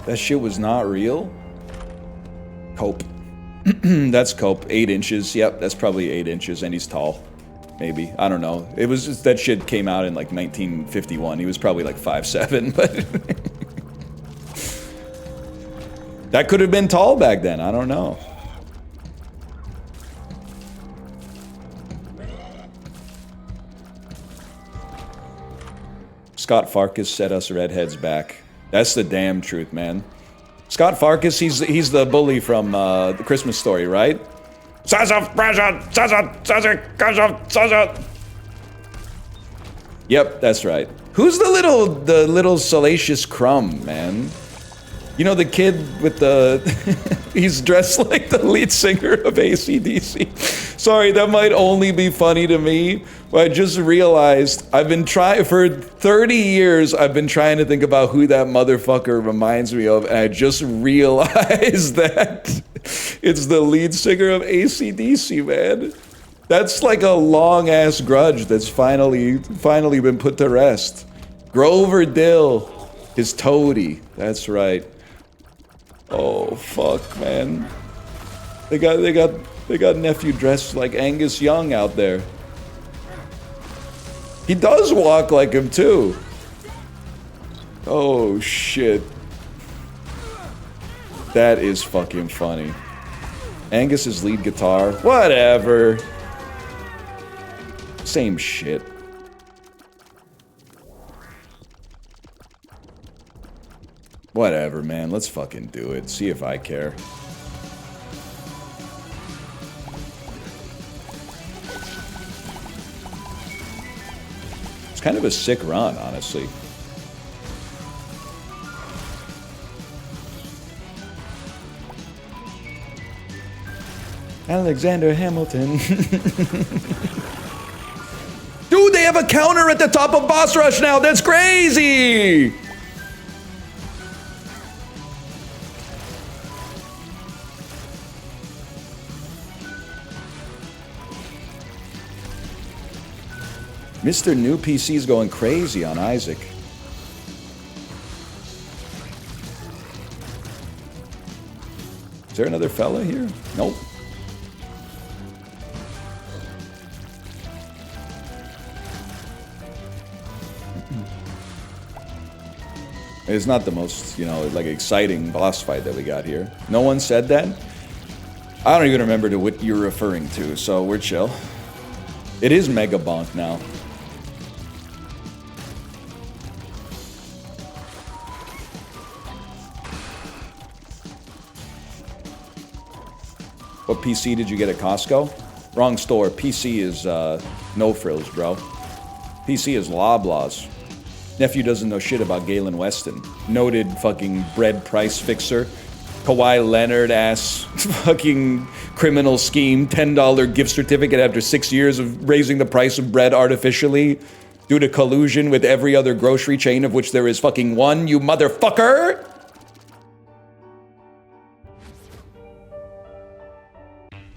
That shit was not real? Cope. That's Cope. 8 inches. Yep, that's probably 8 inches, and he's tall. Maybe. I don't know. It was just that shit came out in like 1951. He was probably like 5'7", but... That could have been tall back then. I don't know. Scott Farkas set us redheads back. That's the damn truth, man. Scott Farkas, he's the bully from the Christmas Story, right? Yep, that's right. Who's the little salacious crumb, man? You know the kid with the... He's dressed like the lead singer of AC/DC. Sorry, that might only be funny to me, but I just realized I've been trying... For 30 years, I've been trying to think about who that motherfucker reminds me of, and I just realized that it's the lead singer of AC/DC, man. That's like a long-ass grudge that's finally been put to rest. Grover Dill is Toady. That's right. Oh fuck, man! They got nephew dressed like Angus Young out there. He does walk like him too. Oh shit! That is fucking funny. Angus's lead guitar, whatever. Same shit. Whatever, man. Let's fucking do it. See if I care. It's kind of a sick run, honestly. Alexander Hamilton. Dude, they have a counter at the top of Boss Rush now. That's crazy. Mr. New PC's going crazy on Isaac. Is there another fella here? Nope. It's not the most, you know, like exciting boss fight that we got here. No one said that? I don't even remember to what you're referring to, so we're chill. It is Mega Bonk now. PC did you get at Costco? Wrong store. PC is no frills, bro. PC is Loblaws. Nephew doesn't know shit about Galen Weston. Noted fucking bread price fixer. Kawhi Leonard ass fucking criminal scheme. $10 gift certificate after 6 years of raising the price of bread artificially due to collusion with every other grocery chain of which there is fucking one, you motherfucker!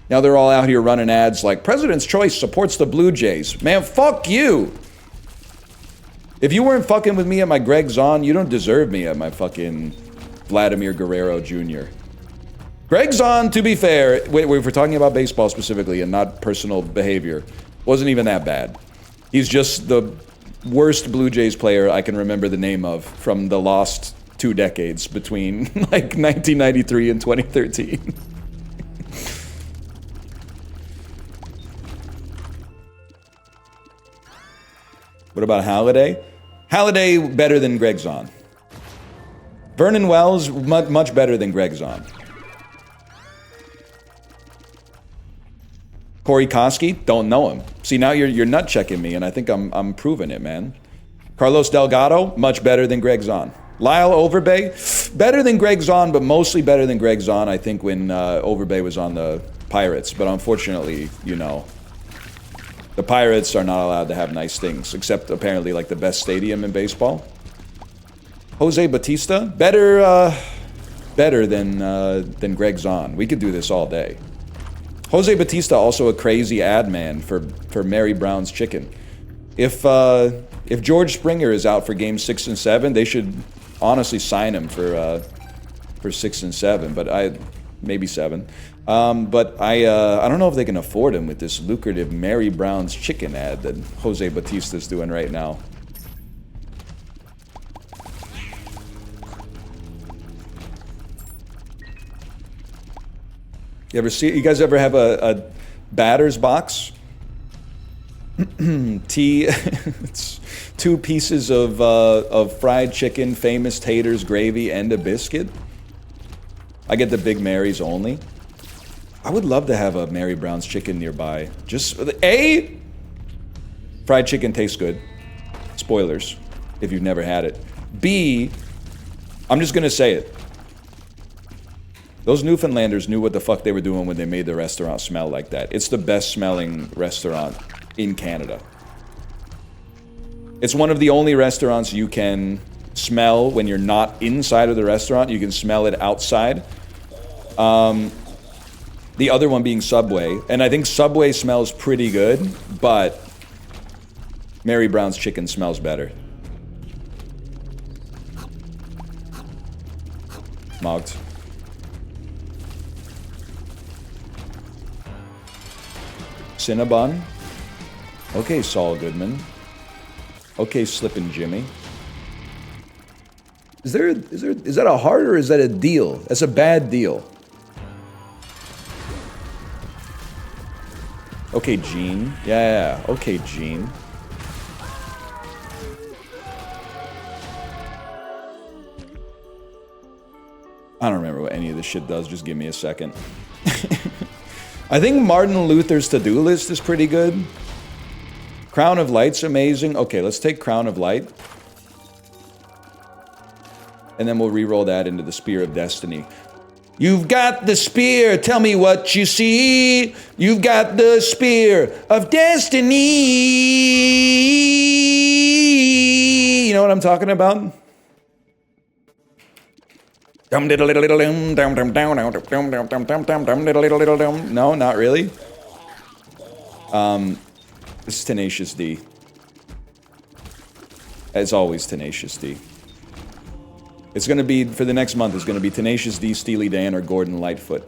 Now they're all out here running ads like, President's Choice supports the Blue Jays. Man, fuck you! If you weren't fucking with me at my Greg Zahn, you don't deserve me at my fucking Vladimir Guerrero Jr. Greg Zahn, to be fair, if we're talking about baseball specifically and not personal behavior, wasn't even that bad. He's just the worst Blue Jays player I can remember the name of from the lost 2 decades between like 1993 and 2013. What about Halladay? Halladay better than Greg Zahn. Vernon Wells much better than Greg Zahn. Corey Koski, don't know him. See, now you're nut checking me, and I think I'm proving it, man. Carlos Delgado, much better than Greg Zahn. Lyle Overbay, better than Greg Zahn, but mostly better than Greg Zahn, I think, when Overbay was on the Pirates. But unfortunately, you know, the Pirates are not allowed to have nice things, except apparently like the best stadium in baseball. Jose Batista, better than Greg Zahn. We could do this all day. Jose Batista also a crazy ad man for Mary Brown's Chicken. If George Springer is out for games 6 and 7, they should honestly sign him for 6 and 7, but maybe 7. But I don't know if they can afford him with this lucrative Mary Brown's Chicken ad that Jose Batista's doing right now. You guys ever have a batter's box? It's 2 pieces of fried chicken, famous taters, gravy, and a biscuit. I get the Big Mary's only. I would love to have a Mary Brown's Chicken nearby. Just A, fried chicken tastes good. Spoilers, if you've never had it. B, I'm just gonna say it. Those Newfoundlanders knew what the fuck they were doing when they made the restaurant smell like that. It's the best smelling restaurant in Canada. It's one of the only restaurants you can smell when you're not inside of the restaurant. You can smell it outside. The other one being Subway. And I think Subway smells pretty good, but Mary Brown's Chicken smells better. Mogged. Cinnabon. Okay, Saul Goodman. Okay, Slippin' Jimmy. Is that a heart or is that a deal? That's a bad deal. Okay, Gene. Yeah. Okay, Gene. I don't remember what any of this shit does. Just give me a second. I think Martin Luther's to-do list is pretty good. Crown of Light's amazing. Okay, let's take Crown of Light. And then we'll re-roll that into the Spear of Destiny. You've got the spear, tell me what you see. You've got the Spear of Destiny. You know what I'm talking about? No, not really. This is Tenacious D. As always, Tenacious D. It's going to be, for the next month, it's going to be Tenacious D, Steely Dan, or Gordon Lightfoot.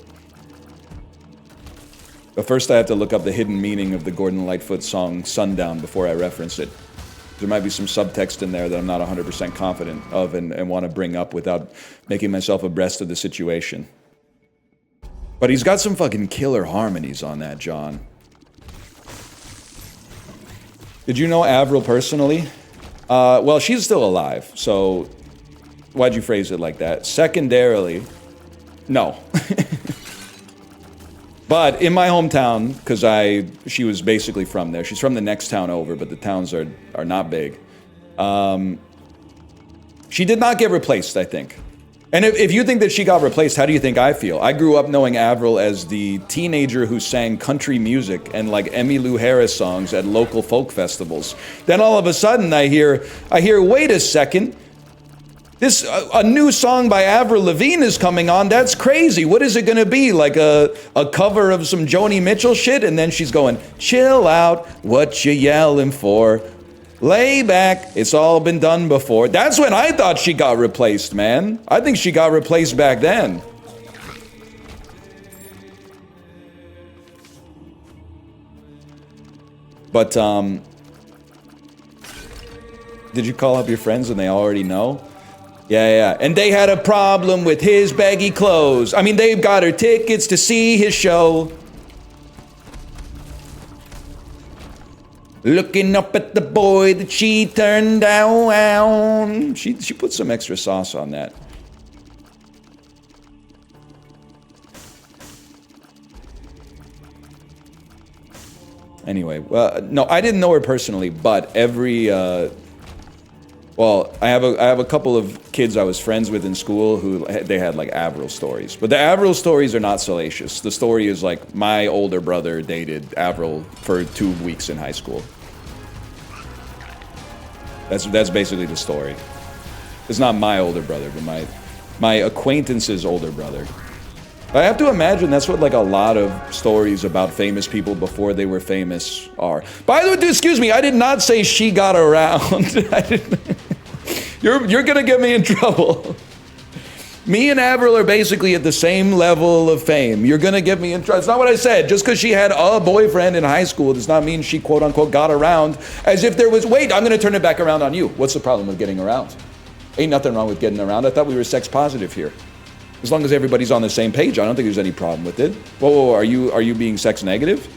But first I have to look up the hidden meaning of the Gordon Lightfoot song Sundown before I reference it. There might be some subtext in there that I'm not 100% confident of and want to bring up without making myself abreast of the situation. But he's got some fucking killer harmonies on that, John. Did you know Avril personally? Well, she's still alive, so why'd you phrase it like that? Secondarily, no. But in my hometown, because she was basically from there. She's from the next town over, but the towns are not big. She did not get replaced, I think. And if you think that she got replaced, how do you think I feel? I grew up knowing Avril as the teenager who sang country music and like Emmylou Harris songs at local folk festivals. Then all of a sudden I hear, wait a second, a new song by Avril Lavigne is coming on. That's crazy. What is it gonna be? Like a cover of some Joni Mitchell shit? And then she's going, chill out, what you yelling for? Lay back, it's all been done before. That's when I thought she got replaced, man. I think she got replaced back then. But, did you call up your friends and they already know? Yeah. And they had a problem with his baggy clothes. I mean, they've got her tickets to see his show. Looking up at the boy that she turned down. She put some extra sauce on that. Anyway, well, no, I didn't know her personally, but well, I have a couple of kids I was friends with in school who they had like Avril stories. But the Avril stories are not salacious. The story is like my older brother dated Avril for 2 weeks in high school. That's basically the story. It's not my older brother, but my acquaintance's older brother. I have to imagine that's what like a lot of stories about famous people before they were famous are. By the way, excuse me, I did not say she got around. You're gonna get me in trouble. Me and Avril are basically at the same level of fame. You're gonna get me in trouble. It's not what I said. Just because she had a boyfriend in high school does not mean she quote unquote got around. As if there was, wait, I'm gonna turn it back around on you. What's the problem with getting around? Ain't nothing wrong with getting around. I thought we were sex positive here. As long as everybody's on the same page, I don't think there's any problem with it. Whoa, are you being sex negative?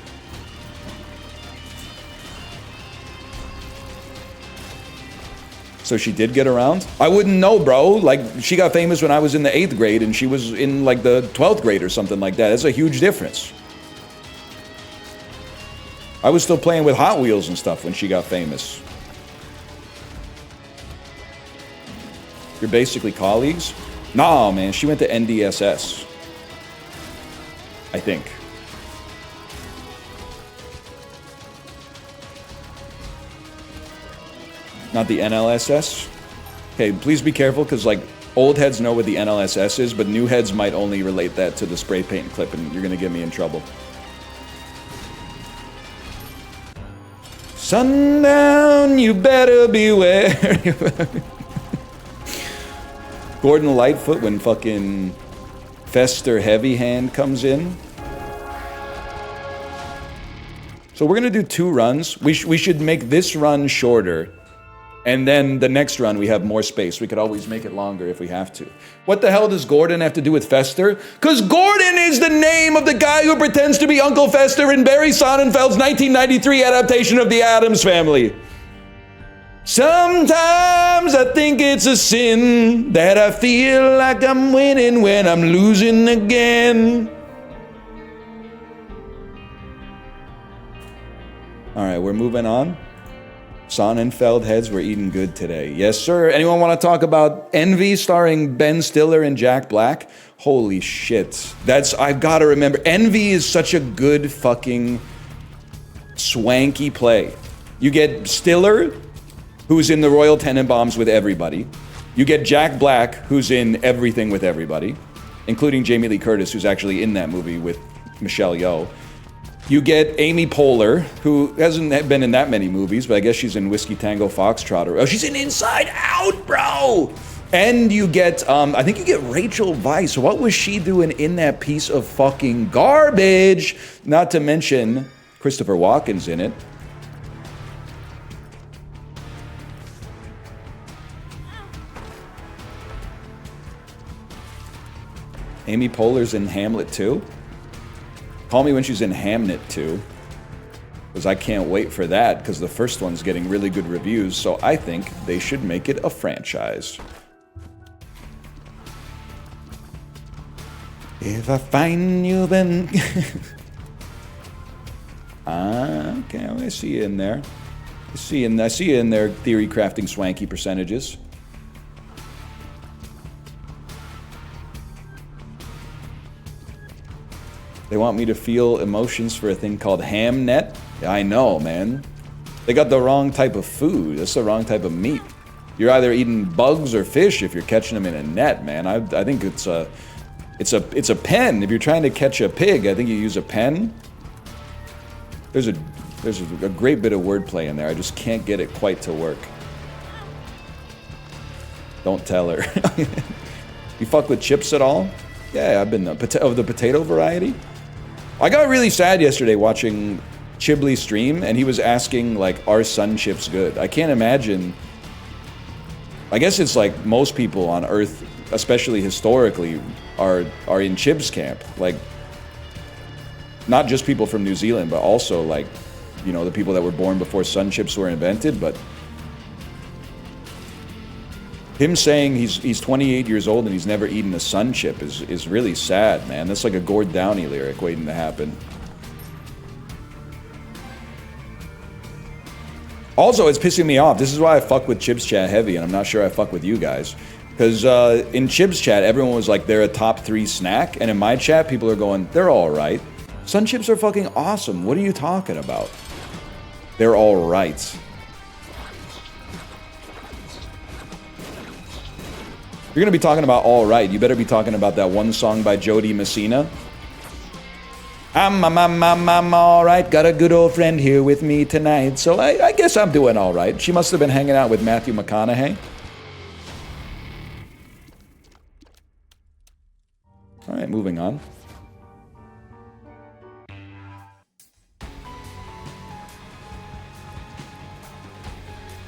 So she did get around? I wouldn't know, bro. Like, she got famous when I was in the 8th grade and she was in like the 12th grade or something like that. That's a huge difference. I was still playing with Hot Wheels and stuff when she got famous. You're basically colleagues? Nah, man, she went to NDSS. I think. Not the NLSS? Okay, please be careful, because like, old heads know what the NLSS is, but new heads might only relate that to the spray paint clip, and you're gonna get me in trouble. Sundown, you better beware. Gordon Lightfoot when fucking Fester Heavy Hand comes in. So we're gonna do 2 runs. We should make this run shorter. And then the next run, we have more space. We could always make it longer if we have to. What the hell does Gordon have to do with Fester? Because Gordon is the name of the guy who pretends to be Uncle Fester in Barry Sonnenfeld's 1993 adaptation of The Addams Family. Sometimes I think it's a sin that I feel like I'm winning when I'm losing again. All right, we're moving on. Sonnenfeld heads were eating good today. Yes, sir. Anyone want to talk about Envy starring Ben Stiller and Jack Black? Holy shit. I've got to remember. Envy is such a good fucking swanky play. You get Stiller, who's in the Royal Tenenbaums with everybody. You get Jack Black, who's in everything with everybody, including Jamie Lee Curtis, who's actually in that movie with Michelle Yeoh. You get Amy Poehler, who hasn't been in that many movies, but I guess she's in Whiskey Tango Foxtrot. Oh, she's in Inside Out, bro! And you get, I think you get Rachel Weisz. What was she doing in that piece of fucking garbage? Not to mention Christopher Walken's in it. Amy Poehler's in Hamlet too? Call me when she's in Hamnet too. Because I can't wait for that, because the first one's getting really good reviews, so I think they should make it a franchise. If I find you, then... Okay, I see you in there. I see you in there, theory crafting swanky percentages. They want me to feel emotions for a thing called Hamnet. I know, man. They got the wrong type of food. That's the wrong type of meat. You're either eating bugs or fish if you're catching them in a net, man. I think it's a pen. If you're trying to catch a pig, I think you use a pen. There's a great bit of wordplay in there. I just can't get it quite to work. Don't tell her. You fuck with chips at all? Yeah, I've been of the potato variety. I got really sad yesterday watching Chibli stream, and he was asking, like, are sun chips good? I can't imagine. I guess it's like most people on Earth, especially historically, are in Chib's camp. Like, not just people from New Zealand, but also, like, you know, the people that were born before sun chips were invented. But him saying he's 28 years old and he's never eaten a sun chip is really sad, man. That's like a Gord Downey lyric waiting to happen. Also, it's pissing me off. This is why I fuck with Chibs Chat heavy, and I'm not sure I fuck with you guys. Because in Chibs Chat, everyone was like, they're a top 3 snack. And in my chat, people are going, they're all right. Sun chips are fucking awesome. What are you talking about? They're all right. If you're going to be talking about all right, you better be talking about that one song by Jody Messina. I'm all right. Got a good old friend here with me tonight. So I guess I'm doing all right. She must have been hanging out with Matthew McConaughey. All right, moving on.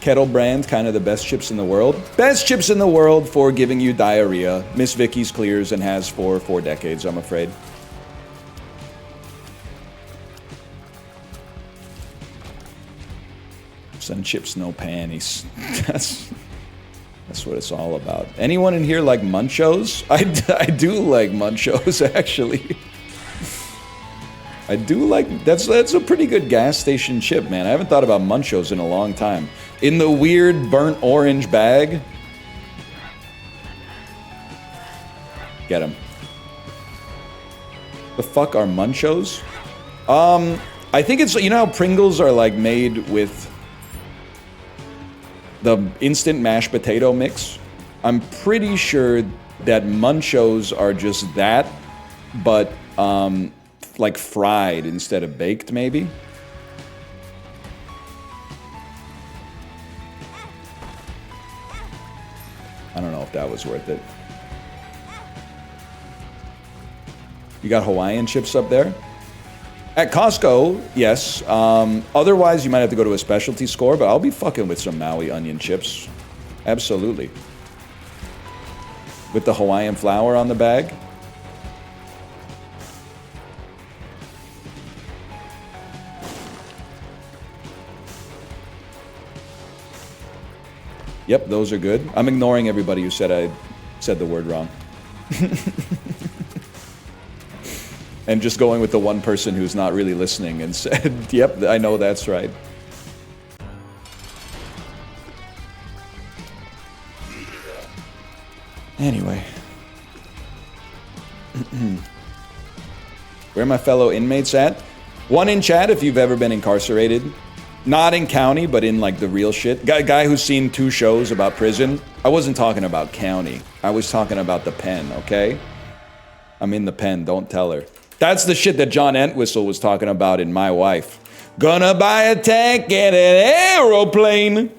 Kettle Brand, kind of the best chips in the world. Best chips in the world for giving you diarrhea. Miss Vicky's clears and has for 4 decades, I'm afraid. Sun chips, no panties. That's what it's all about. Anyone in here like Munchos? I do like Munchos, actually. I do like... That's a pretty good gas station chip, man. I haven't thought about Munchos in a long time. In the weird burnt orange bag. Get him. The fuck are Munchos? I think it's... You know how Pringles are like made with the instant mashed potato mix? I'm pretty sure that Munchos are just that, but like fried instead of baked, maybe? I don't know if that was worth it. You got Hawaiian chips up there? At Costco, yes. Otherwise, you might have to go to a specialty store, but I'll be fucking with some Maui onion chips. Absolutely. With the Hawaiian flour on the bag. Yep, those are good. I'm ignoring everybody who said I said the word wrong. And just going with the one person who's not really listening and said, yep, I know that's right. Anyway. Where are my fellow inmates at? One in chat if you've ever been incarcerated. Not in county, but in like the real shit. Guy who's seen 2 shows about prison. I wasn't talking about county. I was talking about the pen, okay? I'm in the pen, don't tell her. That's the shit that John Entwistle was talking about in My Wife. Gonna buy a tank and an aeroplane.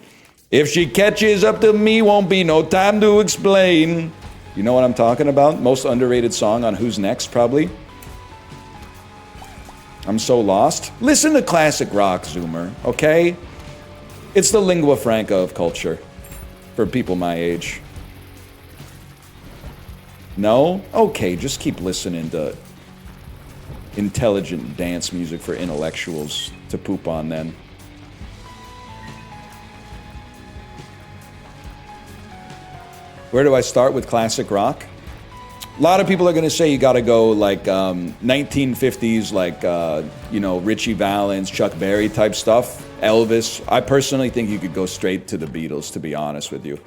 If she catches up to me, won't be no time to explain. You know what I'm talking about? Most underrated song on Who's Next, probably. I'm so lost. Listen to classic rock, Zoomer, okay? It's the lingua franca of culture for people my age. No? Okay, just keep listening to intelligent dance music for intellectuals to poop on then. Where do I start with classic rock? A lot of people are gonna say you gotta go like 1950s, like you know, Richie Valens, Chuck Berry type stuff, Elvis. I personally think you could go straight to the Beatles, to be honest with you,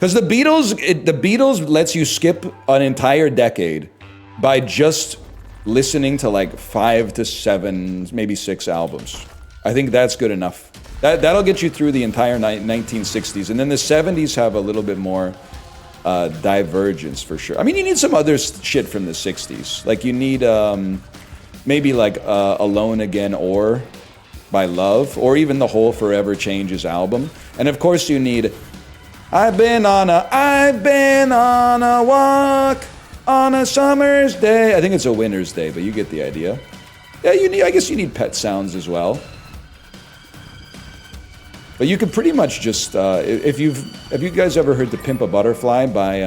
because the Beatles lets you skip an entire decade by just listening to like 5 to 7, maybe 6 albums. I think that's good enough. That'll get you through the entire 1960s, and then the 70s have a little bit more divergence for sure. I mean, you need some other shit from the 60s. Like you need maybe like Alone Again or by Love, or even the whole Forever Changes album. And of course you need I've been on a walk on a summer's day. I think it's a winter's day, but you get the idea. Yeah, I guess you need Pet Sounds as well. But you could pretty much just, have you guys ever heard "To Pimp a Butterfly" by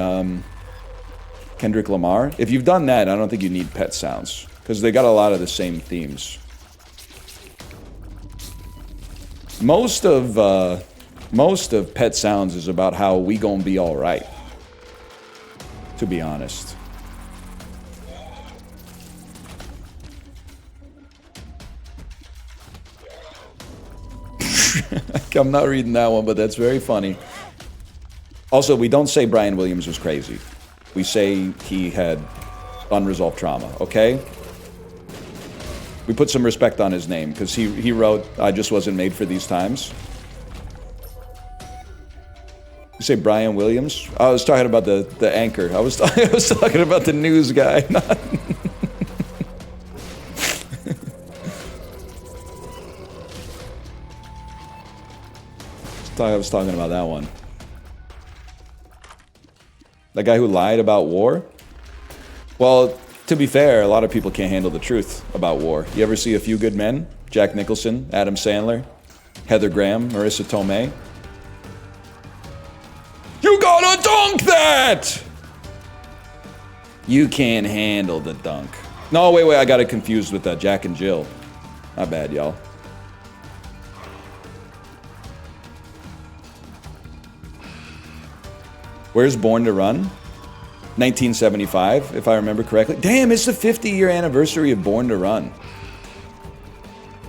Kendrick Lamar? If you've done that, I don't think you need Pet Sounds, because they got a lot of the same themes. Most of Pet Sounds is about how we gonna be all right, to be honest. I'm not reading that one, but that's very funny. Also, we don't say Brian Williams was crazy. We say he had unresolved trauma, okay? We put some respect on his name, because he wrote, "I just wasn't made for these times." You say Brian Williams? I was talking about the anchor. I was talking about the news guy, not... I was talking about that one. The guy who lied about war? Well, to be fair, a lot of people can't handle the truth about war. You ever see A Few Good Men? Jack Nicholson, Adam Sandler, Heather Graham, Marissa Tomei. You gotta dunk that! You can't handle the dunk. No, wait, I got it confused with Jack and Jill. My bad, y'all. Where's Born to Run? 1975, if I remember correctly. Damn, it's the 50-year anniversary of Born to Run.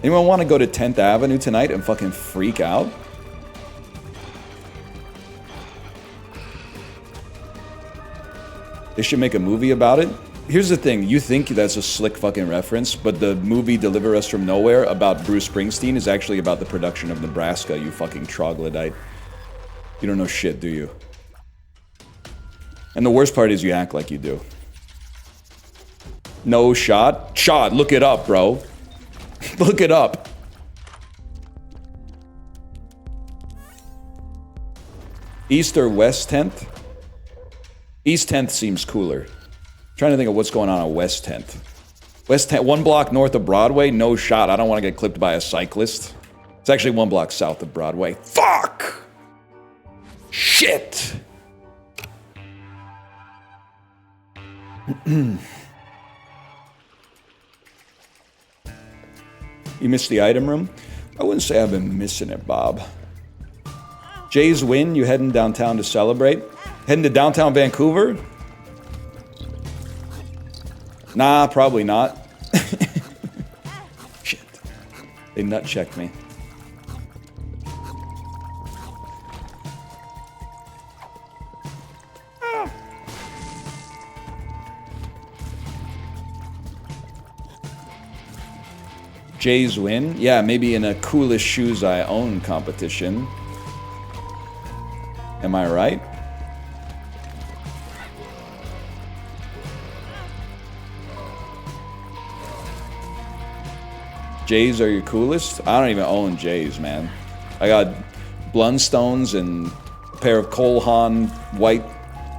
Anyone want to go to 10th Avenue tonight and fucking freak out? They should make a movie about it. Here's the thing, you think that's a slick fucking reference, but the movie Deliver Us From Nowhere about Bruce Springsteen is actually about the production of Nebraska, you fucking troglodyte. You don't know shit, do you? And the worst part is you act like you do. No shot? Shot, look it up, bro. Look it up. East or West 10th? East 10th seems cooler. I'm trying to think of what's going on West 10th. West 10th, 1 block north of Broadway? No shot, I don't want to get clipped by a cyclist. It's actually 1 block south of Broadway. Fuck! Shit! You missed the item room? I wouldn't say I've been missing it, Bob. Jay's win, you heading downtown to celebrate? Heading to downtown Vancouver? Nah, probably not. Shit. They nut checked me. Jay's win? Yeah, maybe in a coolest shoes I own competition. Am I right? Jays are your coolest? I don't even own Jays, man. I got Blundstones and a pair of Cole Haan white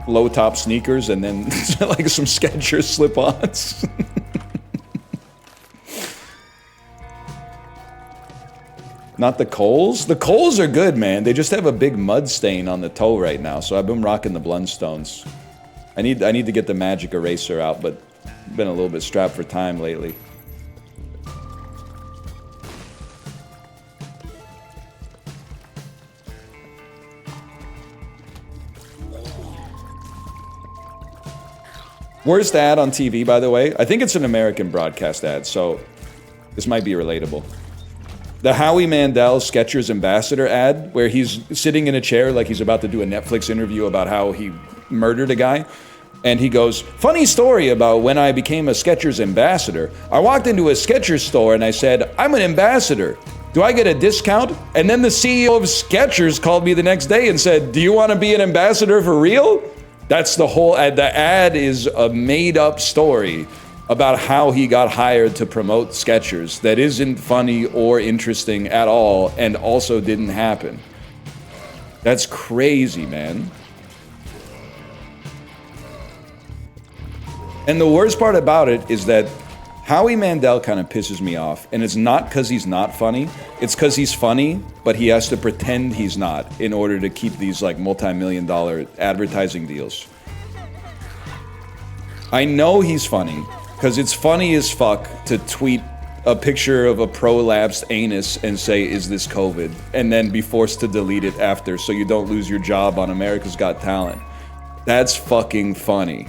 low-top sneakers and then like some Skechers slip-ons. Not the Coles? The Coles are good, man. They just have a big mud stain on the toe right now, so I've been rocking the Blundstones. I need to get the magic eraser out, but been a little bit strapped for time lately. Worst ad on TV, by the way. I think it's an American broadcast ad, so this might be relatable. The Howie Mandel Skechers ambassador ad, where he's sitting in a chair like he's about to do a Netflix interview about how he murdered a guy. And he goes, funny story about when I became a Skechers ambassador. I walked into a Skechers store and I said, I'm an ambassador. Do I get a discount? And then the CEO of Skechers called me the next day and said, do you want to be an ambassador for real? That's the whole ad. The ad is a made-up story about how he got hired to promote Skechers that isn't funny or interesting at all and also didn't happen. That's crazy, man. And the worst part about it is that Howie Mandel kind of pisses me off. And it's not because he's not funny. It's because he's funny, but he has to pretend he's not in order to keep these like multi-million-dollar advertising deals. I know he's funny because it's funny as fuck to tweet a picture of a prolapsed anus and say, is this COVID? And then be forced to delete it after so you don't lose your job on America's Got Talent. That's fucking funny.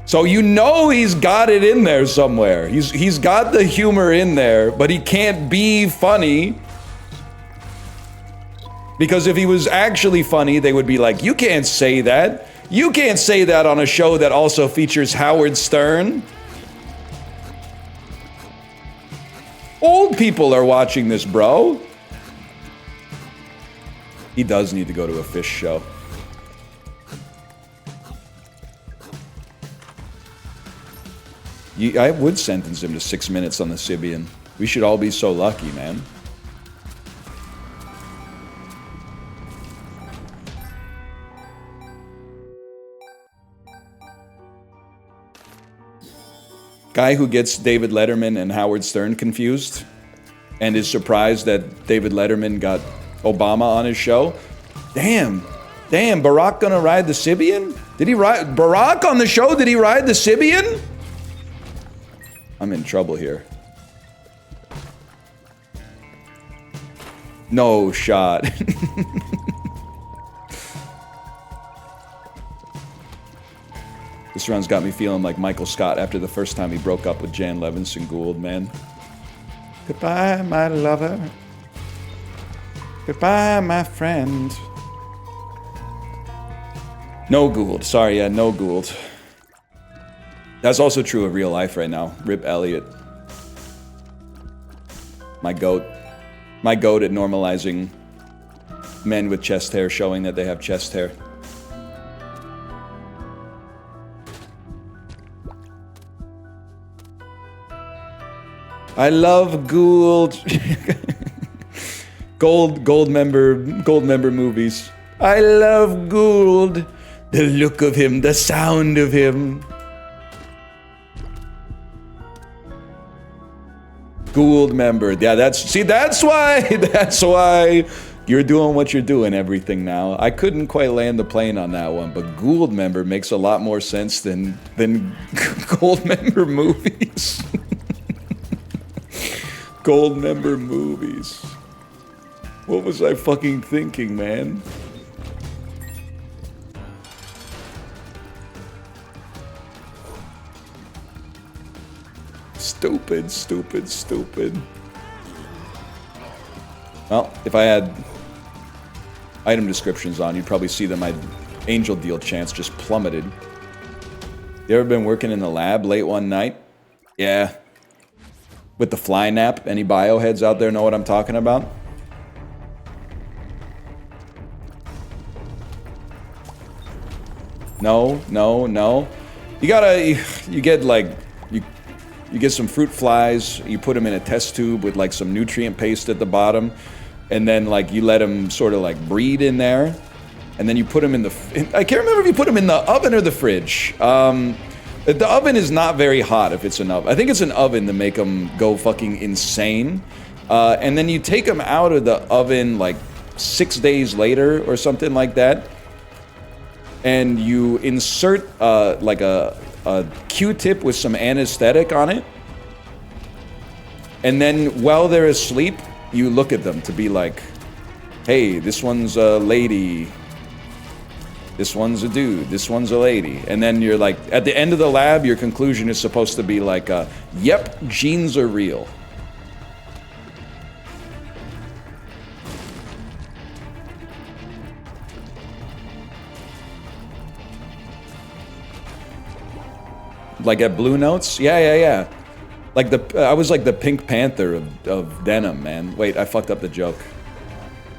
So you know he's got it in there somewhere. He's got the humor in there, but he can't be funny. Because if he was actually funny, they would be like, you can't say that. You can't say that on a show that also features Howard Stern. Old people are watching this, bro. He does need to go to a fish show. I would sentence him to 6 minutes on the Sibian. We should all be so lucky, man. Guy who gets David Letterman and Howard Stern confused and is surprised that David Letterman got Obama on his show. Damn, Barack gonna ride the Sibian? Did he ride Barack on the show? Did he ride the Sibian? I'm in trouble here. No shot. This round's got me feeling like Michael Scott after the first time he broke up with Jan Levinson Gould, man. Goodbye, my lover. Goodbye, my friend. No Gould. Sorry, yeah, no Gould. That's also true of real life right now. Rip Elliott. My goat. My goat at normalizing men with chest hair, showing that they have chest hair. I love Gould. Gold member movies. I love Gould. The look of him, the sound of him. Gould member. Yeah, that's why you're doing what you're doing, everything now. I couldn't quite land the plane on that one, but Gould member makes a lot more sense than Gold member movies. Gold member movies. What was I fucking thinking, man? Stupid. Well, if I had item descriptions on, you'd probably see that my angel deal chance just plummeted. You ever been working in the lab late one night? Yeah. With the fly nap? Any bioheads out there know what I'm talking about? No. You get some fruit flies, you put them in a test tube with like some nutrient paste at the bottom, and then like you let them sort of like breed in there, and then you put them in the, I can't remember if you put them in the oven or the fridge. The oven is not very hot if it's an oven. I think it's an oven to make them go fucking insane. And then you take them out of the oven like 6 days later or something like that, and you insert like a Q-tip with some anesthetic on it, and then while they're asleep, you look at them to be like, hey, this one's a lady. This one's a dude. This one's a lady. And then you're like, at the end of the lab, your conclusion is supposed to be like, yep, genes are real. Like at Blue Notes? Yeah. Like I was like the Pink Panther of denim, man. Wait, I fucked up the joke.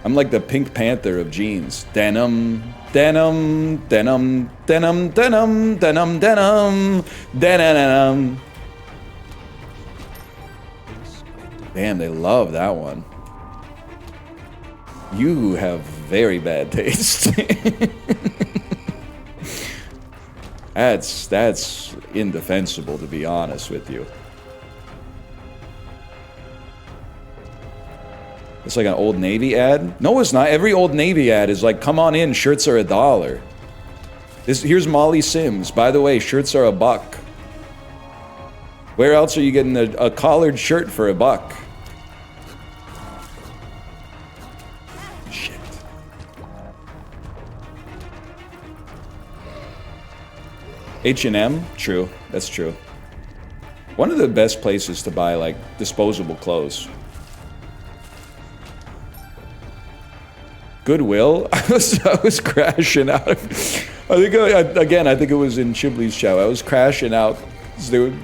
I'm like the Pink Panther of jeans. Denim, denim, denim, denim, denim, denim, denim, denim. Damn, they love that one. You have very bad taste. That's indefensible, to be honest with you. It's like an Old Navy ad? No, it's not. Every Old Navy ad is like, come on in, shirts are $1. Here's Molly Sims. By the way, shirts are $1. Where else are you getting a collared shirt for $1? Shit. H&M? True. That's true. One of the best places to buy, like, disposable clothes. Goodwill. I was crashing out. I think it was in Chibley's chat. I was crashing out.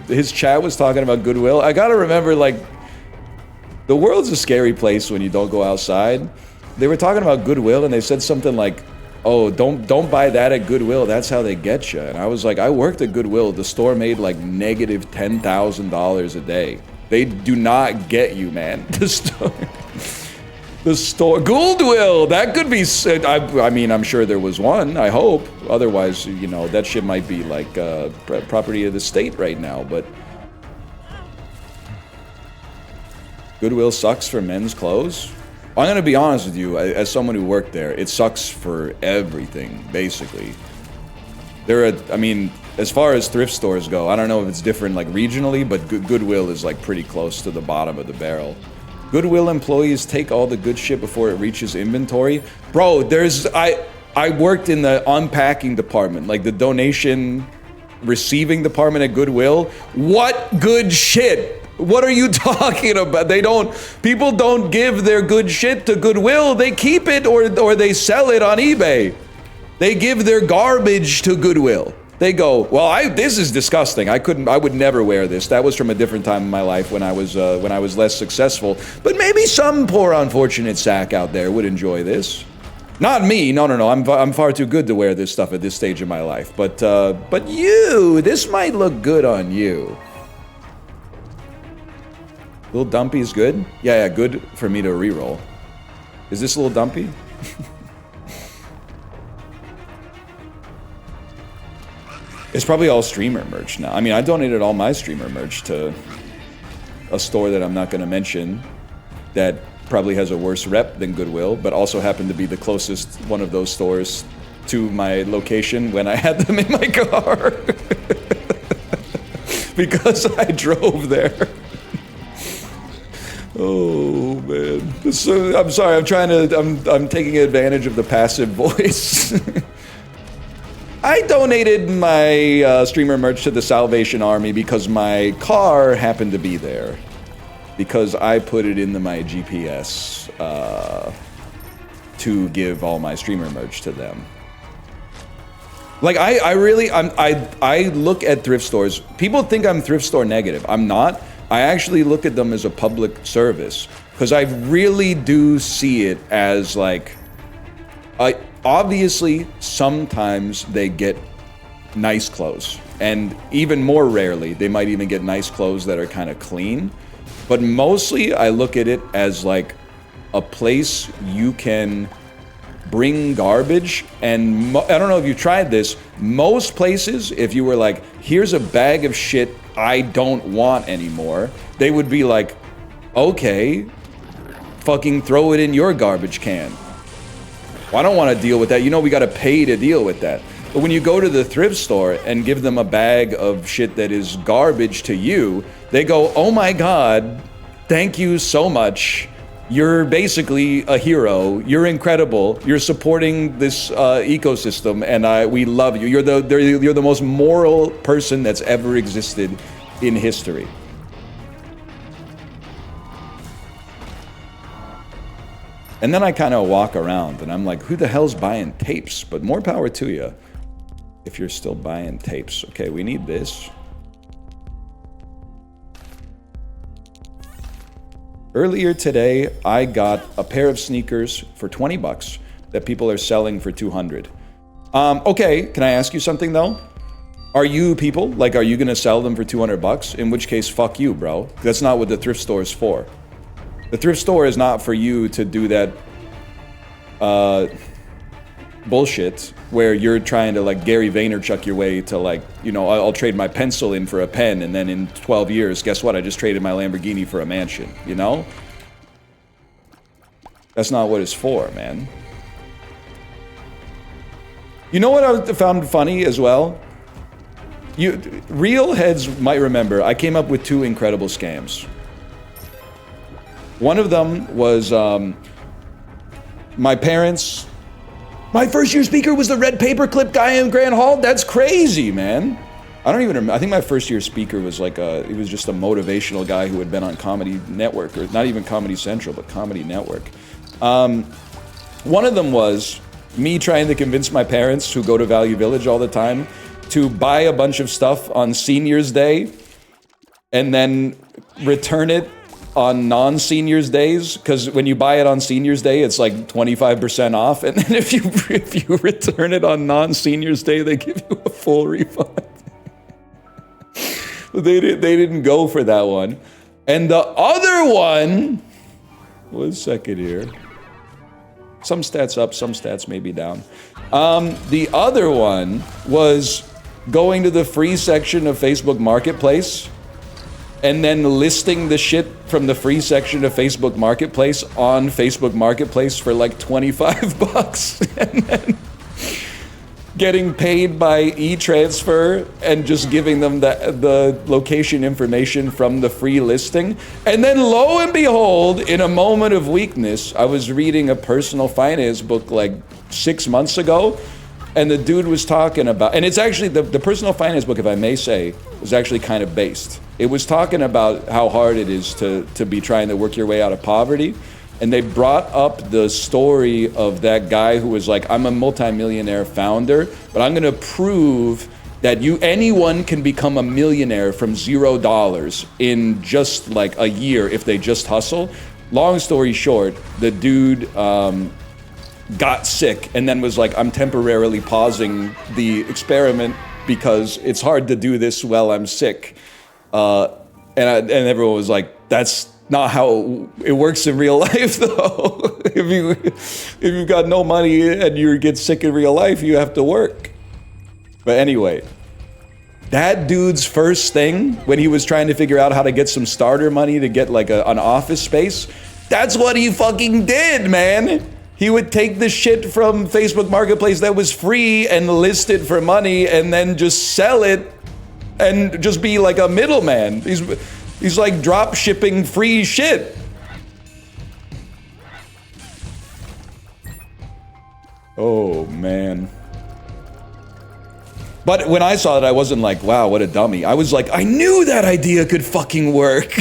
His chat was talking about Goodwill. I gotta remember, like, the world's a scary place when you don't go outside. They were talking about Goodwill, and they said something like, "Oh, don't buy that at Goodwill. That's how they get you." And I was like, I worked at Goodwill. The store made like negative $10,000 a day. They do not get you, man. The store, Goodwill, that could be, I mean, I'm sure there was one, I hope. Otherwise, you know, that shit might be like property of the state right now, but Goodwill sucks for men's clothes. I'm gonna be honest with you, as someone who worked there, it sucks for everything, basically. I mean, as far as thrift stores go, I don't know if it's different like regionally, but Goodwill is like pretty close to the bottom of the barrel. Goodwill employees take all the good shit before it reaches inventory. Bro, I worked in the unpacking department, like the donation receiving department at Goodwill. What good shit? What are you talking about? People don't give their good shit to Goodwill. They keep it or they sell it on eBay. They give their garbage to Goodwill. They go, well, this is disgusting. I would never wear this. That was from a different time in my life when I was less successful. But maybe some poor unfortunate sack out there would enjoy this. Not me. No. I'm far too good to wear this stuff at this stage of my life. But this might look good on you. Little Dumpy is good? Yeah, good for me to reroll. Is this Little Dumpy? It's probably all streamer merch now. I mean, I donated all my streamer merch to a store that I'm not going to mention that probably has a worse rep than Goodwill, but also happened to be the closest one of those stores to my location when I had them in my car. Because I drove there. Oh, man. So, I'm sorry, I'm taking advantage of the passive voice. I donated my streamer merch to the Salvation Army because my car happened to be there. Because I put it into my GPS to give all my streamer merch to them. Like, I look at thrift stores. People think I'm thrift store negative. I'm not. I actually look at them as a public service. Because I really do see it as like... Obviously, sometimes they get nice clothes. And even more rarely, they might even get nice clothes that are kind of clean. But mostly, I look at it as like a place you can bring garbage. And I don't know if you tried this. Most places, if you were like, here's a bag of shit I don't want anymore, they would be like, okay, fucking throw it in your garbage can. Well, I don't want to deal with that. You know, we got to pay to deal with that. But when you go to the thrift store and give them a bag of shit that is garbage to you, they go, oh my God, thank you so much. You're basically a hero. You're incredible. You're supporting this ecosystem, and we love you. You're the most moral person that's ever existed in history. And then I kind of walk around, and I'm like, who the hell's buying tapes? But more power to you if you're still buying tapes. Okay, we need this. Earlier today, I got a pair of sneakers for 20 bucks that people are selling for 200. Okay, can I ask you something though? Are you people, like, are you gonna sell them for 200 bucks? In which case, fuck you, bro. That's not what the thrift store is for. The thrift store is not for you to do that bullshit where you're trying to, like, Gary Vaynerchuk your way to, like, you know, I'll trade my pencil in for a pen, and then in 12 years, guess what? I just traded my Lamborghini for a mansion, you know? That's not what it's for, man. You know what I found funny as well? Real heads might remember, I came up with 2 incredible scams. One of them was my parents. My first year speaker was the red paperclip guy in Grand Hall. That's crazy, man. I don't even remember. I think my first year speaker was like he was just a motivational guy who had been on Comedy Network, or not even Comedy Central, but Comedy Network. One of them was me trying to convince my parents, who go to Value Village all the time, to buy a bunch of stuff on Senior's Day and then return it on non-Senior's days, because when you buy it on Senior's Day, it's like 25% off, and then if you return it on non-Senior's Day, they give you a full refund. They didn't go for that one. And the other one, 1 second here. Some stats up, some stats may be down. The other one was going to the free section of Facebook Marketplace and then listing the shit from the free section of Facebook Marketplace on Facebook Marketplace for like 25 bucks. And then getting paid by e-transfer and just giving them the location information from the free listing. And then lo and behold, in a moment of weakness, I was reading a personal finance book like 6 months ago, and the dude was talking about, and it's actually, the personal finance book, if I may say, was actually kind of based. It was talking about how hard it is to be trying to work your way out of poverty. And they brought up the story of that guy who was like, I'm a multimillionaire founder, but I'm gonna prove that anyone can become a millionaire from $0 in just like a year if they just hustle. Long story short, the dude got sick and then was like, I'm temporarily pausing the experiment because it's hard to do this while I'm sick. And everyone was like, that's not how it works in real life, though. If you've got no money and you get sick in real life, you have to work. But anyway, that dude's first thing when he was trying to figure out how to get some starter money to get like an office space, that's what he fucking did, man. He would take the shit from Facebook Marketplace that was free and list it for money and then just sell it and just be like a middleman. He's like drop shipping free shit. Oh, man. But when I saw it, I wasn't like, wow, what a dummy. I was like, I knew that idea could fucking work.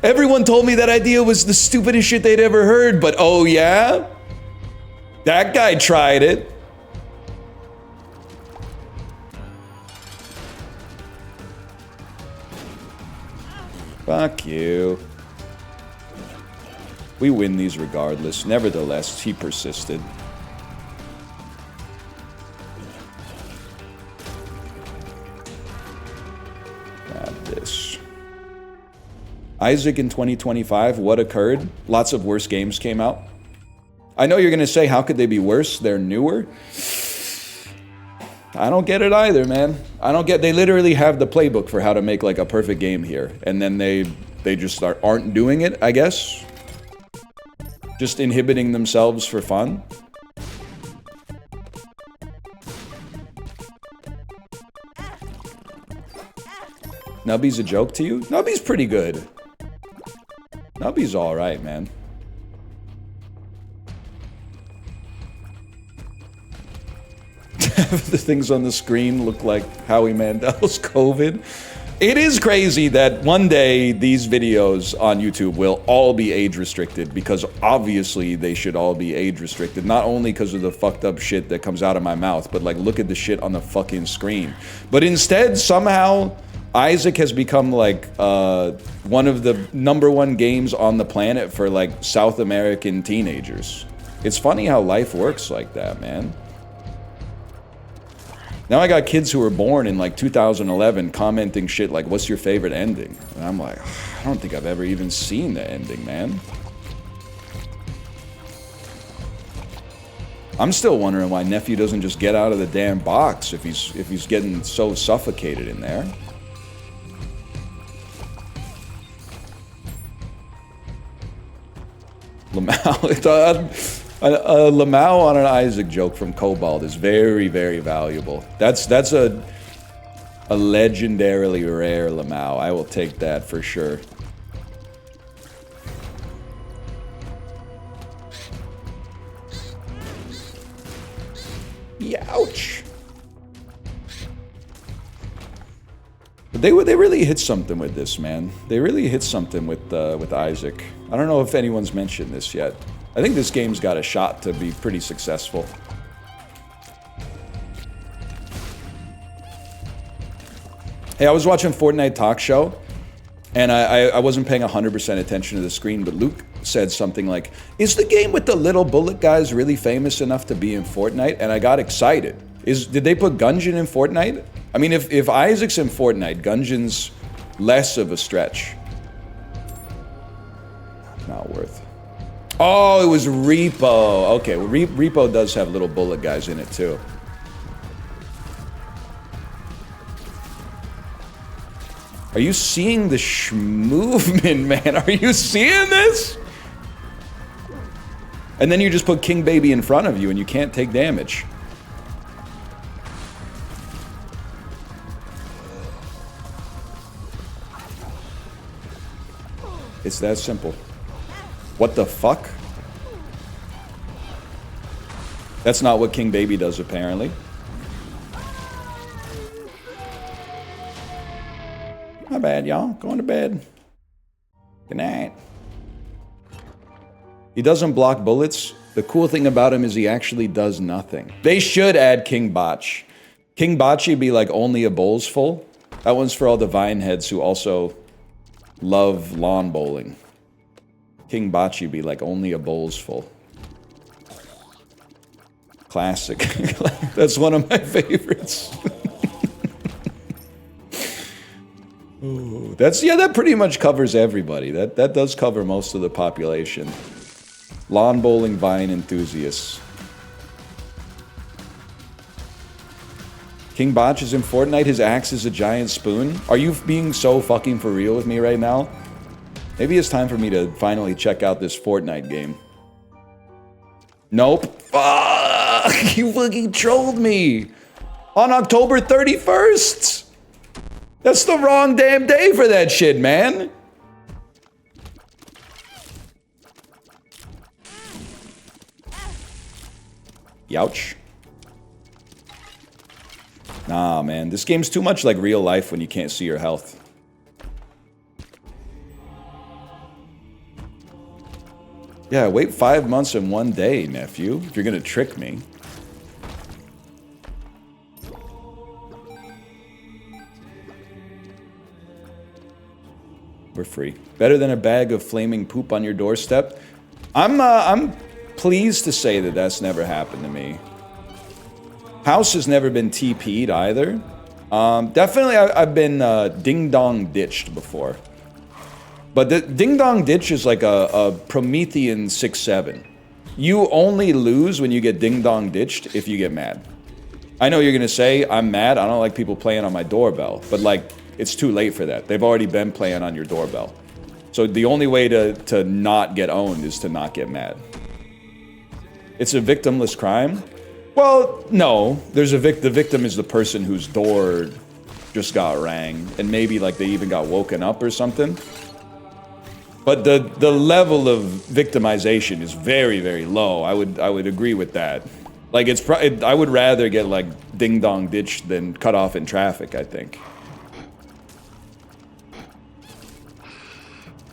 Everyone told me that idea was the stupidest shit they'd ever heard, but oh yeah? That guy tried it. Fuck you. We win these regardless. Nevertheless, he persisted. Grab this. Isaac in 2025, what occurred? Lots of worse games came out. I know you're gonna say, how could they be worse? They're newer. I don't get it either, man. They literally have the playbook for how to make like a perfect game here. And then they just aren't doing it, I guess. Just inhibiting themselves for fun. Nubby's a joke to you? Nubby's pretty good. Nubby's all right, man. The things on the screen look like Howie Mandel's COVID. It is crazy that one day these videos on YouTube will all be age restricted, because obviously they should all be age restricted. Not only because of the fucked up shit that comes out of my mouth, but like look at the shit on the fucking screen. But instead, somehow, Isaac has become like one of the #1 games on the planet for like South American teenagers. It's funny how life works like that, man. Now I got kids who were born in like 2011 commenting shit like, what's your favorite ending? And I'm like, I don't think I've ever even seen the ending, man. I'm still wondering why nephew doesn't just get out of the damn box if he's getting so suffocated in there. Lamau. A Lamau on an Isaac joke from Cobalt is very, very valuable. That's a legendarily rare Lamau. I will take that for sure. Ouch. But they really hit something with this, man. They really hit something with Isaac. I don't know if anyone's mentioned this yet. I think this game's got a shot to be pretty successful. Hey, I was watching Fortnite Talk Show, and I wasn't paying 100% attention to the screen, but Luke said something like, is the game with the little bullet guys really famous enough to be in Fortnite? And I got excited. Did they put Gungeon in Fortnite? I mean, if Isaac's in Fortnite, Gungeon's less of a stretch. Not worth. Oh, it was Repo. Okay, well, Repo does have little bullet guys in it too. Are you seeing the movement, man? Are you seeing this? And then you just put King Baby in front of you and you can't take damage. It's that simple. What the fuck? That's not what King Baby does, apparently. My bad, y'all. Going to bed. Good night. He doesn't block bullets. The cool thing about him is he actually does nothing. They should add King Botch. King Botchy be like only a bowl's full. That one's for all the Vine heads who also love lawn bowling. King Bocce be like only a bowl's full. Classic. That's one of my favorites. Ooh, that pretty much covers everybody. That does cover most of the population. Lawn bowling Vine enthusiasts. King Botch is in Fortnite. His axe is a giant spoon. Are you being so fucking for real with me right now? Maybe it's time for me to finally check out this Fortnite game. Nope. Fuck! You fucking trolled me! On October 31st! That's the wrong damn day for that shit, man! Youch. Nah, man. This game's too much like real life when you can't see your health. Yeah, wait 5 months and 1 day, nephew, if you're gonna trick me. We're free. Better than a bag of flaming poop on your doorstep. I'm pleased to say that that's never happened to me. House has never been TP'd either. Definitely I've been ding-dong ditched before. But the ding-dong ditch is like a Promethean 6-7. You only lose when you get ding-dong ditched if you get mad. I know you're gonna say, I'm mad, I don't like people playing on my doorbell. But like, it's too late for that. They've already been playing on your doorbell. So the only way to not get owned is to not get mad. It's a victimless crime? Well, no. The victim is the person whose door just got rang. And maybe like they even got woken up or something. But the level of victimization is very, very low. I would agree with that. Like I would rather get like ding dong ditched than cut off in traffic, I think.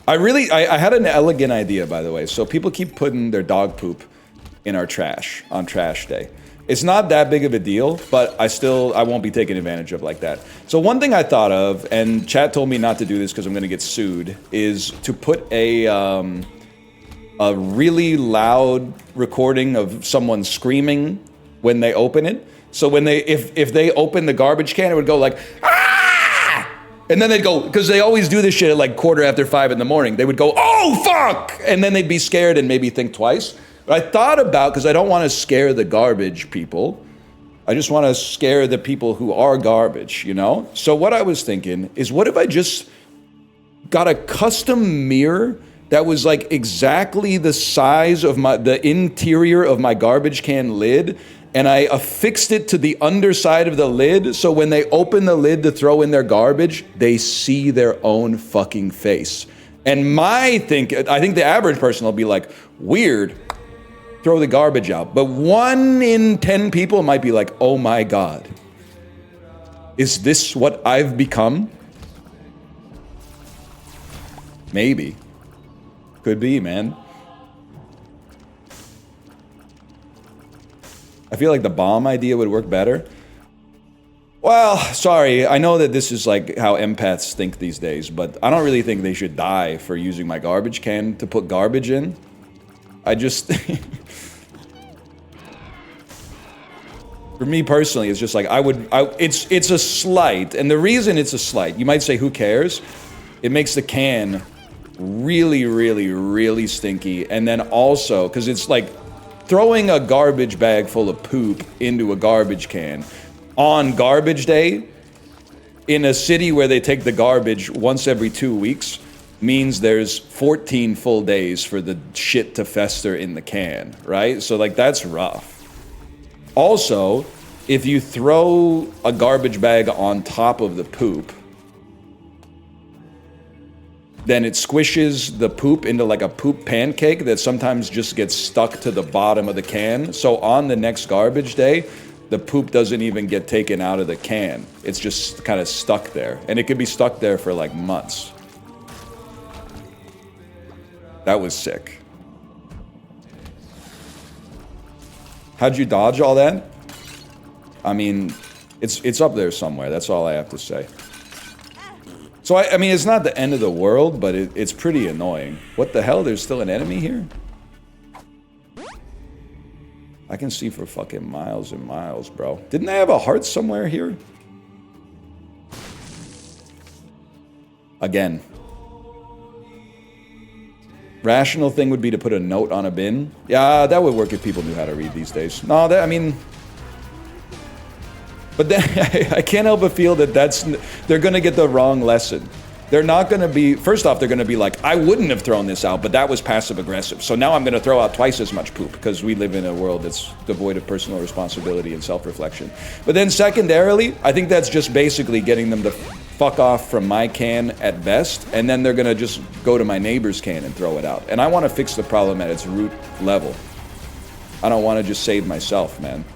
I had an elegant idea, by the way. So people keep putting their dog poop in our trash on trash day. It's not that big of a deal, but I won't be taken advantage of like that. So one thing I thought of, and chat told me not to do this because I'm going to get sued, is to put a really loud recording of someone screaming when they open it. So when if they open the garbage can, it would go like, ah! And then they'd go, because they always do this shit at like 5:15 in the morning. They would go, oh, fuck! And then they'd be scared and maybe think twice. But I thought about, because I don't want to scare the garbage people. I just want to scare the people who are garbage, you know? So what I was thinking is, what if I just got a custom mirror that was like exactly the size of the interior of my garbage can lid, and I affixed it to the underside of the lid, so when they open the lid to throw in their garbage, they see their own fucking face. And I think the average person will be like, weird, throw the garbage out. But 1 in 10 people might be like, oh my God, is this what I've become? Maybe. Could be, man. I feel like the bomb idea would work better. Well, sorry, I know that this is like how empaths think these days, but I don't really think they should die for using my garbage can to put garbage in. I just... For me personally, it's just like, it's a slight, and the reason it's a slight, you might say, who cares? It makes the can really, really, really stinky, and then also, because it's like throwing a garbage bag full of poop into a garbage can on garbage day in a city where they take the garbage once every 2 weeks means there's 14 full days for the shit to fester in the can, right? So like, that's rough. Also, if you throw a garbage bag on top of the poop, then it squishes the poop into like a poop pancake that sometimes just gets stuck to the bottom of the can. So on the next garbage day, the poop doesn't even get taken out of the can. It's just kind of stuck there. And it could be stuck there for like months. That was sick. How'd you dodge all that? I mean, it's up there somewhere. That's all I have to say. So, I mean, it's not the end of the world, but it's pretty annoying. What the hell? There's still an enemy here? I can see for fucking miles and miles, bro. Didn't I have a heart somewhere here? Again. Rational thing would be to put a note on a bin. Yeah, that would work if people knew how to read these days. No, I mean... But then I can't help but feel that they're going to get the wrong lesson. They're not going to be, first off, they're going to be like, I wouldn't have thrown this out, but that was passive aggressive. So now I'm going to throw out twice as much poop because we live in a world that's devoid of personal responsibility and self-reflection. But then secondarily, I think that's just basically getting them to fuck off from my can at best, and then they're going to just go to my neighbor's can and throw it out. And I want to fix the problem at its root level. I don't want to just save myself, man.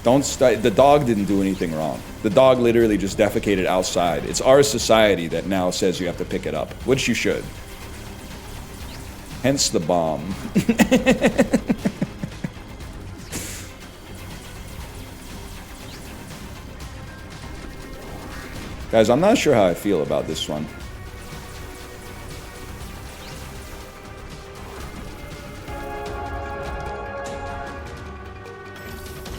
The dog didn't do anything wrong. The dog literally just defecated outside. It's our society that now says you have to pick it up, which you should. Hence the bomb. Guys, I'm not sure how I feel about this one.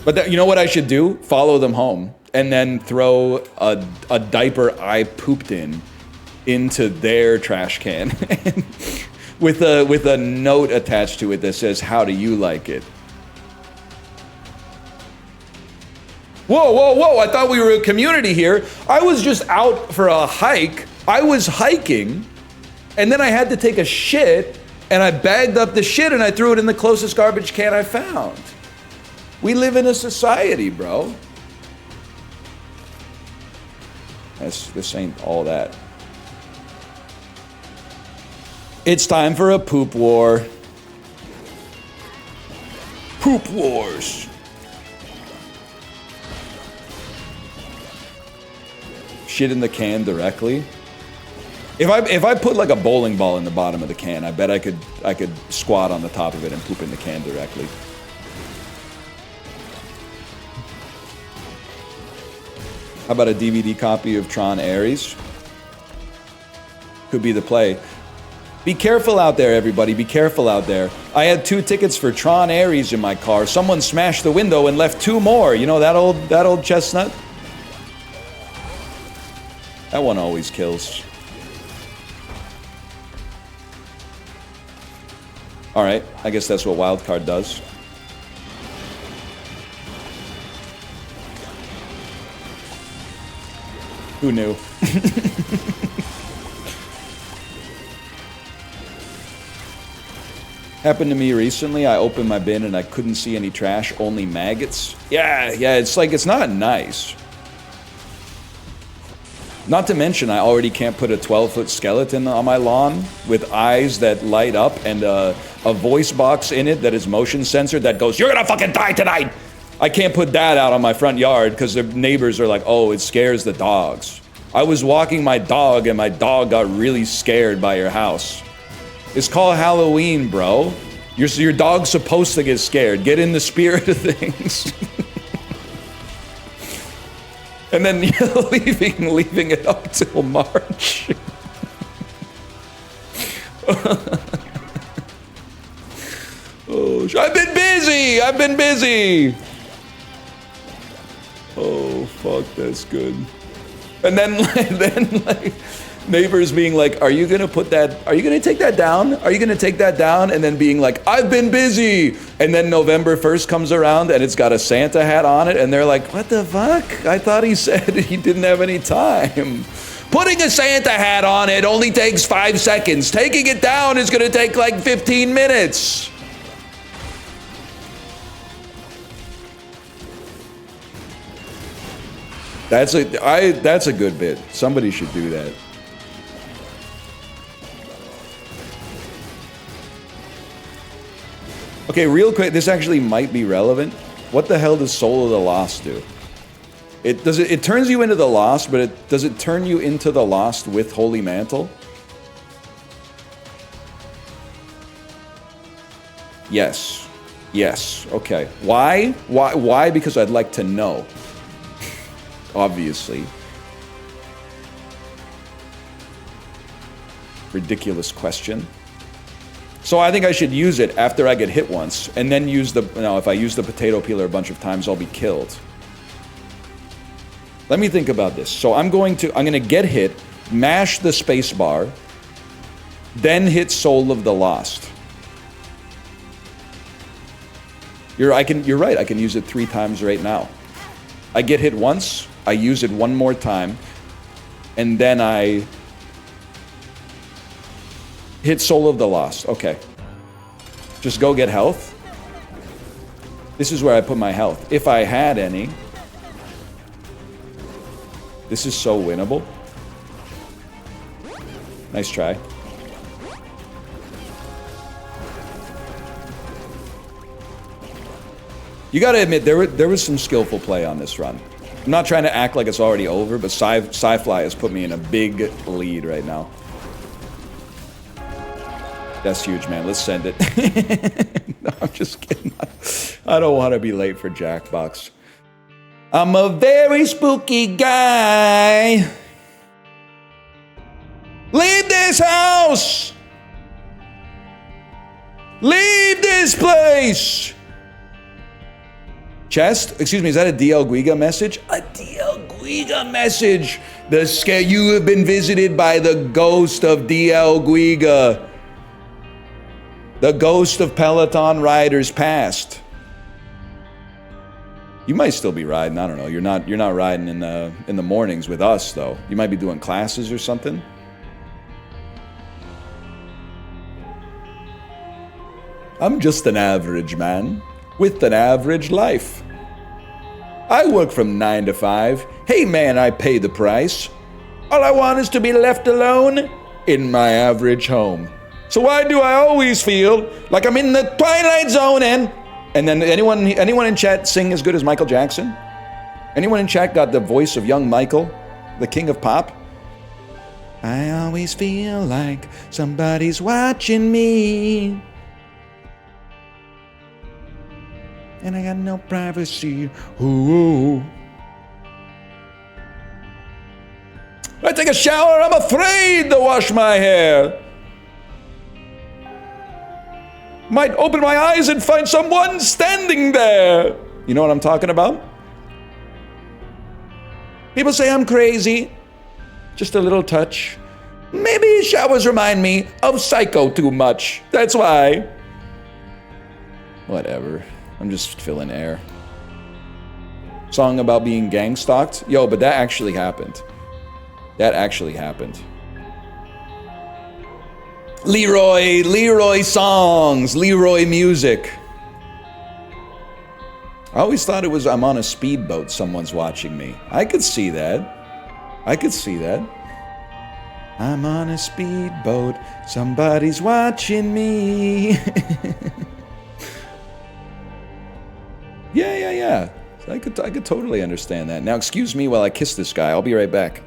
But you know what I should do? Follow them home and then throw a diaper I pooped in into their trash can with a note attached to it that says, how do you like it? Whoa, whoa, whoa, I thought we were a community here. I was just out for a hike. I was hiking, and then I had to take a shit, and I bagged up the shit and I threw it in the closest garbage can I found. We live in a society, bro. This ain't all that. It's time for a poop war. Poop wars. Shit in the can directly. If I put like a bowling ball in the bottom of the can, I bet I could squat on the top of it and poop in the can directly. How about a DVD copy of Tron Ares? Could be the play. Be careful out there, everybody. Be careful out there. I had 2 tickets for Tron Ares in my car. Someone smashed the window and left 2 more. You know that old chestnut? That one always kills. Alright, I guess that's what Wildcard does. Who knew? Happened to me recently. I opened my bin and I couldn't see any trash, only maggots. Yeah, it's like, it's not nice. Not to mention, I already can't put a 12-foot skeleton on my lawn with eyes that light up and a voice box in it that is motion censored that goes, "You're gonna fucking die tonight!" I can't put that out on my front yard because the neighbors are like, "Oh, it scares the dogs." I was walking my dog and my dog got really scared by your house. It's called Halloween, bro. Your dog's supposed to get scared. Get in the spirit of things. And then leaving it up till March. Oh, I've been busy. Oh, fuck, that's good. And then like neighbors being like, are you gonna take that down? Are you gonna take that down? And then being like, I've been busy. And then November 1st comes around and it's got a Santa hat on it. And they're like, what the fuck? I thought he said he didn't have any time. Putting a Santa hat on it only takes 5 seconds. Taking it down is gonna take like 15 minutes. That's a good bit. Somebody should do that. Okay, real quick, this actually might be relevant. What the hell does Soul of the Lost do? It turns you into the Lost, but does it turn you into the Lost with Holy Mantle? Yes. Yes. Okay. Why? Why? Because I'd like to know. Obviously. Ridiculous question. So I think I should use it after I get hit once, and then use if I use the potato peeler a bunch of times, I'll be killed. Let me think about this. So I'm gonna get hit, mash the space bar, then hit Soul of the Lost. You're right, I can use it 3 times right now. I get hit once, I use it 1 more time, and then I hit Soul of the Lost. Okay. Just go get health. This is where I put my health. If I had any. This is so winnable. Nice try. You gotta admit, there was some skillful play on this run. I'm not trying to act like it's already over, but Sci-Fly has put me in a big lead right now. That's huge, man. Let's send it. No, I'm just kidding. I don't want to be late for Jackbox. I'm a very spooky guy. Leave this house! Leave this place! Chest? Excuse me, is that a DL Guiga message? A DL Guiga message! You have been visited by the ghost of DL Guiga. The ghost of Peloton riders past. You might still be riding. I don't know. You're not riding in the mornings with us though. You might be doing classes or something. I'm just an average man with an average life. I work from 9 to 5. Hey man, I pay the price. All I want is to be left alone in my average home. So why do I always feel like I'm in the Twilight Zone? And then anyone in chat sing as good as Michael Jackson? Anyone in chat got the voice of young Michael, the king of pop? I always feel like somebody's watching me. And I got no privacy. Ooh. When I take a shower, I'm afraid to wash my hair. Might open my eyes and find someone standing there. You know what I'm talking about? People say I'm crazy. Just a little touch. Maybe showers remind me of Psycho too much. That's why. Whatever. I'm just filling air. Song about being gang stalked? Yo, but that actually happened. That actually happened. Leroy songs, Leroy music. I always thought it was I'm on a speedboat, someone's watching me. I could see that. I could see that. I'm on a speedboat, somebody's watching me. Yeah. I could totally understand that. Now, excuse me while I kiss this guy. I'll be right back.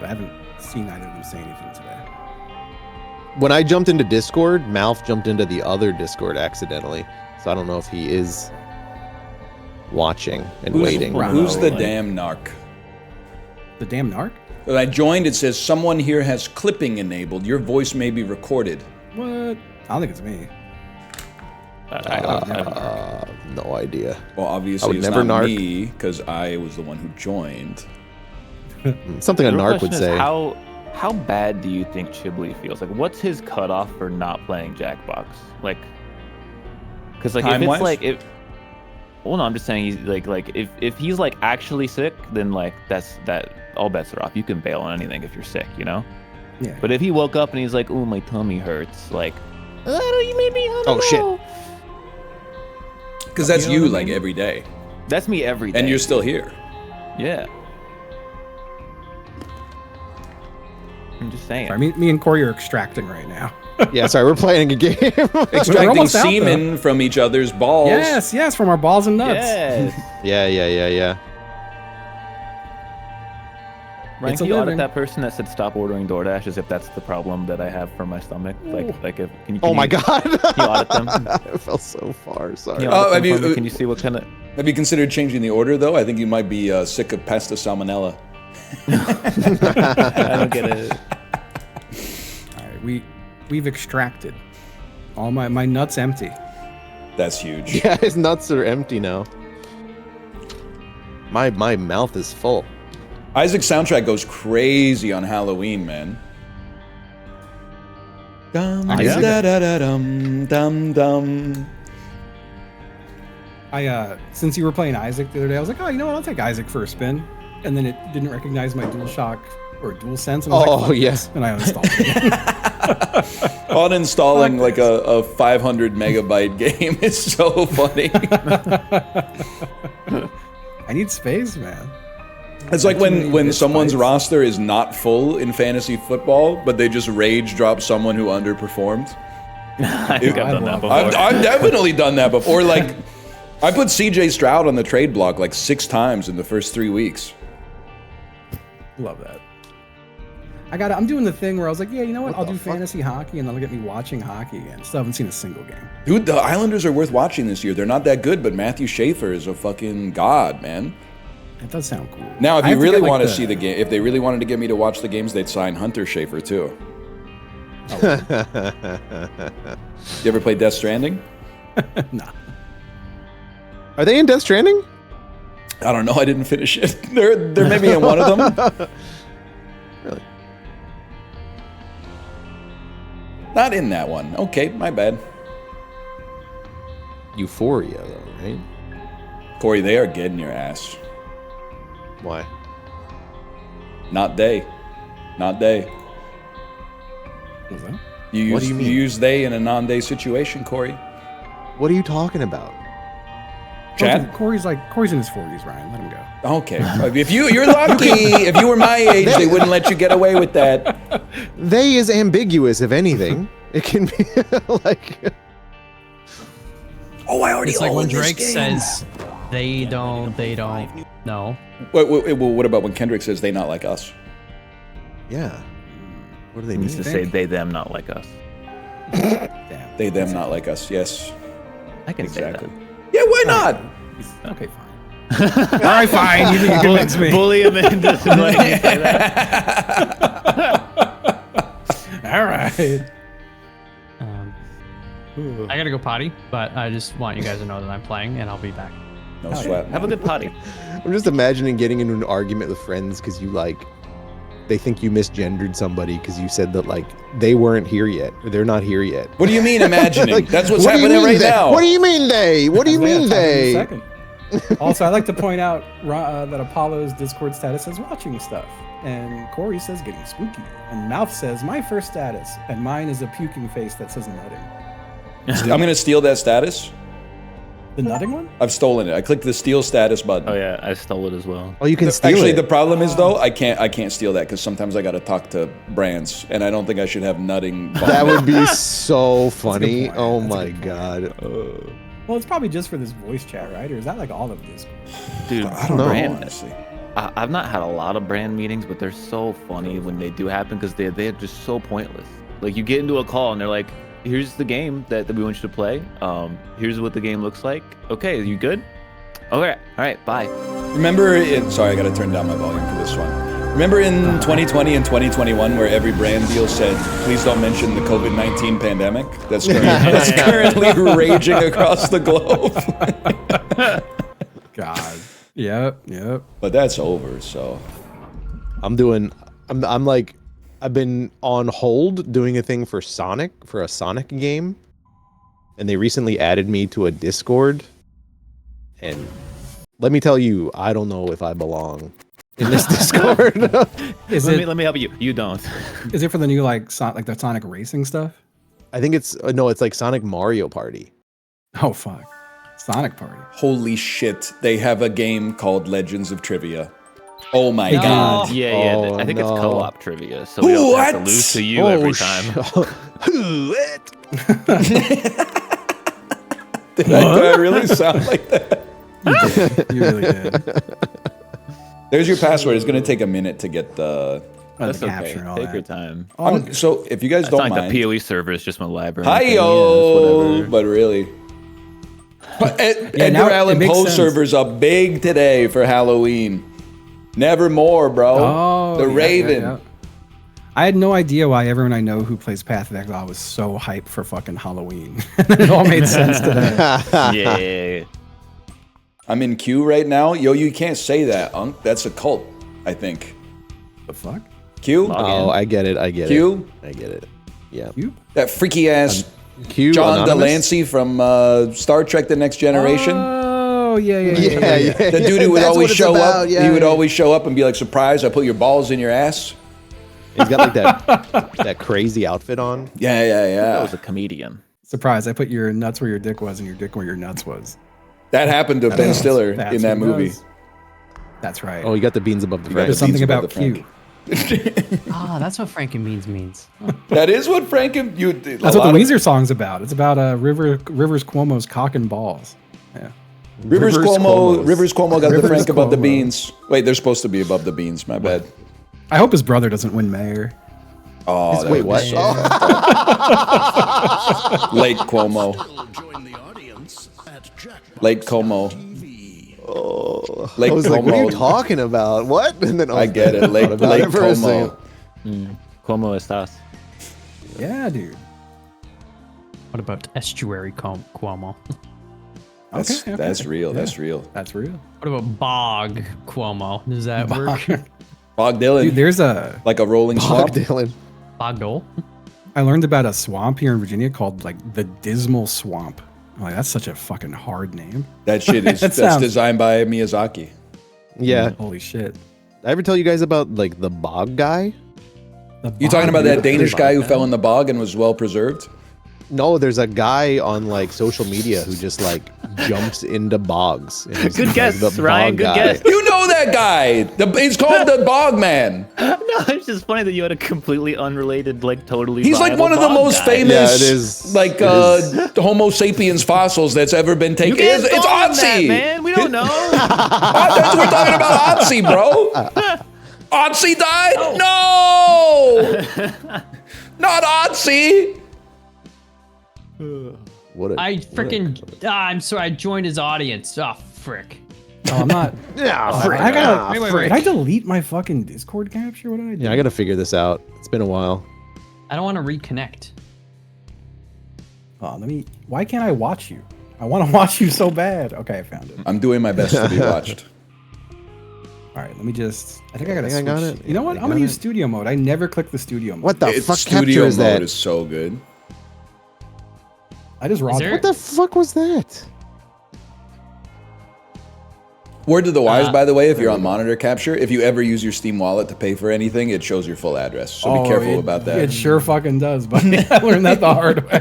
I haven't seen either of them say anything today. When I jumped into Discord, Malf jumped into the other Discord accidentally. So I don't know if he is watching and waiting. Who's the damn narc? The damn narc? When I joined, it says someone here has clipping enabled. Your voice may be recorded. What? I don't think it's me. No idea. Well, obviously it's never not narc. me, because I was the one who joined. Something a The real narc question would is say. How bad do you think Chibley feels? Like, what's his cutoff for not playing Jackbox? Like, because like if Time-wise? it's like if, well, no, I'm just saying he's like if he's like actually sick, then like that all bets are off. You can bail on anything if you're sick, you know. Yeah. But if he woke up and he's like, "Ooh, my tummy hurts," like, "Oh, you made me." Oh, shit. Because that's You know you what I like mean? every day, That's me every day. and you're still here. Yeah. I'm just saying. Sorry, me and Corey are extracting right now. Yeah, sorry, we're playing a game. Extracting almost out, semen from each other's balls. Yes, from our balls and nuts. Yes. yeah. Ryan, It's a can you audit living. that person that said stop ordering DoorDash as if that's the problem that I have for my stomach? Like if can you? Oh my god. Can you audit them? I fell so far. Sorry. Can you Oh, audit them have you- for me? Can you see what kind of? Have you considered changing the order though? I think you might be sick of pesta salmonella. I don't get it. All right, we've extracted. All my nuts empty. That's huge. Yeah, his nuts are empty now. My mouth is full. Isaac's soundtrack goes crazy on Halloween, man. Dum Yeah. da da da dum dum dum. Since you were playing Isaac the other day, I was like, oh, you know what? I'll take Isaac for a spin. And then it didn't recognize my DualShock or DualSense. And I was Oh, like, fuck yes. this, and I uninstalled it. Uninstalling like a 500 megabyte game is so funny. I need space, man. It's like Too many when bit someone's spikes. roster is not full in fantasy football, but they just rage drop someone who underperformed. I think I've done that before. I've definitely done that before. Like, I put CJ Stroud on the trade block like 6 times in the first 3 weeks. Love that. I'm doing the thing where I was like, yeah, you know what? I'll the do fuck? fantasy hockey, and that'll get me watching hockey again. Still haven't seen a single game. Dude, the Islanders are worth watching this year. They're not that good, but Matthew Schaefer is a fucking god, man. It does sound cool. Now, if I you have really get, like, want to see the game, if they really wanted to get me to watch the games, they'd sign Hunter Schaefer too. You ever played Death Stranding? Nah. Are they in Death Stranding? I don't know. I didn't finish it. They're maybe in one of them. Really? Not in that one. Okay, my bad. Euphoria, though, right? Corey, they are getting your ass. Why? Not they. Not they. What was that? You What use do you mean? you use they in a non-they situation, Corey. What are you talking about? Chad? Corey's in his 40s, Ryan. Let him go. Okay. If you're lucky, if you were my age, they wouldn't let you get away with that. They is ambiguous, if anything. It can be like. Oh, I already It's like own when this Drake game. says they don't know. What about when Kendrick says they not like us? Yeah. What do they It mean? needs to say they them, not like us. Damn. They them not like us. Yes. I can Exactly. say Yeah, why not? Okay, fine. All right, fine. You think you convinced me. Bully him into letting me say that. All right. I gotta go potty, but I just want you guys to know that I'm playing and I'll be back. No sweat. Have a good potty. I'm just imagining getting into an argument with friends because they think you misgendered somebody because you said that they weren't here yet or they're not here yet. What do you mean imagining? Like, That's what's what do you happening mean right they? now. What do you mean they? What do you mean In a they? second. Also, I'd like to point out that Apollo's Discord status says watching stuff, and Corey says getting spooky, and Mouth says my first status, and mine is a puking face that says nutting. I'm gonna steal that status. The nutting one? I've stolen it. I clicked the steal status button. Oh yeah, I stole it as well. Oh, you can steal Actually, it. the problem is though, I can't steal that because sometimes I gotta talk to brands, and I don't think I should have nutting. That would be so funny. point. Oh That's a my good god. Well, it's probably just for this voice chat, right? Or is that like all of Discord? Dude, I don't know, brand, honestly. I've not had a lot of brand meetings, but they're so funny when they do happen because they're just so pointless. Like you get into a call and they're like, "Here's the game that we want you to play. Here's what the game looks like. Okay, you good? Okay, all right, bye." Remember, sorry, I gotta turn down my volume for this one. Remember in 2020 and 2021 where every brand deal said, please don't mention the COVID-19 pandemic that's currently raging across the globe. God. Yep. But that's over, so I'm like, I've been on hold doing a thing for a Sonic game, and they recently added me to a Discord, and let me tell you, I don't know if I belong in this Discord. Let me help you. You don't. Is it for the new like the Sonic racing stuff? I think it's no, it's like Sonic Mario Party. Oh fuck, Sonic Party. Holy shit! They have a game called Legends of Trivia. Oh my god! Yeah. Oh, I think it's no. co-op trivia, so we don't have to What? lose to you every time. Did I really sound like that? You really did. There's your password. It's gonna take a minute to get the. That's the okay. capture and all Take that. your time. So if you guys It's don't not like mind, the PoE servers just went live. Or hi anything. yo, Yeah, but really. But Yeah, now Edgar it Allan makes Poe sense. servers up big today for Halloween. Nevermore, bro. Oh, the yeah, Raven. yeah. I had no idea why everyone I know who plays Path of Exile was so hyped for fucking Halloween. It all made sense today. yeah. I'm in queue right now. Yo, you can't say that, Unk. That's a cult, I think. The fuck? Q? Oh, I get it. I get Q? it. I get it. Yeah. You? That freaky ass Q John Anonymous? Delancey from Star Trek The Next Generation. Oh yeah. The dude who would That's always what it's show about, up. yeah, He would yeah. always show up and be like, surprise, I put your balls in your ass. He's got like that crazy outfit on. Yeah. That was a comedian. Surprise! I put your nuts where your dick was, and your dick where your nuts was. That happened to Ben Stiller That's in that what it movie. does. That's right. Oh, you got the beans above the You got fry. There's the beans something above about the Frank. Q. That's what Franken means. That is what Franken. That's what the Weezer song's about. It's about Rivers Cuomo's cock and balls. Yeah. Rivers Cuomo got the Rivers Frank above the Cuomo. beans. Wait, they're supposed to be above the beans. My bad. I hope his brother doesn't win mayor. Oh, that Wait, would be what? so Late Cuomo. Late Como. Lake I was like, what are you Como. talking about? What? And then I get it. Lake, about Lake it for a Como. Como estás? Yeah, dude. What about estuary Cuomo? Okay. That's real. Yeah. That's real. That's real. What about bog Cuomo? Does that work? Bog Dylan. Dude, there's a. Like a rolling Bob swamp. Dylan. Bogdole? I learned about a swamp here in Virginia called like the Dismal Swamp. I'm like, that's such a fucking hard name. That shit is That that's sounds- designed by Miyazaki. Yeah. Holy shit. Did I ever tell you guys about like the bog guy? You talking about that Danish guy who fell in the bog and was well preserved? No, there's a guy on like social media who just like jumps into bogs. And he's, Good like, guess, the Ryan, bog good guy. guess. You know that guy. It's called the Bog Man. No, it's just funny that you had a completely unrelated, like totally. He's like viable one of the bog most guy. famous, Yeah, it is. like It is. Homo sapiens fossils that's ever been taken. You can't It's call him that, Otzi. man. We don't know. That's what we're talking about, Otzi, bro. Otzi died? No, not Otzi. What a, I freaking. I'm sorry, I joined his audience. Oh, frick. Oh, I'm not. yeah, I gotta. Wait. Did I delete my fucking Discord capture? What did I do? yeah, I gotta figure this out. It's been a while. I don't want to reconnect. Oh, let me. Why can't I watch you? I want to watch you so bad. Okay, I found it. I'm doing my best to be watched. All right, let me just. I think I gotta. think I got switch- it. You know what? I I'm gonna got use it. studio mode. I never click the studio mode. What the It's fuck studio capture is mode that? is so good. I just raw. there- What the fuck was that? Word to the wise, by the way, if you're on monitor capture, if you ever use your Steam wallet to pay for anything, it shows your full address. So be careful about that. It sure fucking does, but I learned that the hard way.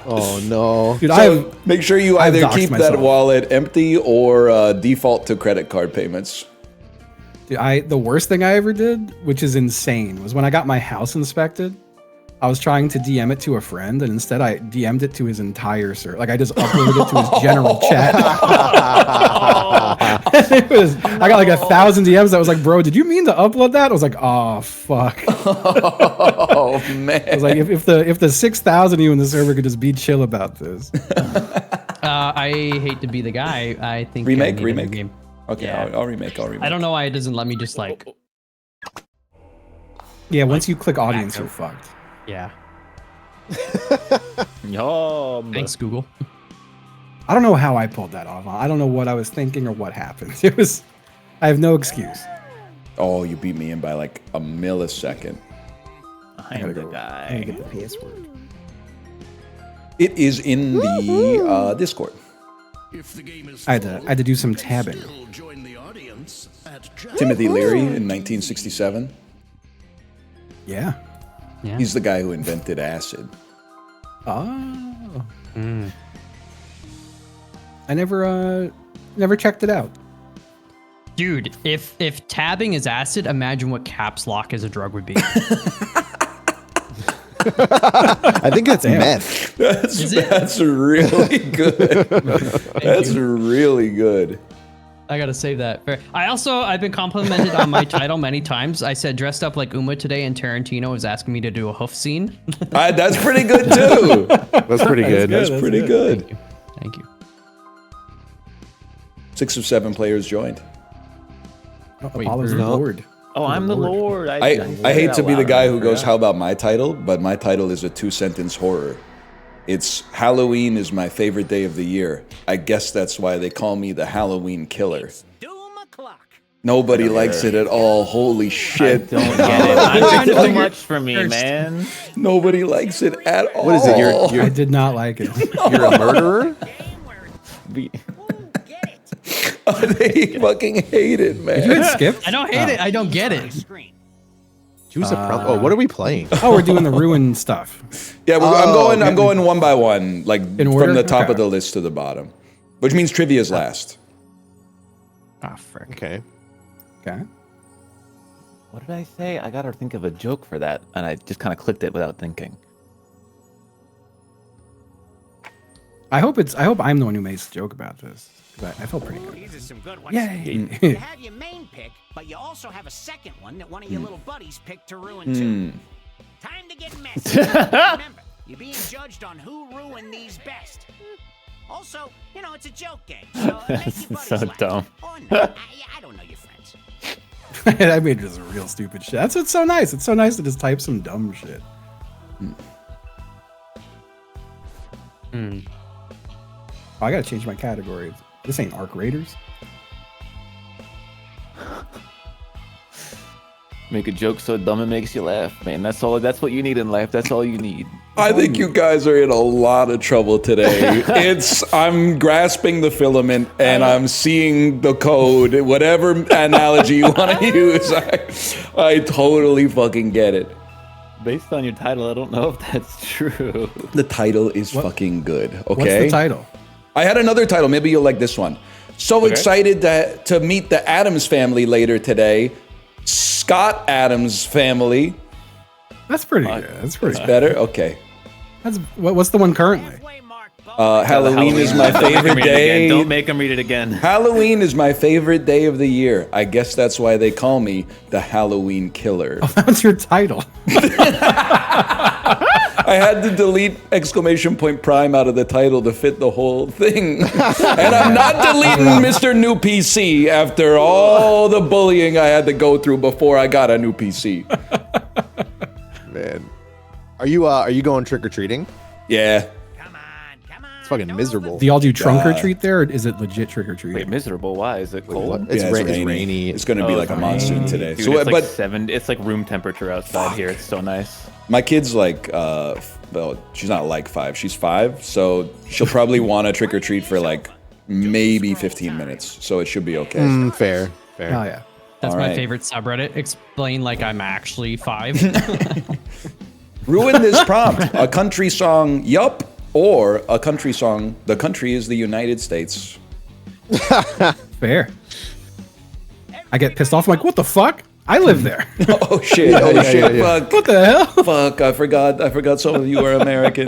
Oh no. Dude, So make sure you I've either doxed keep that myself. wallet empty or default to credit card payments. Dude, the worst thing I ever did, which is insane, was when I got my house inspected. I was trying to DM it to a friend, and instead I DM'd it to his entire server. Like I just uploaded it to his general chat. I got like 1,000 DMs that was like, "Bro, did you mean to upload that?" I was like, "Oh fuck." Oh man! I was like, if the 6,000 of you in the server could just be chill about this. I hate to be the guy. I think Remake, I need a new remake. game. Okay, Yeah. I'll remake. I don't know why it doesn't let me just like. Yeah, once you click audience, you're fucked. Yeah. Yum. Thanks, Google. I don't know how I pulled that off. I don't know what I was thinking or what happened. It was I have no excuse. Oh, you beat me in by like a millisecond. I'm the I guy. get the password. It is in the Discord. I had to do some tabbing. Timothy Leary in 1967. Yeah. Yeah. He's the guy who invented acid. Oh. I never checked it out. Dude, if tabbing is acid, imagine what caps lock as a drug would be. I think it's meth. That's really good. That's really good. I gotta save that. I've been complimented on my title many times. I said dressed up like Uma today, and Tarantino was asking me to do a hoof scene. That's pretty good too. That's pretty good. That's pretty good. Thank you. 6 of 7 players joined. Oh, Apollo's the no. Lord. Oh, I'm the Lord. I hate to be the guy who goes, how about my title? But my title is a 2-sentence horror. It's Halloween is my favorite day of the year. I guess that's why they call me the Halloween killer. Nobody likes it at all. Holy shit. Don't get it. It's too much for me, man. Nobody likes it at all. What is it? I did not like it. You're a murderer? They fucking hate it, man. You had skipped? I don't hate it. I don't get it. Choose a oh, what are we playing? Oh, we're doing the ruin stuff. Yeah, I'm going one by one, like In order? from the top Okay. of the list to the bottom, which means trivia's last. Ah, frick. Okay. Okay. What did I say? I gotta think of a joke for that, and I just kind of clicked it without thinking. I hope I'm the one who makes a joke about this. But I felt pretty good. These are some good ones. Yay. You have your main pick, but you also have a second one that one of your little buddies picked to ruin too. Time to get messy. Remember, you're being judged on who ruined these best. Also, you know, it's a joke game, so make your buddies So laugh. dumb. Or not. I don't know your friends. I made just real stupid shit. That's what's so nice. It's so nice to just type some dumb shit. Oh, I gotta change my category. This ain't Arc Raiders. Make a joke so dumb it makes you laugh, man. That's all. That's what you need in life. That's all you need. I think you guys are in a lot of trouble today. I'm grasping the filament and I'm seeing the code. Whatever analogy you want to use, I totally fucking get it. Based on your title, I don't know if that's true. The title is fucking good. Okay. What's the title? I had another title. Maybe you'll like this one. So excited to meet the Adams family later today. Scott Adams family. That's pretty good. That's pretty good. Better? Okay. That's what's the one currently? Halfway mark, Bo. Halloween is my Don't make him favorite read it again. day. Don't make him read it again. Halloween is my favorite day of the year. I guess that's why they call me the Halloween killer. That's your title. I had to delete exclamation point prime out of the title to fit the whole thing. And I'm not deleting Mr. New PC after all the bullying I had to go through before I got a new PC. Man. Are you going trick-or-treating? Yeah. Come on. It's fucking miserable. Do y'all do trunk or treat there, or is it legit trick or treat? Wait, miserable? Why? Is it cold? It's, Yeah, it's rainy. It's going to be like a monsoon today. Dude, So, it's like but 7. It's like room temperature outside here. It's so nice. my kid's like, well, she's not like 5. She's 5, so she'll probably want to trick or treat for like maybe 15 minutes. So it should be okay. Fair. Oh yeah. That's All my right. favorite subreddit. Explain like I'm actually 5. Ruin this prompt. A country song, yup, or a country song, the country is the United States. Fair. I get pissed off. I'm like, what the fuck? I live there. Oh shit! Oh shit! yeah. Fuck! What the hell? Fuck! I forgot. Some of you are American.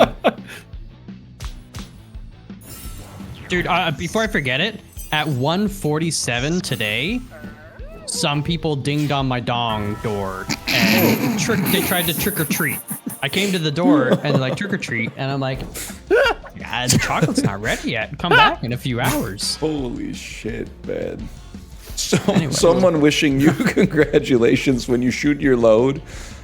Dude, before I forget it, at 1:47 today, some people dinged on my dong door and they tried to trick or treat. I came to the door and they're like, trick or treat, and I'm like, yeah, the chocolate's not ready yet. Come back in a few hours. Holy shit, man! Anyway. Someone wishing you congratulations when you shoot your load,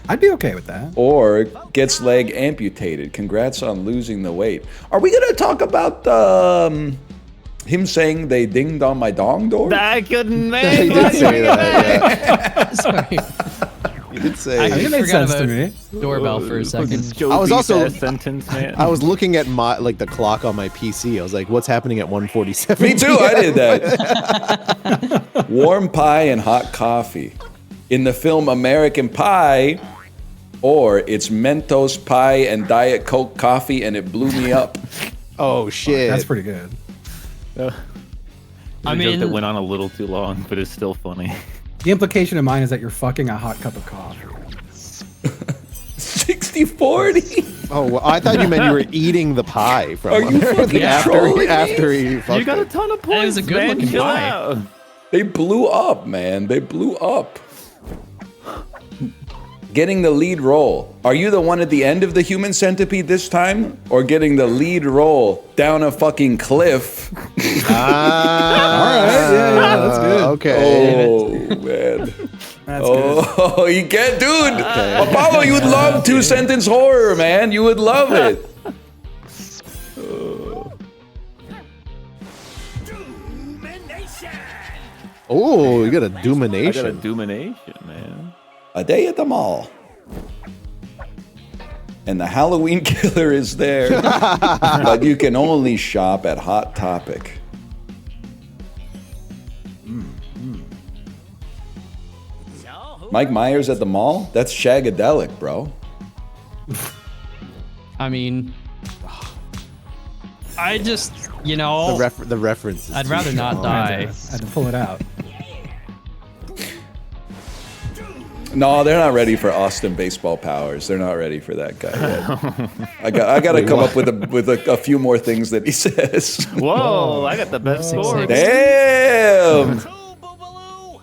I'd be okay with that. or gets leg amputated. Congrats on losing the weight. Are we gonna talk about Him saying they dinged on my dong door? I couldn't He make did say that. Sorry. Yeah. He did say. I it made forgot sense to about me. doorbell for a second. I was also- sentence, man. I was looking at my the clock on my PC. I was like, "What's happening at 1:47?" Me too, I did that. Warm pie and hot coffee. In the film American Pie, or it's Mentos pie and Diet Coke coffee and it blew me up. Oh shit! That's pretty good. I mean, joke that went on a little too long, but it's still funny. The implication of mine is that you're fucking a hot cup of coffee. 60-40. Oh, well, I thought you meant you were eating the pie from. Are you fucking trolling me? after he fucked You got a it. ton of That was points, a good man. looking Chill pie. out. They blew up, man. They blew up. Getting the lead role. Are you the one at the end of the human centipede this time? Or getting the lead role down a fucking cliff? All right, yeah, that's good. Okay. Oh, man. That's good. Oh, you can't, dude. Apollo, you would love two-sentence horror, man. You would love it. Oh, you got a I got a domination. domination, man. A day at the mall. And the Halloween killer is there. But you can only shop at Hot Topic. So, who Mike Myers at the mall? That's shagadelic, bro. I mean, I just, you know, The reference. Is I'd too rather not strong. die. I had to pull it out. No, they're not ready for Austin baseball powers. They're not ready for that guy yet. I got to come up with a few more things that he says. Whoa, I got the best score. Damn. Two, Boobaloo.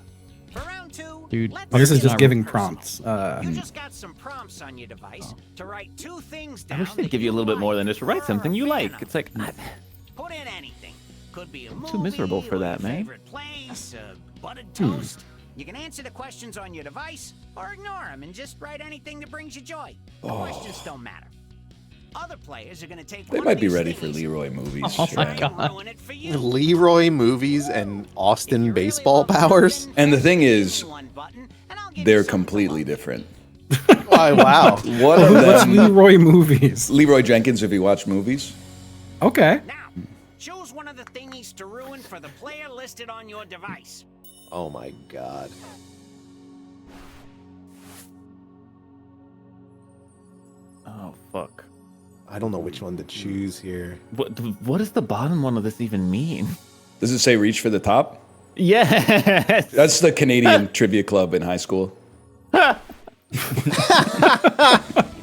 For round two, Dude. let's This is see. just giving prompts. You just got some prompts on your device to write two things down. I wish they'd that give you a little bit like more than just write or something you a like. fan It's like, of. Put in anything. Could be a movie, too miserable for or that, your man. favorite place, buttered toast. You can answer the questions on your device or ignore them and just write anything that brings you joy. The questions don't matter. Other players are going to take They one might of be these ready for things Leroy movies. Oh sure. my and God. ruin it for you. Leroy movies and Austin baseball powers. And the thing is, One button, and I'll give they're you something to completely love. different. Oh, wow. One of What's them, Leroy movies? Leroy Jenkins, if you watch movies. Okay. Now, choose one of the thingies to ruin for the player listed on your device. Oh my god. Oh, fuck. I don't know which one to choose here. What does the bottom one of this even mean? Does it say reach for the top? Yes. That's the Canadian trivia club in high school. If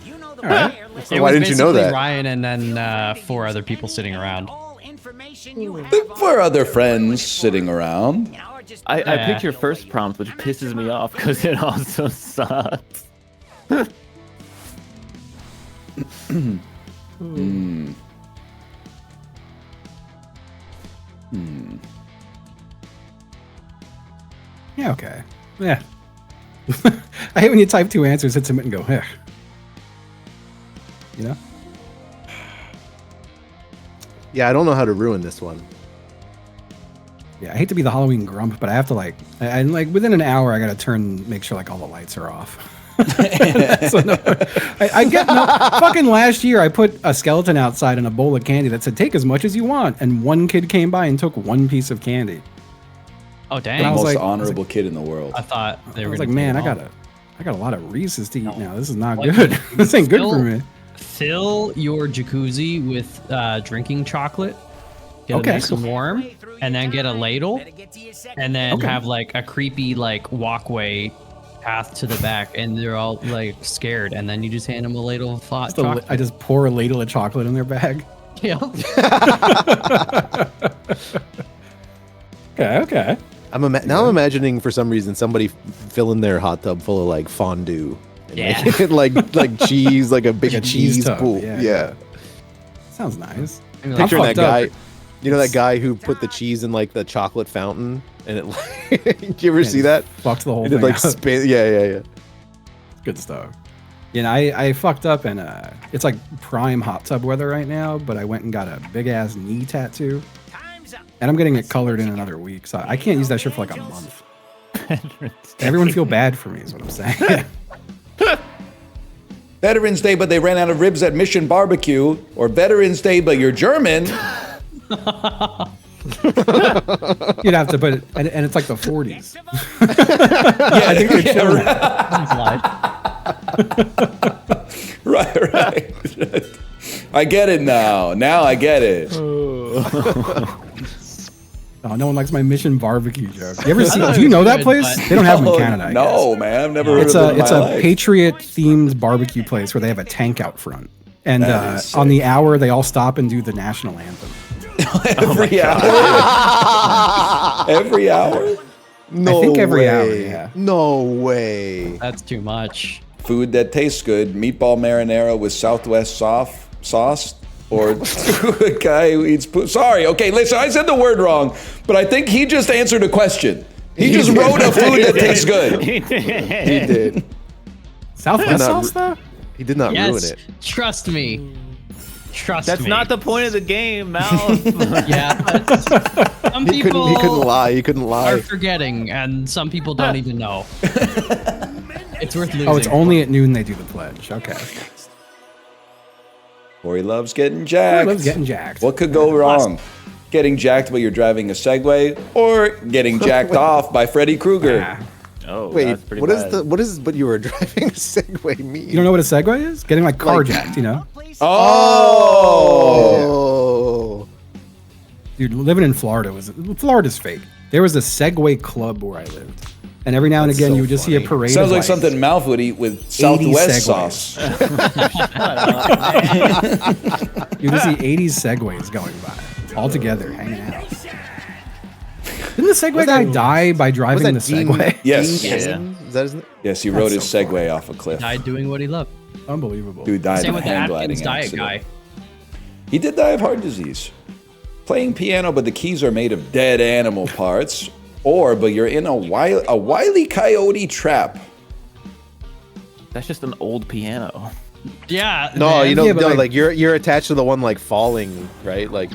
you know the player listed It Why was didn't you know basically that? Ryan and then 4 other people sitting around. all information you have For on other your friends device. sitting around. You know, or just I Yeah. picked your first prompt, which pisses me off because it also sucks. Yeah, okay. Yeah. I hate when you type two answers, hit submit, and go, yeah. You know? Yeah, I don't know how to ruin this one. Yeah, I hate to be the Halloween grump, but I have to like within an hour, I gotta make sure like all the lights are off. So, no, I get no, fucking last year I put a skeleton outside in a bowl of candy that said take as much as you want, and one kid came by and took one piece of candy. Oh, The dang. I was most like- honorable kid in the world. I thought they I were was gonna like, man, take I them all. got a lot of Reese's to eat now. This is not Like, good. This ain't good for still- me. Fill your jacuzzi with drinking chocolate. Get Okay. it nice and warm, and then get a ladle, Better get to your second and then Okay. have like a creepy like walkway path to the back, and they're all like scared, and then you just hand them a ladle of hot chocolate. I just pour a ladle of chocolate in their bag. Yeah. Okay. Now I'm imagining for some reason somebody filling their hot tub full of like fondue. And Yeah. making it like cheese, like a big Like a cheese cheese tub, pool. yeah. Yeah. Sounds nice. Maybe, like, Picturing that fucked up. guy. You know that guy who put the cheese in like the chocolate fountain and it like did you ever see that? Fucked the whole It thing did like up. spin yeah. Good stuff. You know, I fucked up and it's like prime hot tub weather right now, but I went and got a big ass knee tattoo. And I'm getting it colored in another week, so I can't use that shit for like a month. Everyone feel bad for me is what I'm saying. Veterans Day, but they ran out of ribs at Mission Barbecue. Or Veterans Day, but you're German. You'd have to put it, and it's like the 40s. Yeah, I think they're German. Right. I get it now. Now I get it. Oh, no one likes my Mission Barbecue joke. You ever see? Do you know that place? They don't have them in Canada. I No, guess. man. I've never heard It's of it in it's my a life. Patriot-themed barbecue place where they have a tank out front, and That is on sick. the hour they all stop and do the national anthem. Every hour. Every hour. No I think every way. hour, yeah. No way. That's too much. Food that tastes good: meatball marinara with Southwest sauce, or a guy who eats. Sorry, okay, listen, I said the word wrong, but I think he just answered a question. He just wrote a food that tastes good. He did. Southwest Not sauce, ru- though? He did not ruin Yes, it. trust me. Trust That's me. not the point of the game, Mal. Yeah, but some He people couldn't lie. He couldn't are lie. forgetting, and some people don't even know. It's worth losing. Oh, it's only at noon they do the pledge. Okay. Corey loves getting jacked. Loves getting jacked. What could go wrong? Getting jacked while you're driving a Segway, or getting jacked off by Freddy Krueger. Yeah. Oh, Wait, that's pretty what is bad. what is what you were driving a Segway mean? You don't know what a Segway is? Getting like carjacked, you know? Oh, Oh. Dude, living in Florida's fake. There was a Segway club where I lived. And every now and again, so you would just see a funny. parade Sounds of like something Malf would eat with 80 Southwest Segways. sauce. You just see 80s Segways going by, all together, hanging out. Didn't the Segway guy die by driving the Was that Dean- Segway? Yes. Dean Cannon? Is that his name? Yes, he rode That's his so Segway off a cliff. Died doing what he loved. Unbelievable. Dude died Same in a with the hang Atkins gliding diet accident. guy. He did die of heart disease. Playing piano, but the keys are made of dead animal parts. Or, but you're in a wily coyote trap. That's just an old piano. Yeah. No, man. you know, Yeah, but no, like- like you're attached to the one like falling, right? Like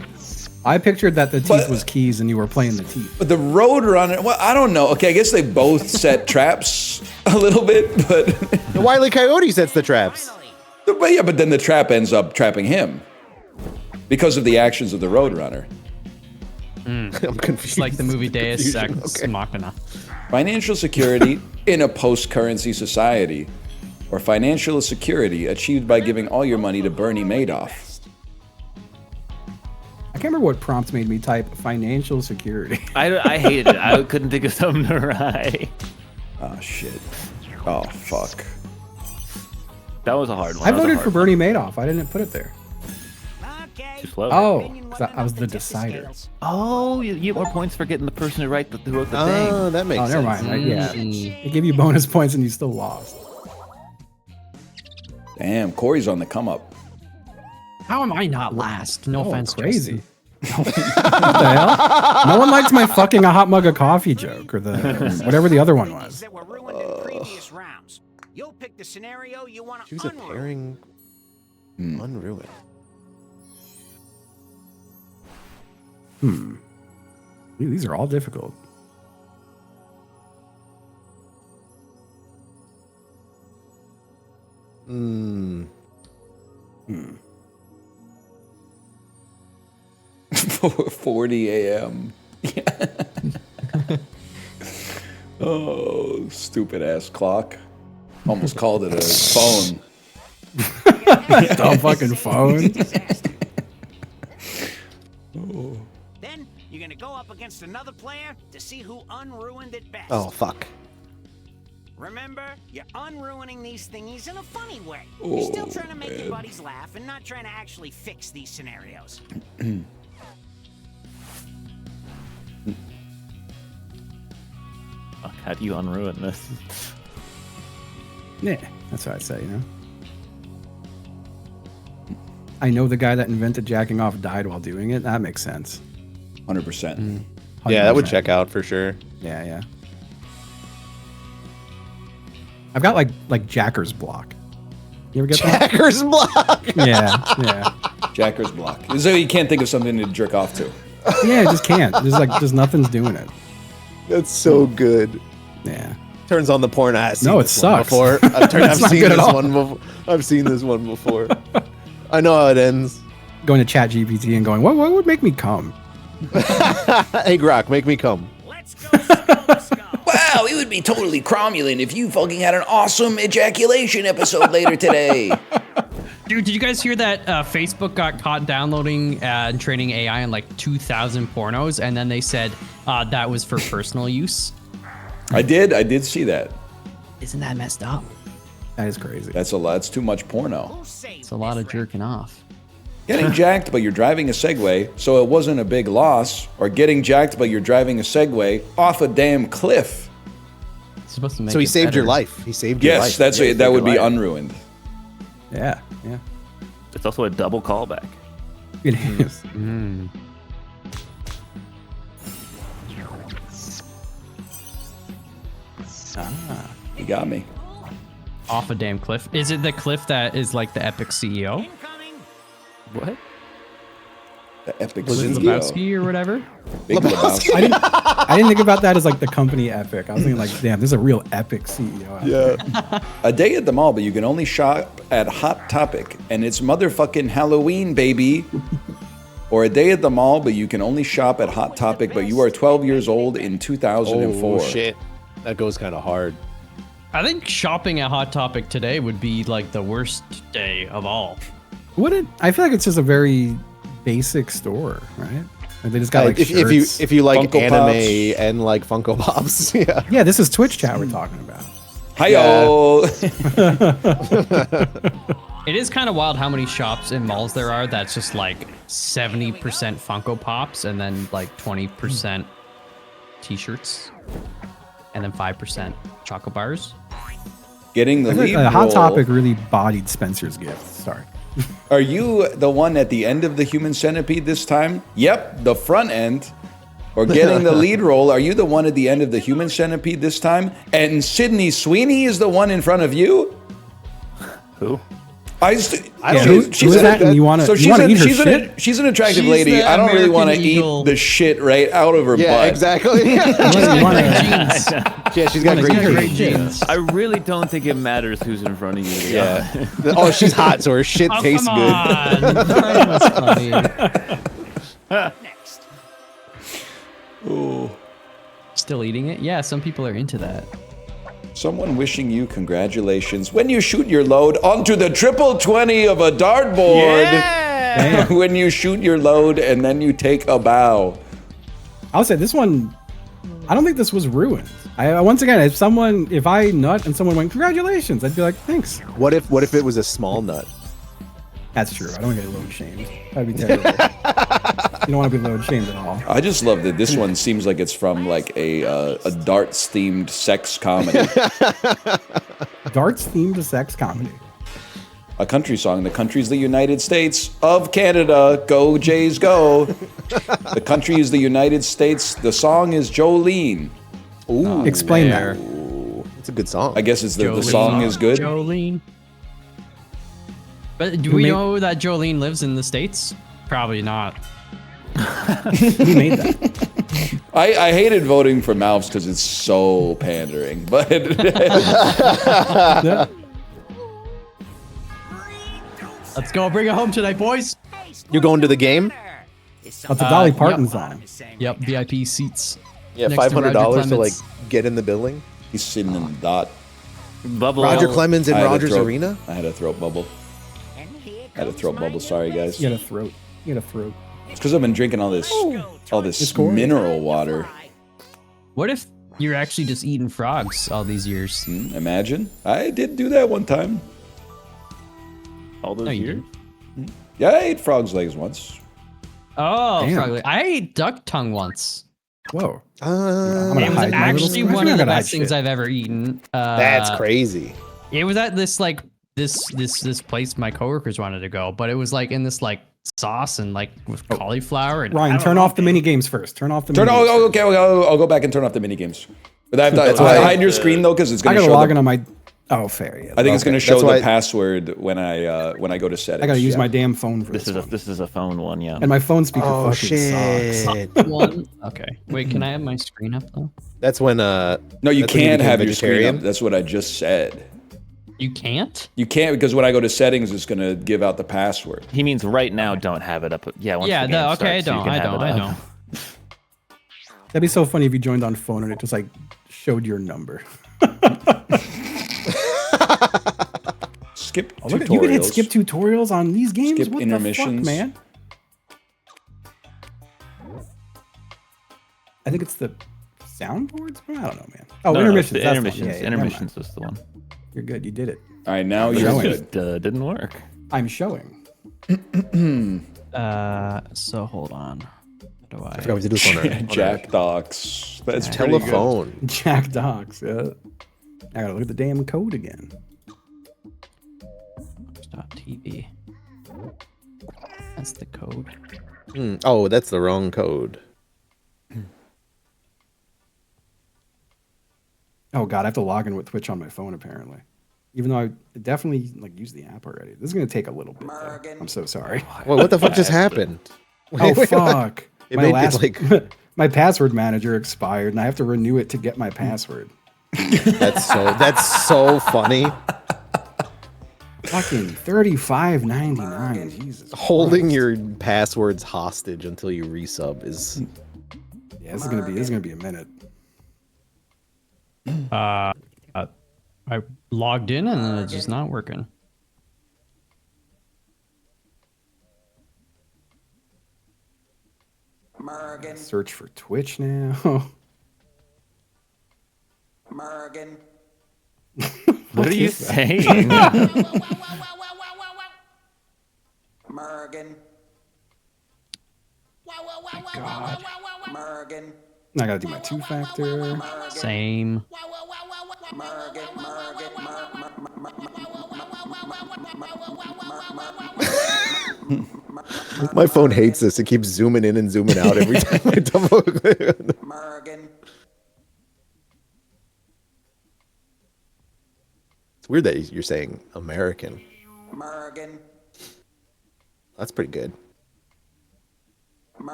I pictured that the teeth But- was keys and you were playing the teeth. But the Roadrunner, well, I don't know. Okay, I guess they both set traps a little bit, but the Wile E. Coyote sets the traps. but yeah, but then the trap ends up trapping him because of the actions of the Roadrunner. I'm confused. It's like the movie Deus Confusion, Ex okay. Machina. Financial security in a post-currency society, or financial security achieved by giving all your money to Bernie Madoff. I can't remember what prompt made me type financial security. I hated it. I couldn't think of something to write. Oh shit. Oh fuck. That was a hard one. I That was a voted hard for one. Bernie Madoff. I didn't put it there. Too slow. Oh, 'cause I was the decider. Oh, you get more points for getting the person who wrote the thing. Oh, that makes Oh, sense. never mind. Yeah. It gave you bonus points and you still lost. Damn, Corey's on the come up. How am I not last? No Oh, offense, crazy. Justin. What the hell? No one liked my fucking a hot mug of coffee joke or the whatever the other one was. That were ruined in previous rounds. You'll pick the scenario you want to Choose a unruin. pairing unruined. Dude, these are all difficult. Hmm. 4:40 a.m. Oh, stupid ass clock. Almost called it a phone. Dumb fucking phone. Then you're gonna go up against another player to see who unruined it best. Oh fuck. Remember, you're unruining these thingies in a funny way. You're still trying to make your buddies laugh and not trying to actually fix these scenarios. Fuck, how do you unruin this? Yeah, that's what I'd say, you know? I know the guy that invented jacking off died while doing it. That makes sense. 100%. Yeah, that would 100%. check out for sure. Yeah, yeah. I've got like Jacker's block. You ever get that? Hacker's block. Yeah, yeah. Jacker's block. So you can't think of something to jerk off to. Yeah, I just can't. There's nothing's doing it. That's so good. Yeah. Turns on the porn. I've seen No, it this one sucks. before. That's not good at all. I've seen this one before. I know how it ends. Going to Chat GPT and going, what would make me come? Hey, Grok, make me come. Let's go, Skull. Wow, it would be totally cromulent if you fucking had an awesome ejaculation episode later today. Dude, did you guys hear that Facebook got caught downloading and training AI on like 2,000 pornos, and then they said that was for personal use? I did see that. Isn't that messed up? That is crazy. That's a lot. It's too much porno. Who saved It's a lot this of jerking off. Getting jacked, but you're driving a Segway, so it wasn't a big loss. Or getting jacked, but you're driving a Segway off a damn cliff. It's supposed to make So he it saved your better. life. He saved your life. Yes, that's Yeah, he it. That saved would your be life. unruined. Yeah, yeah. It's also a double callback. It is. You got me. Off a damn cliff. Is it the cliff that is like the epic CEO? incoming? What? The epic Was it CEO. Lebowski or whatever? Big Lebowski. I didn't think about that as like the company epic. I was thinking like, damn, there's a real epic CEO out there. Yeah. A day at the mall, but you can only shop at Hot Topic, and it's motherfucking Halloween, baby. Or a day at the mall, but you can only shop at Hot Topic, but you are 12 years old in 2004. Oh, shit. That goes kind of hard. I think shopping at Hot Topic today would be like the worst day of all. I feel like it's just a very basic store, right? And they just got like if shirts. you like Funko anime Pops. and like Funko Pops, yeah. Yeah, this is Twitch chat we're talking about. Hi-yo! It is kind of wild how many shops in malls there are that's just like 70% Funko Pops and then like 20% t-shirts and then 5% chocolate bars. Getting the I feel lead like, Hot role. Topic really bodied Spencer's gift. Sorry. Are you the one at the end of the Human Centipede this time? Yep, the front end. Or getting the lead role, are you the one at the end of the Human Centipede this time? And Sydney Sweeney is the one in front of you? Who? I don't Who know. is that? And you want to eat her shit? she's an attractive She's lady. the I don't really want to American eat Eagle. the shit right out of her Yeah, butt. exactly. You want to Jeans. Yeah, she's got Wanna great eat her great shit. jeans. I really don't think it matters who's in front of you. Yeah. Oh, she's hot, so her shit Oh, tastes come good. on. That's funny. Next. Ooh. Still eating it? Yeah, some people are into that. Someone wishing you congratulations when you shoot your load onto the triple 20 of a dartboard. Yeah! When you shoot your load and then you take a bow. I'll say this one. I don't think this was ruined. Once again, if I nut and someone went congratulations, I'd be like thanks. What if it was a small nut? That's true. I don't get load shamed. That'd be terrible. You don't want to be load shamed at all. I just love that this one seems like it's from like a darts themed sex comedy. Darts themed sex comedy. A country song. The country's the United States of Canada. Go Jays go. The country is the United States. The song is Jolene. Ooh, Explain there. that. it's a good song. I guess it's the Jolene. song is good. Jolene. But do Who we made- know that Jolene lives in the States? Probably not. Who made that? I hated voting for Mouths because it's so pandering. But Yeah. Let's go. Bring it home tonight, boys. You're going to the game? That's a Dolly yep. Parton song. Yep, VIP seats. Yeah, Next to Roger $500 to like Clemens. get in the building. he's sitting in the dot. Bubble. Roger Clemens in I had a Rogers throat- Arena. I had a throat bubble. And here I had a comes throat my bubble. Sorry, guys. You got a throat. You got a throat. It's because I've been drinking all this mineral water. What if you're actually just eating frogs all these years? Imagine. I did do that one time. All those No, you years? didn't. Yeah, I ate frog's legs once. Oh, Damn. frog leg. I ate duck tongue once. Whoa. I'm gonna It was hide my little actually scratch. one I'm of the gonna hide best things shit. I've ever eaten. That's crazy. It was at this like this place my coworkers wanted to go, but it was like in this like sauce and like with cauliflower and Ryan, turn off the mini games first. Turn off the Turn. mini games. Okay. I'll go back and turn off the mini games. But I have to hide your screen though, because it's I gonna gotta show log the, in on my Oh, fair. Yeah. I think it's Okay, going to show that's the why- password when I go to settings. I gotta use Yeah. my damn phone for This this. is a one. this is a phone one, yeah. And my phone speaker Oh fucking sucks. shit! One. Okay. Wait, can I have my screen up though? That's when No, you that's when you can't became have your screen vegetarian? up. That's what I just said. You can't? You can't because when I go to settings, it's going to give out the password. He means right now don't have it up. Yeah, once Yeah, the game okay, starts, you can have it I up. don't. That'd be so funny if you joined on phone and it just like showed your number. Skip Oh, tutorials. look at, you can hit skip tutorials on these games. Skip What intermissions. the fuck, man? I think it's the soundboards. I don't know, man. Oh, No, intermissions. the that's the one. intermissions. Yeah, yeah, never mind. Intermissions was the one. You're good. You did it. All right, now you're Showing. good. Didn't work. I'm showing. So hold on. How do I forgot we did this one already. Jackbox. That's pretty good. Telephone. Jackbox. Yeah. I gotta look at the damn code again. TV. That's the code. Oh, that's the wrong code. Oh god, I have to log in with Twitch on my phone apparently. Even though I definitely like use the app already. This is gonna take a little bit. Though. I'm so sorry. Well, what the fuck just happened? Oh fuck! It My made me, last like- my password manager expired, and I have to renew it to get my password. That's so funny. Fucking $35.99. Jesus. Holding Christ. your passwords hostage until you resub is Yeah, this is gonna be a minute. I logged in and then it's just not working. Search for Twitch now. What are you saying? I gotta do my two-factor. Same. my phone hates this. It keeps zooming in and zooming out every time I double click. It's weird that you're saying American. That's pretty good.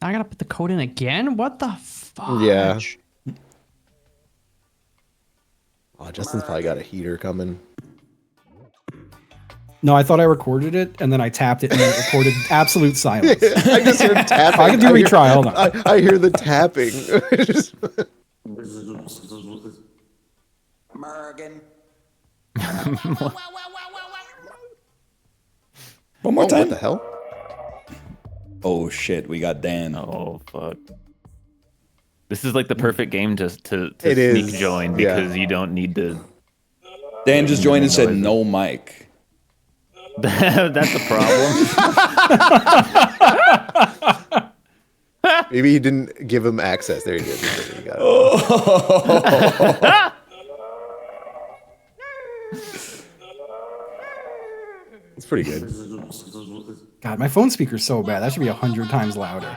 I gotta put the code in again? What the fuck? Yeah. Oh, Justin's probably got a heater coming. No, I thought I recorded it, and then I tapped it, and then it recorded absolute silence. I just heard tapping. I can do retry. Hold on. I hear the tapping. One more Oh, time. what the hell? Oh shit, we got Dan. Oh fuck. This is like the perfect game just to It sneak is, join yeah. because you don't need to. Dan just joined and said no mic. That's a problem. Maybe he didn't give him access. There he did. He got it. It's pretty good. God, my phone speaker's so bad. That should be 100 times louder.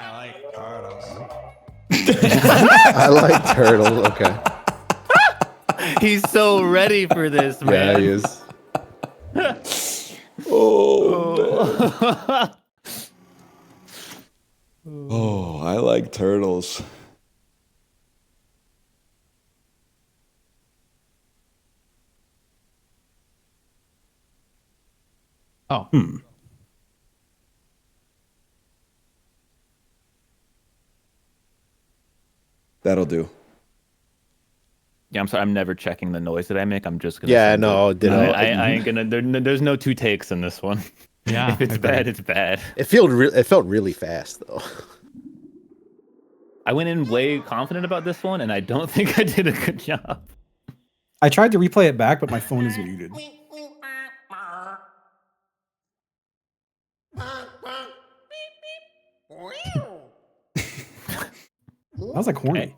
I like turtle. Okay. He's so ready for this, man. Yeah, he is. Oh, I like turtles. Oh. That'll do. Yeah, I'm sorry. I'm never checking the noise that I make. I'm just gonna. Yeah, send no, it. ditto. I ain't gonna. There's no two takes in this one. Yeah. If it's bad, it's bad. It felt really fast though. I went in way confident about this one, and I don't think I did a good job. I tried to replay it back, but my phone is muted. That was like horny.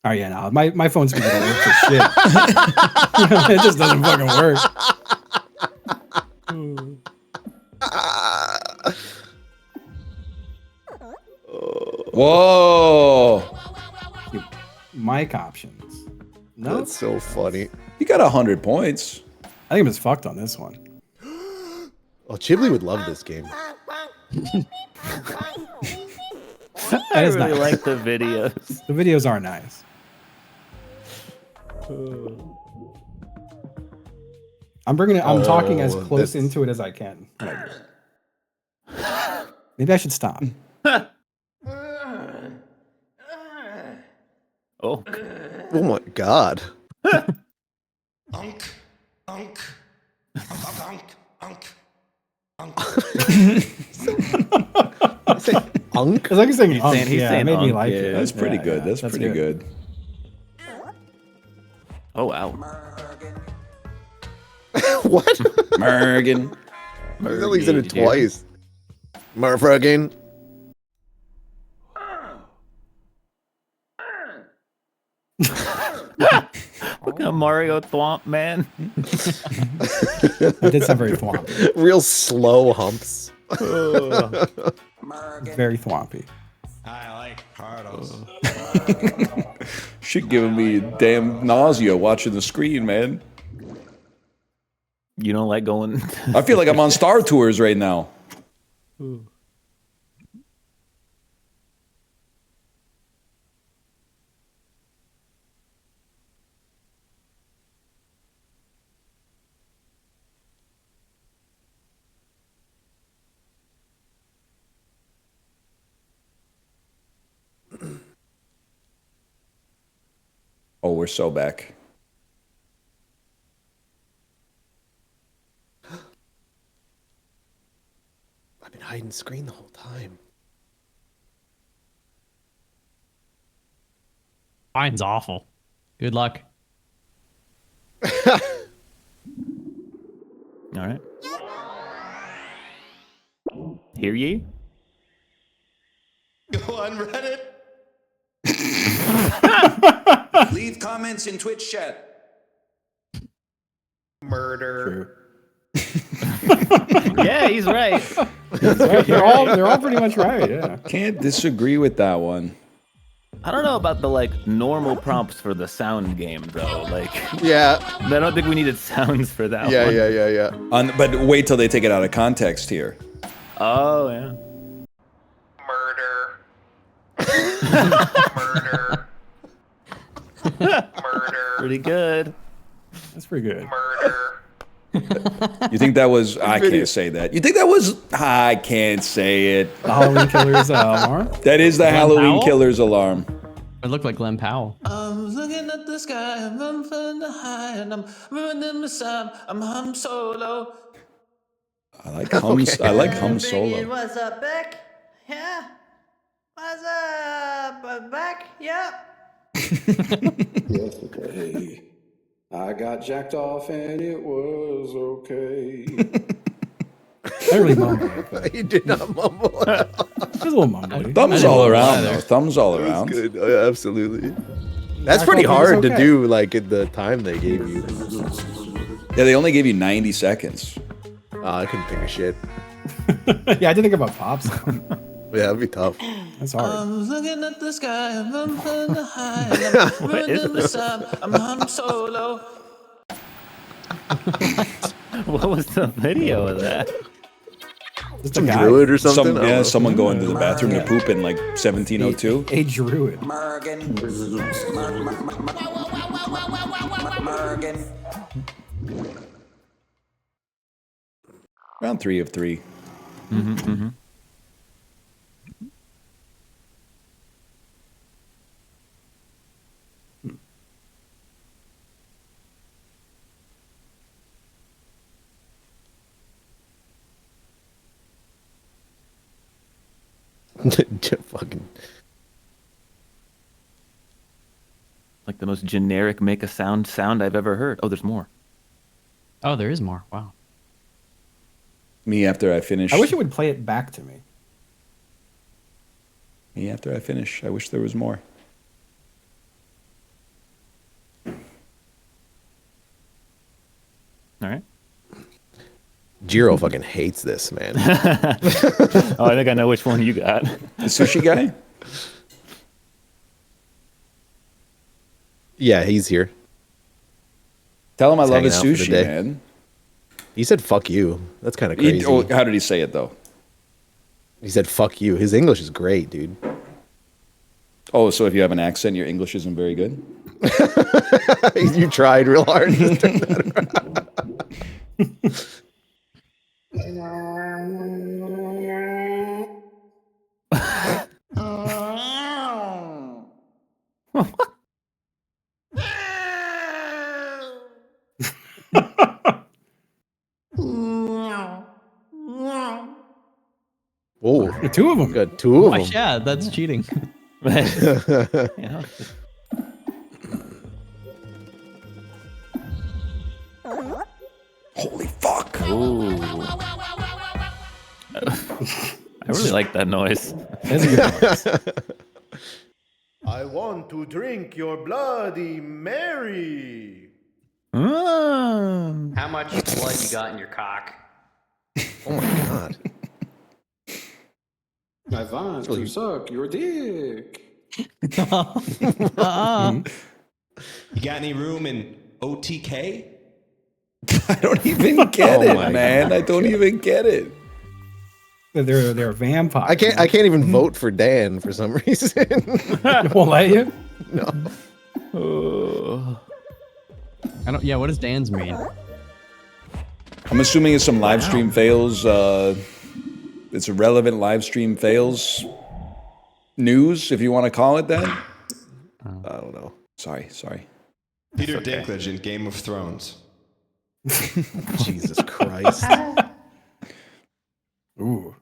Oh yeah, no, my phone speaker don't work for shit. It just doesn't fucking work. Whoa! Mic options. No, That's so funny. You got 100 points. I think I'm just fucked on this one. Oh, Chibley would love this game. I is really nice. like the videos. The videos are nice. I'm bringing it. I'm talking as close that's- into it as I can. when I do it. Maybe I should stop. Oh, Oh my god. Unk, unk, unk, unk, unk. Say unk? It's like he's saying, saying- he's yeah, saying it made me unk, like yeah. it. That's pretty Yeah, good. yeah, That's pretty good. oh wow. What? Morgan. He's only said it Dude. twice. Motherfucking. Look at Mario Thwomp, man. It did sound very thwompy. Real slow humps. Very thwompy. I like Carlos. Shit giving me damn nausea watching the screen, man. You don't like going? I feel like I'm on Star Tours right now. Oh, we're so back. I've been hiding screen the whole time. Mine's awful. Good luck. All right. Hear ye? Go on Reddit. Leave comments in Twitch chat. Murder. Yeah, he's right. They're all pretty much right. Yeah. Can't disagree with that one. I don't know about the like normal prompts for the sound game though. Like, Yeah. I don't think we needed sounds for that Yeah, one. yeah. But wait till they take it out of context here. Oh yeah. Murder. Murder. Pretty good. That's pretty good. Murder. You think that was? I can't say that. You think that was? I can't say it. The Halloween Killer's alarm. That is the Halloween Powell? Killer's alarm. It looked like Glenn Powell. I'm looking at the sky, I'm feeling the high, and I'm running the sun. I'm solo. I like hum. I like hum solo. What's up, Beck? Yeah. What's up, Beck? Yeah. Yesterday, I got jacked off and it was okay. I really mumbled it, but He did not mumble. it was a little mumbly. Thumbs all around, though. Thumbs all around. Good. Oh, yeah, absolutely. That's I pretty thought it was hard to okay. do, like, at the time they gave you. Yeah, they only gave you 90 seconds. I couldn't think of shit. Yeah, I did think about Pops. Yeah, that'd be tough. That's hard. I'm looking at the sky, I'm feeling the high, and I'm running the sun. I'm solo. What was the video of that? Just a Some guy. druid or something? I don't know. Someone going to the bathroom to poop in like 1702. A druid. Morgan. Morgan. Round 3 of 3. Fucking. Like the most generic make a sound I've ever heard. Oh, there's more. Oh, there is more. Wow. Me after I finish. I wish it would play it back to me. Me after I finish. I wish there was more. All right. Jiro fucking hates this, man. Oh, I think I know which one you got. The sushi guy? Yeah, he's here. Tell him I He's love his hanging out for the sushi, day. man. He said "fuck you." That's kind of crazy. How did he say it though? He said "fuck you." His English is great, dude. Oh, so if you have an accent, your English isn't very good? You tried real hard to turn that Whoa, The two of them. got two of Oh, them. yeah, that's cheating. Yeah. Holy fuck. Ooh. I really like that noise. That's a good one. I want to drink your Bloody Mary. How much blood you got in your cock? Oh my god. I want to suck your dick. You got any room in OTK? I don't even get Oh it, my man. I don't even get it. They're vampires. I can't even vote for Dan for some reason. Won't let you. No. I don't. Yeah, what does Dan's mean? I'm assuming it's some live stream fails. It's a relevant live stream fails news, if you want to call it that. I don't know. Sorry. Peter Dinklage in Game of Thrones. Jesus Christ. Ooh.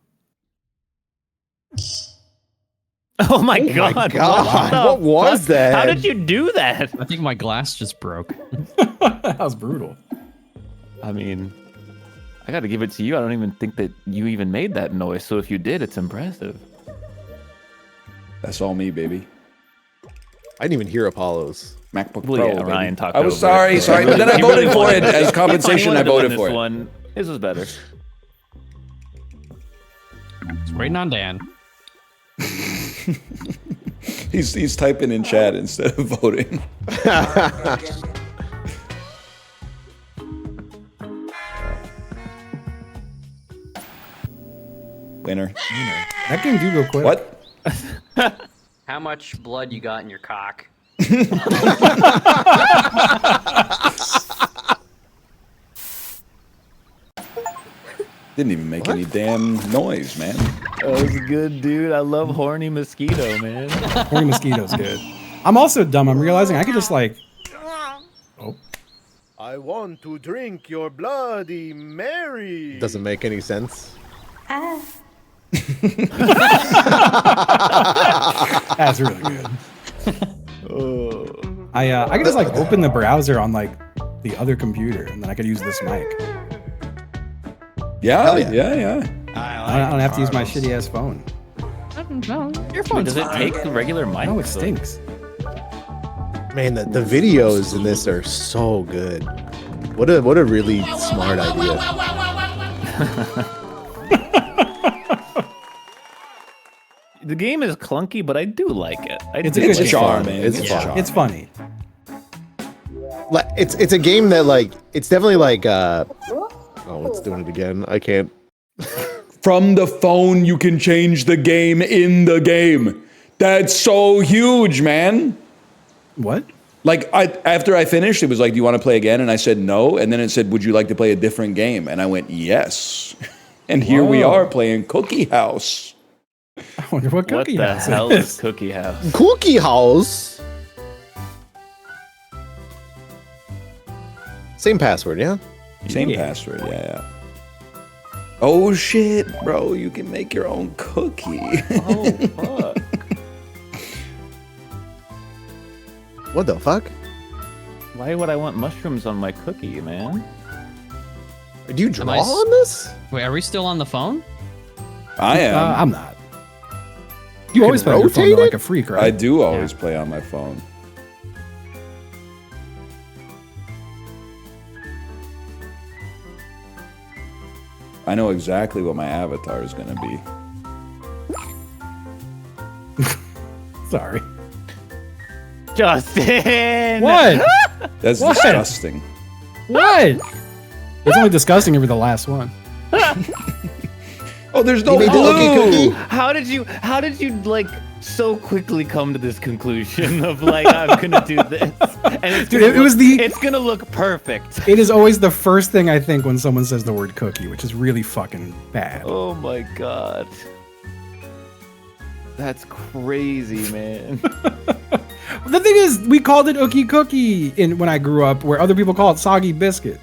Oh my god! God, the what was fuck? that? How did you do that? I think my glass just broke. That was brutal. I mean, I got to give it to you. I don't even think that you even made that noise. So if you did, it's impressive. That's all me, baby. I didn't even hear Apollo's. MacBook Well, Pro. yeah, baby. Ryan talked I was over it. sorry, but then I He voted really for wanted it to- as compensation. he I wanted to voted win for this it. one. His was better. Just waiting on Dan. He's typing in chat instead of voting. Winner. That game do go quick. What? How much blood you got in your cock? Didn't even make any damn noise, man. That was good, dude. I love horny mosquito, man. Horny mosquito's good. I'm also dumb. I'm realizing I could just like. Oh. I want to drink your Bloody Mary. Doesn't make any sense. That's really good. I could just like open the browser on like the other computer, and then I could use this mic. Yeah, Hell yeah. yeah. I don't have to use my shitty ass phone. Your Wait, phone's does it fine. take the regular mic? No, it stinks. Man, the videos in this are so good. What a really smart idea. The game is clunky, but I do like it. It's a good It's charm, charming. It's It's fun. charming. It's funny. Like it's a game that like it's definitely like oh, it's doing it again. I can't. From the phone, you can change the game in the game. That's so huge, man. What? Like, after I finished, it was like, do you want to play again? And I said no. And then it said, would you like to play a different game? And I went, yes. And here we Whoa. are playing Cookie House. I wonder what What cookie the house hell is. is Cookie House? Cookie House. Same password, yeah. Same password, yeah. Oh, shit, bro. You can make your own cookie. Oh, fuck. What the fuck? Why would I want mushrooms on my cookie, man? Do you draw I s- on this? Wait, are we still on the phone? I am. I'm not. You always play on your phone rotate though, it? like a freak, right? I do always play on my phone. I know exactly what my avatar is going to be. Sorry. Justin! What? That's What? disgusting. What? It's only disgusting over the last one. Oh, there's no You made the Ookie blue. cookie? How did you like so quickly come to this conclusion of like I'm gonna do this? And it's Dude, gonna it's gonna look perfect. It is always the first thing I think when someone says the word cookie, which is really fucking bad. Oh my god. That's crazy, man. The thing is, we called it Ookie Cookie when I grew up, where other people call it Soggy Biscuit.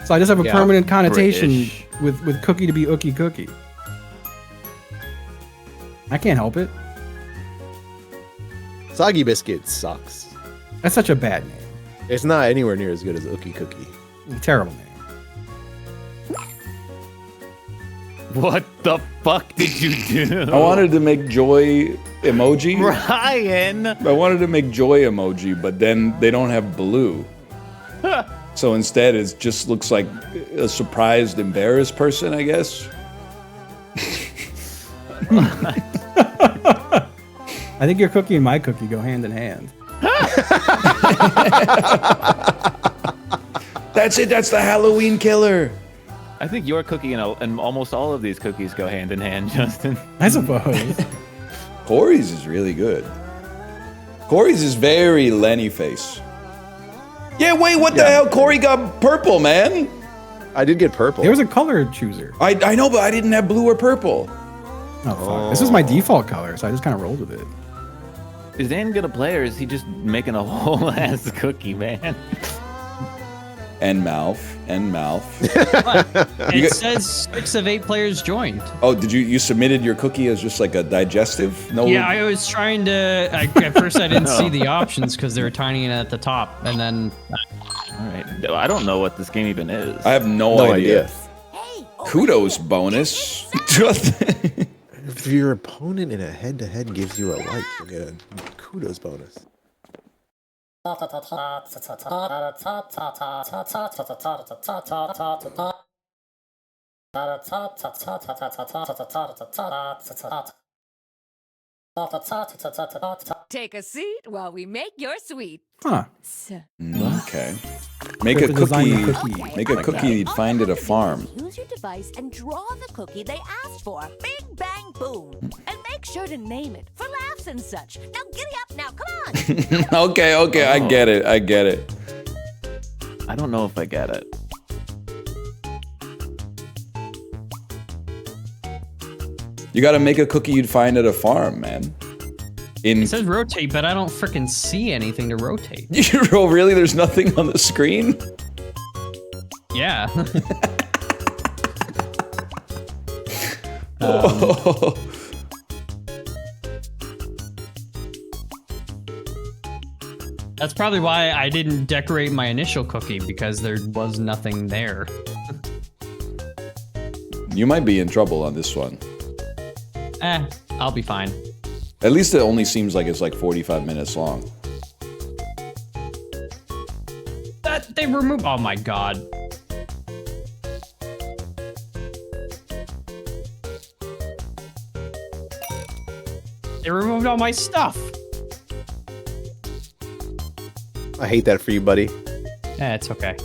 So I just have a permanent connotation British. with cookie to be Ookie Cookie. I can't help it. Soggy Biscuit sucks. That's such a bad name. It's not anywhere near as good as Ookie Cookie. Terrible name. What the fuck did you do? I wanted to make joy emoji. Ryan. I wanted to make joy emoji, but then they don't have blue. So instead, it just looks like a surprised, embarrassed person, I guess. I think your cookie and my cookie go hand in hand. That's it. That's the Halloween killer. I think your cookie and almost all of these cookies go hand in hand, Justin. I suppose. Corey's is really good. Corey's is very Lenny face. Yeah, wait, what the hell? Corey got purple, man. I did get purple. There was a color chooser. I know, but I didn't have blue or purple. Oh, fuck. This was my default color, so I just kind of rolled with it. Is Dan gonna play, or is he just making a whole ass cookie, man? And mouth. It says 6 of 8 players joined. Oh, did you submitted your cookie as just like a digestive? No. Yeah, I was trying to. At first, I didn't see the options because they were tiny at the top, and then. All right, I don't know what this game even is. I have no idea. Kudos bonus. If your opponent in a head-to-head gives you a like, you get a kudos bonus. Take a seat while we make your sweet. Huh. Okay. Make a cookie. Make a cookie. You'd find at a farm. Use your device and draw the cookie they asked for. Bing, bang, boom. And make sure to name it for laughs and such. Now giddy up now, come on. Okay, I get it. I don't know if I get it. You gotta make a cookie you'd find at a farm, man. It says rotate, but I don't frickin' see anything to rotate. Oh, really? There's nothing on the screen? Yeah. That's probably why I didn't decorate my initial cookie, because there was nothing there. You might be in trouble on this one. I'll be fine. At least it only seems like it's like 45 minutes long. They removed. Oh my god. They removed all my stuff. I hate that for you, buddy. It's okay.